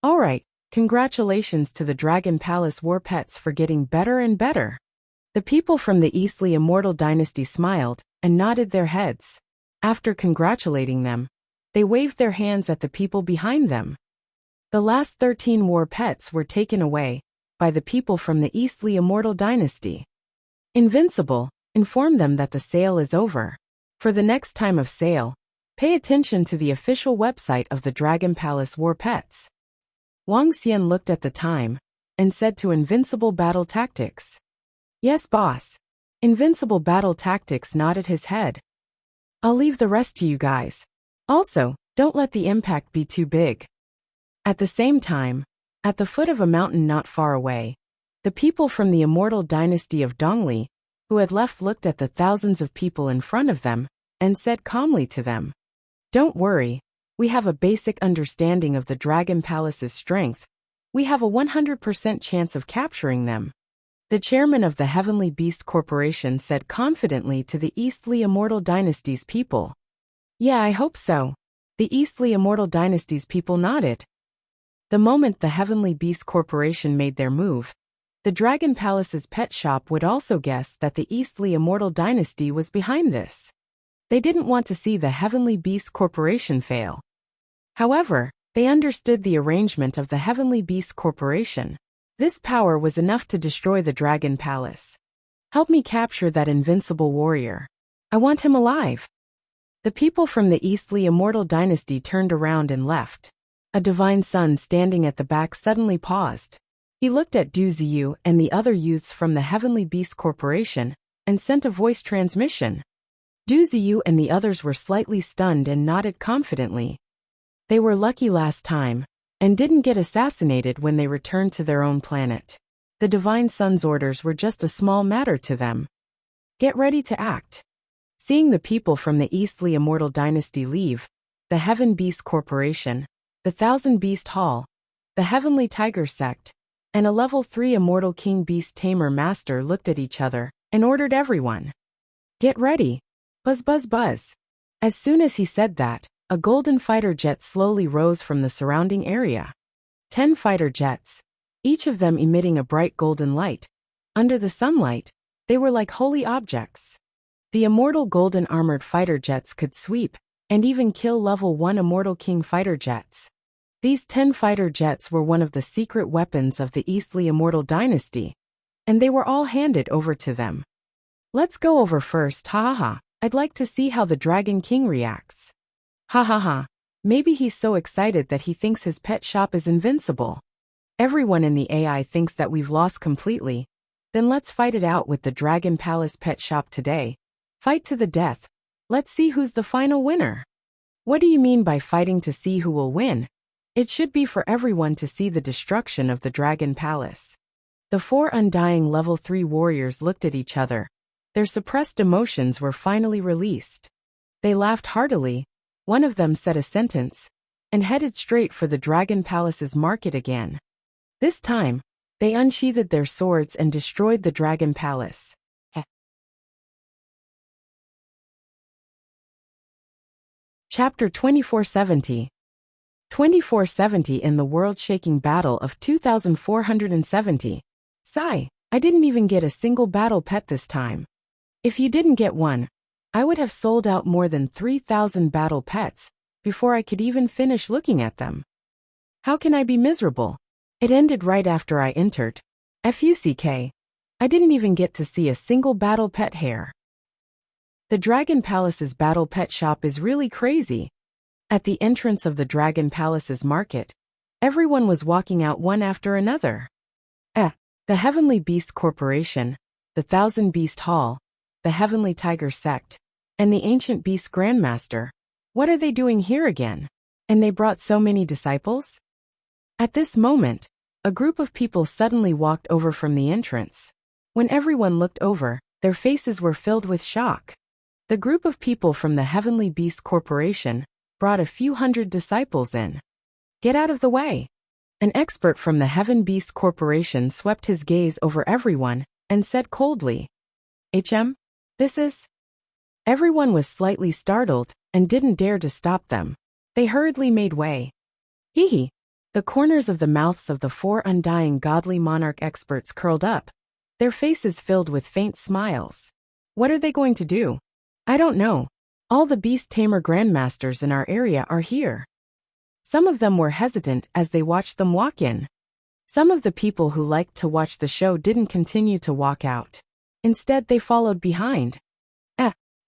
Alright, congratulations to the Dragon Palace War Pets for getting better and better. The people from the Eastly Immortal Dynasty smiled and nodded their heads. After congratulating them, they waved their hands at the people behind them. The last 13 war pets were taken away by the people from the Eastly Immortal Dynasty. Invincible informed them that the sale is over. For the next time of sale, pay attention to the official website of the Dragon Palace War Pets. Wuxia looked at the time and said to Invincible Battle Tactics, "Yes, boss." Invincible Battle Tactics nodded his head. "I'll leave the rest to you guys. Also, don't let the impact be too big." At the same time, at the foot of a mountain not far away, the people from the Immortal Dynasty of Dongli, who had left, looked at the thousands of people in front of them and said calmly to them, "Don't worry, we have a basic understanding of the Dragon Palace's strength. We have a 100% chance of capturing them." The chairman of the Heavenly Beast Corporation said confidently to the Eastly Immortal Dynasty's people. "Yeah, I hope so." The Eastly Immortal Dynasty's people nodded. The moment the Heavenly Beast Corporation made their move, the Dragon Palace's pet shop would also guess that the Eastly Immortal Dynasty was behind this. They didn't want to see the Heavenly Beast Corporation fail. However, they understood the arrangement of the Heavenly Beast Corporation. This power was enough to destroy the Dragon Palace. "Help me capture that invincible warrior. I want him alive." The people from the Eastly Immortal Dynasty turned around and left. A divine son standing at the back suddenly paused. He looked at Du Ziyu and the other youths from the Heavenly Beast Corporation and sent a voice transmission. Du Ziyu and the others were slightly stunned and nodded confidently. They were lucky last time and didn't get assassinated when they returned to their own planet. The divine son's orders were just a small matter to them. Get ready to act. Seeing the people from the Eastly Immortal Dynasty leave, the Heaven Beast Corporation, the Thousand Beast Hall, the Heavenly Tiger Sect, and a level 3 Immortal King Beast Tamer Master looked at each other and ordered everyone, "Get ready. Buzz buzz buzz." As soon as he said that, a golden fighter jet slowly rose from the surrounding area. 10 fighter jets, each of them emitting a bright golden light. Under the sunlight, they were like holy objects. The immortal golden armored fighter jets could sweep and even kill level 1 Immortal King fighter jets. These 10 fighter jets were one of the secret weapons of the Eastly Immortal Dynasty, and they were all handed over to them. "Let's go over first, ha ha ha. I'd like to see how the Dragon King reacts. Ha ha ha. Maybe he's so excited that he thinks his pet shop is invincible. Everyone in the AI thinks that we've lost completely. Then let's fight it out with the Dragon Palace pet shop today. Fight to the death. Let's see who's the final winner." What do you mean by fighting to see who will win? It should be for everyone to see the destruction of the Dragon Palace. The 4 undying level 3 warriors looked at each other. Their suppressed emotions were finally released. They laughed heartily. One of them said a sentence and headed straight for the Dragon Palace's market again. This time, they unsheathed their swords and destroyed the Dragon Palace. Chapter 2470. 2470 in the world-shaking battle of 2470. Sigh, I didn't even get a single battle pet this time. If you didn't get one, I would have sold out more than 3,000 battle pets before I could even finish looking at them. How can I be miserable? It ended right after I entered. FUCK. I didn't even get to see a single battle pet hair. The Dragon Palace's battle pet shop is really crazy. At the entrance of the Dragon Palace's market, everyone was walking out one after another. The Heavenly Beast Corporation, the Thousand Beast Hall, the Heavenly Tiger Sect, and the Ancient Beast Grandmaster. What are they doing here again? And they brought so many disciples? At this moment, a group of people suddenly walked over from the entrance. When everyone looked over, their faces were filled with shock. The group of people from the Heavenly Beast Corporation brought a few hundred disciples in. Get out of the way. An expert from the Heaven Beast Corporation swept his gaze over everyone and said coldly, This is... Everyone was slightly startled and didn't dare to stop them. They hurriedly made way. Hee hee. The corners of the mouths of the four undying godly monarch experts curled up, their faces filled with faint smiles. What are they going to do? I don't know. All the beast tamer grandmasters in our area are here. Some of them were hesitant as they watched them walk in. Some of the people who liked to watch the show didn't continue to walk out. Instead, they followed behind.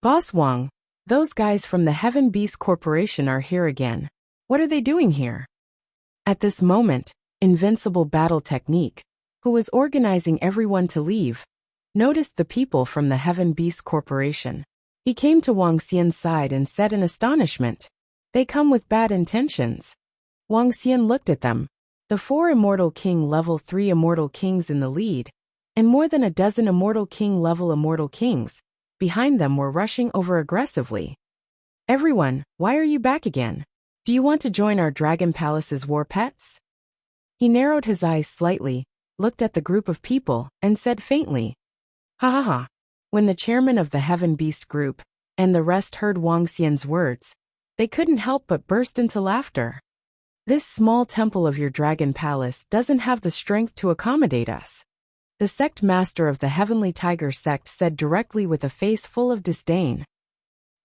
Boss Wang, those guys from the Heaven Beast Corporation are here again. What are they doing here? At this moment, Invincible Battle Technique, who was organizing everyone to leave, noticed the people from the Heaven Beast Corporation. He came to Wang Xian's side and said in astonishment, "They come with bad intentions." Wang Xian looked at them. The 4 Immortal King level 3 Immortal Kings in the lead, and more than a dozen Immortal King level Immortal Kings behind them were rushing over aggressively. "Everyone, why are you back again? Do you want to join our Dragon Palace's war pets?" He narrowed his eyes slightly, looked at the group of people, and said faintly, "Ha ha ha." When the chairman of the Heaven Beast group and the rest heard Wang Xian's words, they couldn't help but burst into laughter. "This small temple of your Dragon Palace doesn't have the strength to accommodate us," the sect master of the Heavenly Tiger sect said directly with a face full of disdain.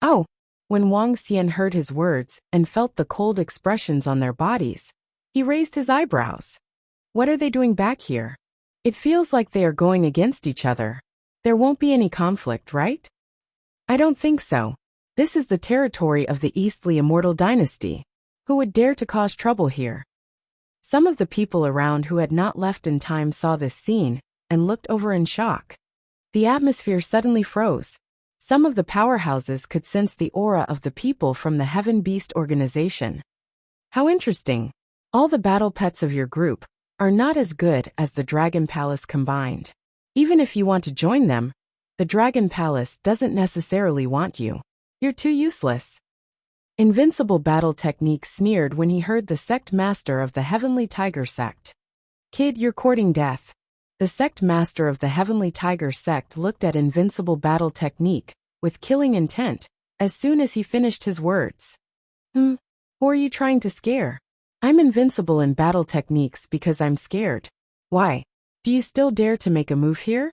"Oh." When Wang Xian heard his words and felt the cold expressions on their bodies, he raised his eyebrows. "What are they doing back here? It feels like they are going against each other. There won't be any conflict, right?" "I don't think so. This is the territory of the Eastly Immortal Dynasty. Who would dare to cause trouble here?" Some of the people around who had not left in time saw this scene and looked over in shock. The atmosphere suddenly froze. Some of the powerhouses could sense the aura of the people from the Heaven Beast organization. "How interesting. All the battle pets of your group are not as good as the Dragon Palace combined. Even if you want to join them, the Dragon Palace doesn't necessarily want you. You're too useless." Invincible Battle Technique sneered when he heard the sect master of the Heavenly Tiger sect. "Kid, you're courting death." The sect master of the Heavenly Tiger sect looked at Invincible Battle Technique with killing intent as soon as he finished his words. Who are you trying to scare? I'm invincible in battle techniques because I'm scared. Why? Do you still dare to make a move here?"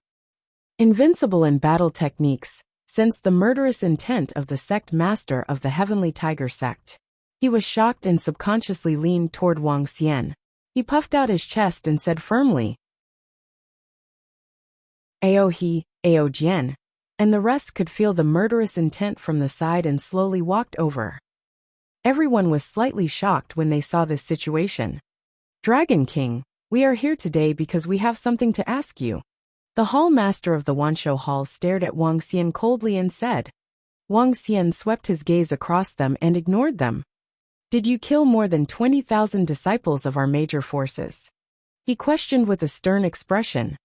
Invincible in battle techniques sensed the murderous intent of the sect master of the Heavenly Tiger sect. He was shocked and subconsciously leaned toward Wang Xian. He puffed out his chest and said firmly, "Ao he, Ao Jian," and the rest could feel the murderous intent from the side and slowly walked over. Everyone was slightly shocked when they saw this situation. "Dragon King, we are here today because we have something to ask you." The hall master of the Wanshou Hall stared at Wang Xian coldly and said. Wang Xian swept his gaze across them and ignored them. "Did you kill more than 20,000 disciples of our major forces?" he questioned with a stern expression.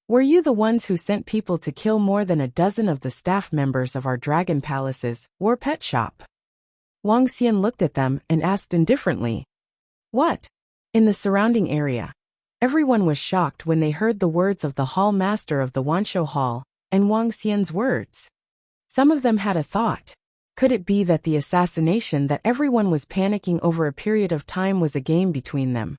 Were you the ones who sent people to kill more than a dozen of the staff members of our Dragon Palace's war pet shop? Wuxia looked at them and asked indifferently. What? In the surrounding area, everyone was shocked when they heard the words of the hall master of the Wanshou Hall and Wuxia's words. Some of them had a thought. Could it be that the assassination that everyone was panicking over a period of time was a game between them?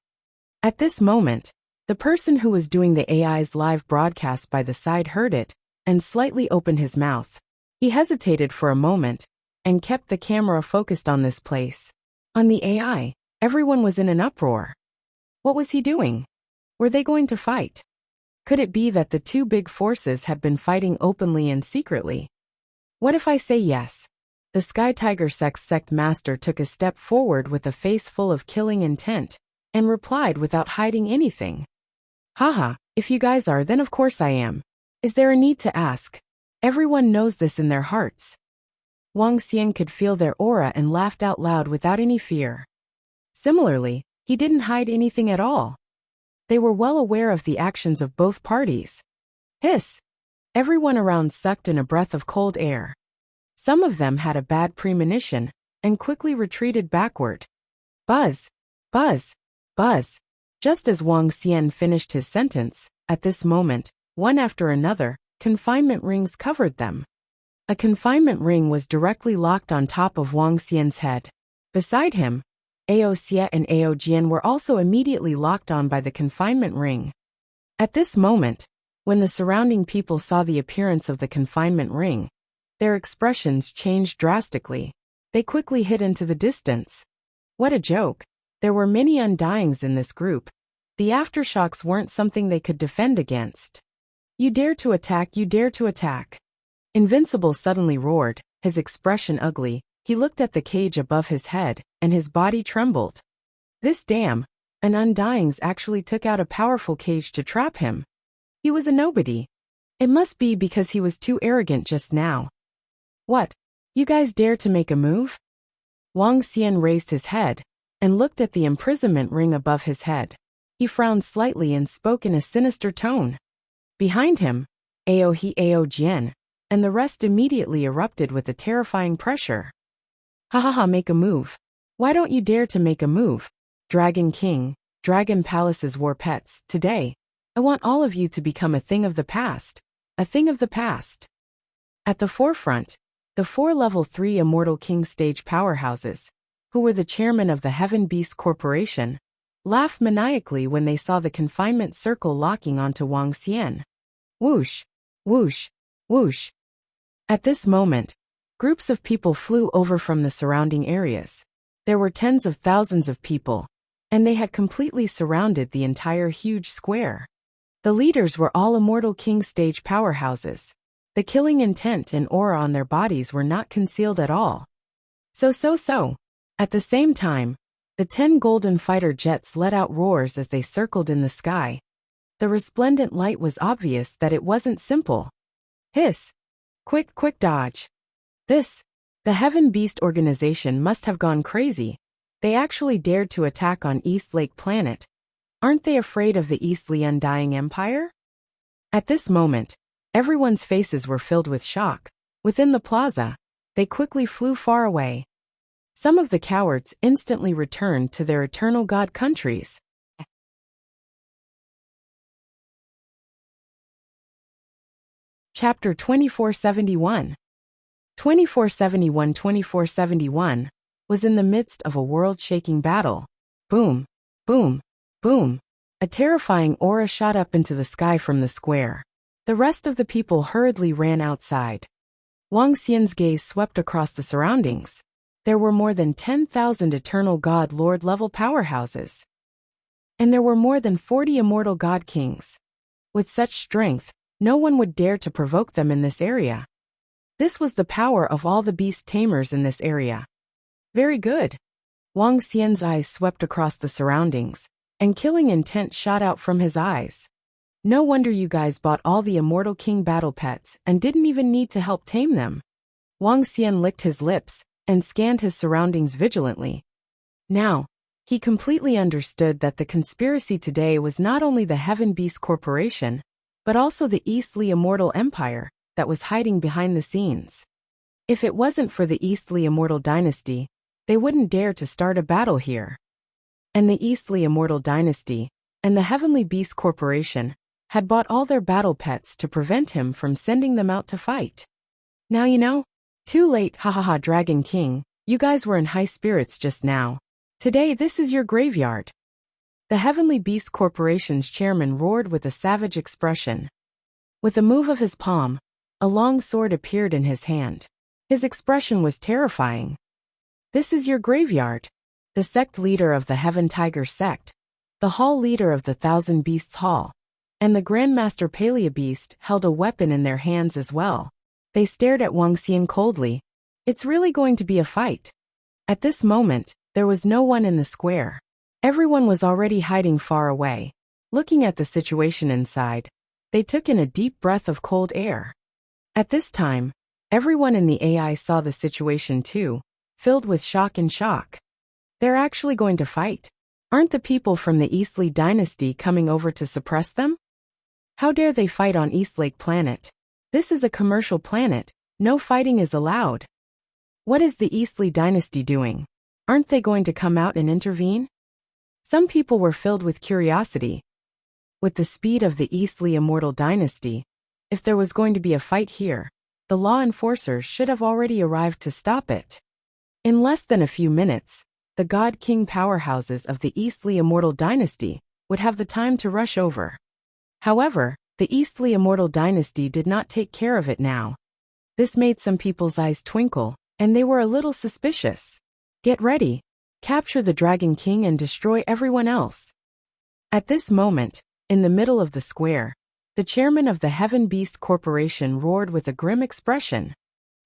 At this moment, the person who was doing the AI's live broadcast by the side heard it and slightly opened his mouth. He hesitated for a moment and kept the camera focused on this place. On the AI, everyone was in an uproar. What was he doing? Were they going to fight? Could it be that the two big forces had been fighting openly and secretly? What if I say yes? The Sky Tiger sect master took a step forward with a face full of killing intent and replied without hiding anything. Haha, if you guys are, then of course I am. Is there a need to ask? Everyone knows this in their hearts. Wuxia could feel their aura and laughed out loud without any fear. Similarly, he didn't hide anything at all. They were well aware of the actions of both parties. Hiss! Everyone around sucked in a breath of cold air. Some of them had a bad premonition and quickly retreated backward. Buzz! Buzz! Buzz! Just as Wuxia finished his sentence, at this moment, one after another, confinement rings covered them. A confinement ring was directly locked on top of Wuxia's head. Beside him, Aoxia and Aojian were also immediately locked on by the confinement ring. At this moment, when the surrounding people saw the appearance of the confinement ring, their expressions changed drastically. They quickly hid into the distance. What a joke. There were many undyings in this group. The aftershocks weren't something they could defend against. You dare to attack, you dare to attack. Invincible suddenly roared, his expression ugly. He looked at the cage above his head, and his body trembled. This damn, an undyings actually took out a powerful cage to trap him. He was a nobody. It must be because he was too arrogant just now. What? You guys dare to make a move? Wuxia raised his head and looked at the imprisonment ring above his head. He frowned slightly and spoke in a sinister tone. Behind him, Aojian and the rest immediately erupted with a terrifying pressure. Ha ha ha, make a move. Why don't you dare to make a move? Dragon King, Dragon Palace's war pets, today, I want all of you to become a thing of the past. A thing of the past. At the forefront, the 4 level 3 Immortal King stage powerhouses, who were the chairman of the Heaven Beast Corporation, laughed maniacally when they saw the confinement circle locking onto Wuxia. Whoosh, whoosh, whoosh. At this moment, groups of people flew over from the surrounding areas. There were tens of thousands of people, and they had completely surrounded the entire huge square. The leaders were all Immortal King stage powerhouses. The killing intent and aura on their bodies were not concealed at all. So. At the same time, the 10 golden fighter jets let out roars as they circled in the sky. The resplendent light was obvious that it wasn't simple. Hiss! Quick dodge! The Heaven Beast organization must have gone crazy. They actually dared to attack on East Lake Planet. Aren't they afraid of the Eastly Undying Empire? At this moment, everyone's faces were filled with shock. Within the plaza, they quickly flew far away. Some of the cowards instantly returned to their eternal god countries. Chapter 2471. 2471 was in the midst of a world-shaking battle. Boom, boom, boom. A terrifying aura shot up into the sky from the square. The rest of the people hurriedly ran outside. Wuxia's gaze swept across the surroundings. There were more than 10,000 Eternal God Lord level powerhouses. And there were more than 40 Immortal God Kings. With such strength, no one would dare to provoke them in this area. This was the power of all the beast tamers in this area. Very good. Wuxia's eyes swept across the surroundings, and killing intent shot out from his eyes. No wonder you guys bought all the Immortal King battle pets and didn't even need to help tame them. Wuxia licked his lips and scanned his surroundings vigilantly. Now, he completely understood that the conspiracy today was not only the Heaven Beast Corporation, but also the Eastly Immortal Empire that was hiding behind the scenes. If it wasn't for the Eastly Immortal Dynasty, they wouldn't dare to start a battle here. And the Eastly Immortal Dynasty and the Heavenly Beast Corporation had bought all their battle pets to prevent him from sending them out to fight. Now you know? Too late, hahaha, Dragon King, you guys were in high spirits just now. Today this is your graveyard. The Heavenly Beast Corporation's chairman roared with a savage expression. With a move of his palm, a long sword appeared in his hand. His expression was terrifying. This is your graveyard. The sect leader of the Heaven Tiger sect, the hall leader of the Thousand Beasts Hall, and the Grandmaster Palea Beast held a weapon in their hands as well. They stared at Wuxia coldly. It's really going to be a fight. At this moment, there was no one in the square. Everyone was already hiding far away. Looking at the situation inside, they took in a deep breath of cold air. At this time, everyone in the AI saw the situation too, filled with shock and shock. They're actually going to fight. Aren't the people from the Eastly Dynasty coming over to suppress them? How dare they fight on Eastlake Planet? This is a commercial planet, no fighting is allowed. What is the Eastly Dynasty doing? Aren't they going to come out and intervene? Some people were filled with curiosity. With the speed of the Eastly Immortal Dynasty, if there was going to be a fight here, the law enforcers should have already arrived to stop it. In less than a few minutes, the God King powerhouses of the Eastly Immortal Dynasty would have the time to rush over. However, the Eastly Immortal Dynasty did not take care of it now. This made some people's eyes twinkle, and they were a little suspicious. Get ready. Capture the Dragon King and destroy everyone else. At this moment, in the middle of the square, the chairman of the Heaven Beast Corporation roared with a grim expression.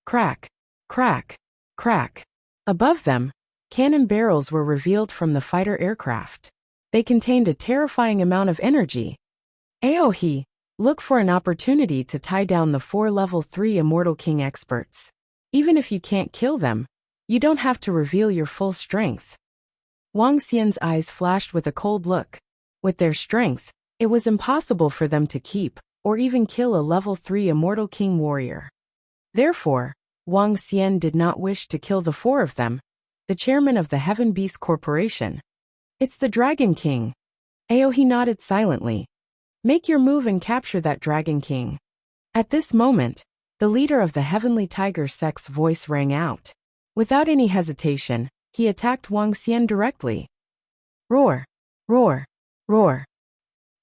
Crack, crack, crack. Above them, cannon barrels were revealed from the fighter aircraft. They contained a terrifying amount of energy. Aohi, look for an opportunity to tie down the 4 level 3 Immortal King experts. Even if you can't kill them, you don't have to reveal your full strength. Wuxia's eyes flashed with a cold look. With their strength, it was impossible for them to keep, or even kill a level 3 Immortal King warrior. Therefore, Wuxia did not wish to kill the 4 of them, the chairman of the Heaven Beast Corporation. It's the Dragon King. Aohi nodded silently. Make your move and capture that Dragon King. At this moment, the leader of the Heavenly Tiger sect's voice rang out. Without any hesitation, he attacked Wuxia directly. Roar, roar, roar.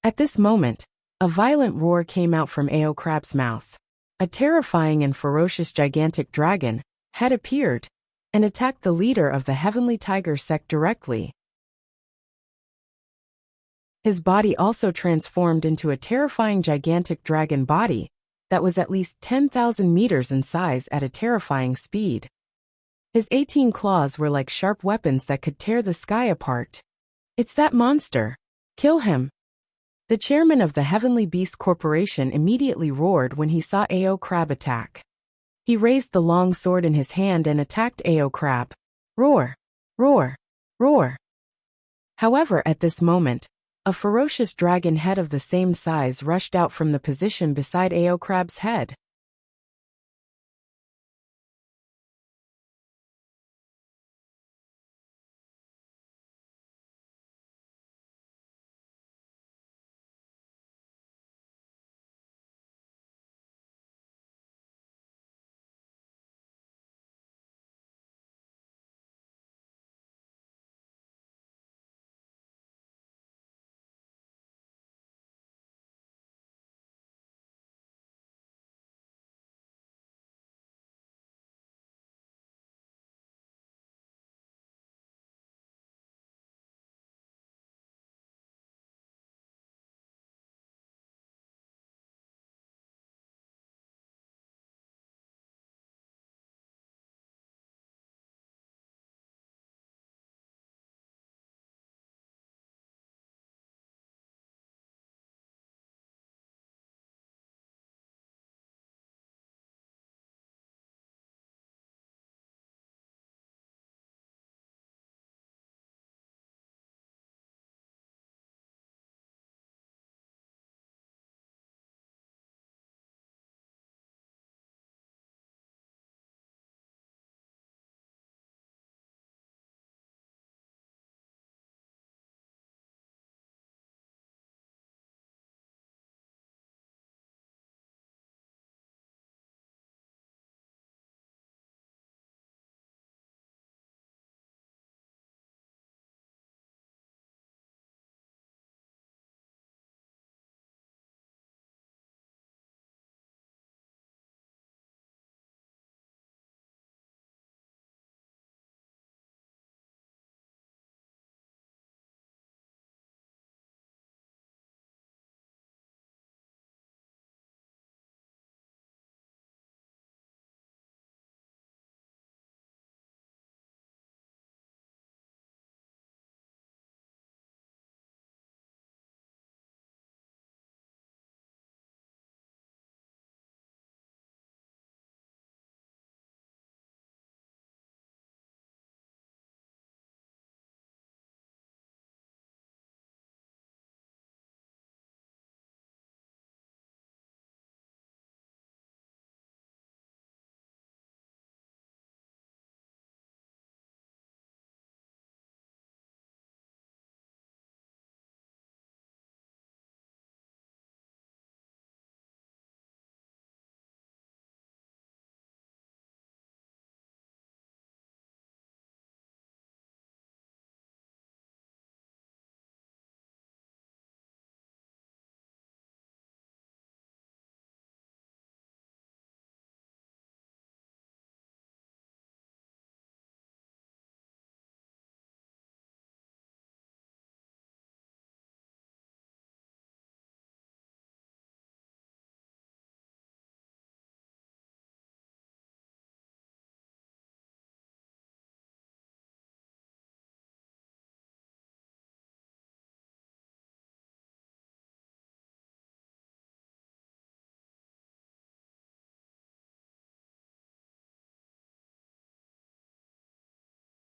At this moment, a violent roar came out from Ao Crab's mouth. A terrifying and ferocious gigantic dragon had appeared and attacked the leader of the Heavenly Tiger sect directly. His body also transformed into a terrifying gigantic dragon body that was at least 10,000 meters in size at a terrifying speed. His 18 claws were like sharp weapons that could tear the sky apart. It's that monster. Kill him. The chairman of the Heavenly Beast Corporation immediately roared when he saw Ao Crab attack. He raised the long sword in his hand and attacked Ao Crab. Roar, roar, roar. However, at this moment, a ferocious dragon head of the same size rushed out from the position beside Ao Crab's head.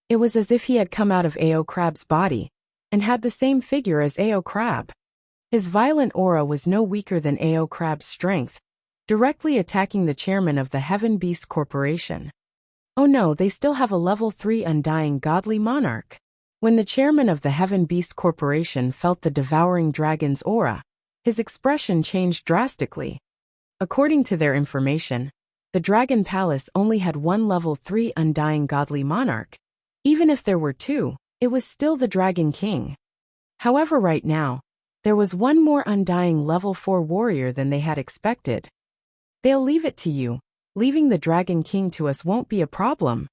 It was as if he had come out of Ao Crab's body, and had the same figure as Ao Crab. His violent aura was no weaker than Ao Crab's strength, directly attacking the chairman of the Heaven Beast Corporation. Oh no, they still have a level 3 undying godly monarch. When the chairman of the Heaven Beast Corporation felt the devouring dragon's aura, his expression changed drastically. According to their information, the Dragon Palace only had one level 3 undying godly monarch. Even if there were two, it was still the Dragon King. However, right now, there was one more undying level 4 warrior than they had expected. They'll leave it to you. Leaving the Dragon King to us won't be a problem.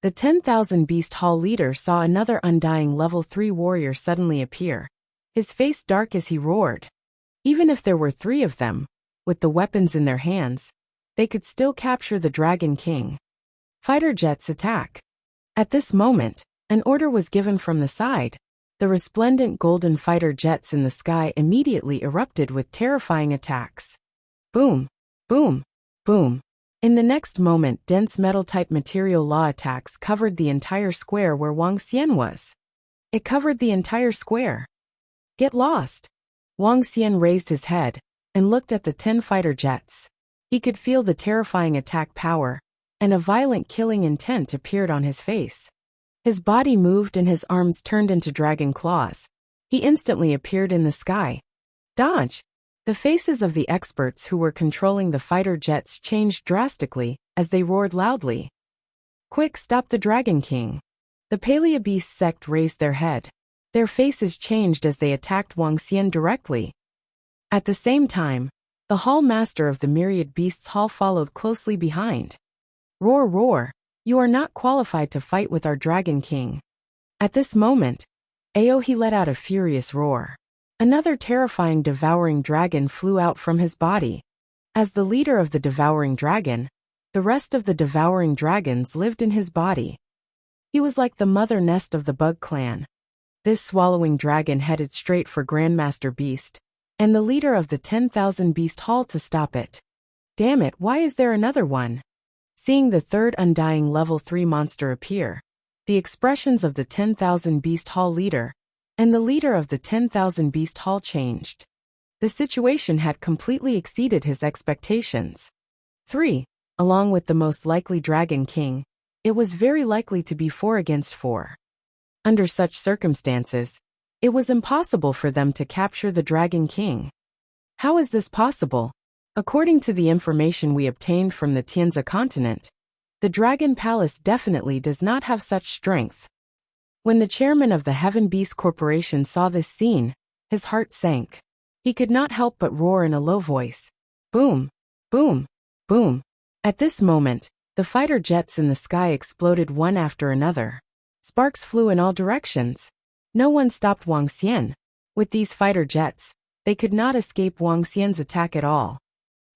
The 10,000 Beast Hall leader saw another undying level 3 warrior suddenly appear, his face dark as he roared. Even if there were 3 of them, with the weapons in their hands, they could still capture the Dragon King. Fighter jets attack. At this moment, an order was given from the side. The resplendent golden fighter jets in the sky immediately erupted with terrifying attacks. Boom, boom, boom. In the next moment, dense metal-type material law attacks covered the entire square where Wang Xian was. It covered the entire square. Get lost. Wang Xian raised his head and looked at the 10 fighter jets. He could feel the terrifying attack power, and a violent killing intent appeared on his face. His body moved and his arms turned into dragon claws. He instantly appeared in the sky. Dodge! The faces of the experts who were controlling the fighter jets changed drastically as they roared loudly. Quick, stop the Dragon King! The Paleobeast sect raised their head. Their faces changed as they attacked Wang Xian directly. At the same time, the Hall Master of the Myriad Beasts Hall followed closely behind. Roar, roar! You are not qualified to fight with our Dragon King. At this moment, he let out a furious roar. Another terrifying devouring dragon flew out from his body. As the leader of the devouring dragon, the rest of the devouring dragons lived in his body. He was like the mother nest of the bug clan. This swallowing dragon headed straight for Grandmaster Beast, and the leader of the 10,000 Beast Hall to stop it. Damn it, why is there another one? Seeing the third undying level 3 monster appear, the expressions of the 10,000 Beast Hall leader and the leader of the 10,000 Beast Hall changed. The situation had completely exceeded his expectations. 3. Along with the most likely Dragon King, it was very likely to be 4 against 4. Under such circumstances, it was impossible for them to capture the Dragon King. How is this possible? According to the information we obtained from the Tianzi continent, the Dragon Palace definitely does not have such strength. When the chairman of the Heaven Beast Corporation saw this scene, his heart sank. He could not help but roar in a low voice. Boom, boom, boom. At this moment, the fighter jets in the sky exploded one after another. Sparks flew in all directions. No one stopped Wang Xian. With these fighter jets, they could not escape Wang Xian's attack at all.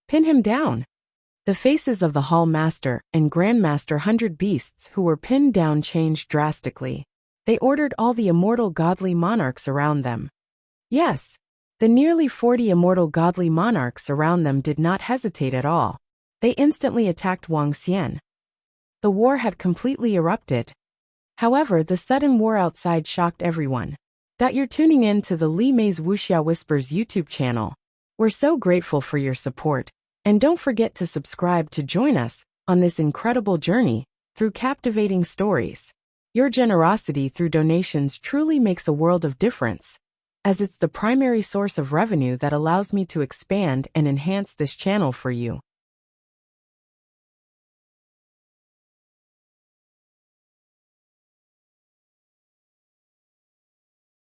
Pin him down. The faces of the Hall Master and Grandmaster 100 Beasts who were pinned down changed drastically. They ordered all the immortal godly monarchs around them. Yes, the nearly 40 immortal godly monarchs around them did not hesitate at all. They instantly attacked Wang Xian. The war had completely erupted. However, the sudden war outside shocked everyone. You're tuning in to the Li Mei's Wuxia Whispers YouTube channel. We're so grateful for your support, and don't forget to subscribe to join us on this incredible journey through captivating stories. Your generosity through donations truly makes a world of difference, as it's the primary source of revenue that allows me to expand and enhance this channel for you.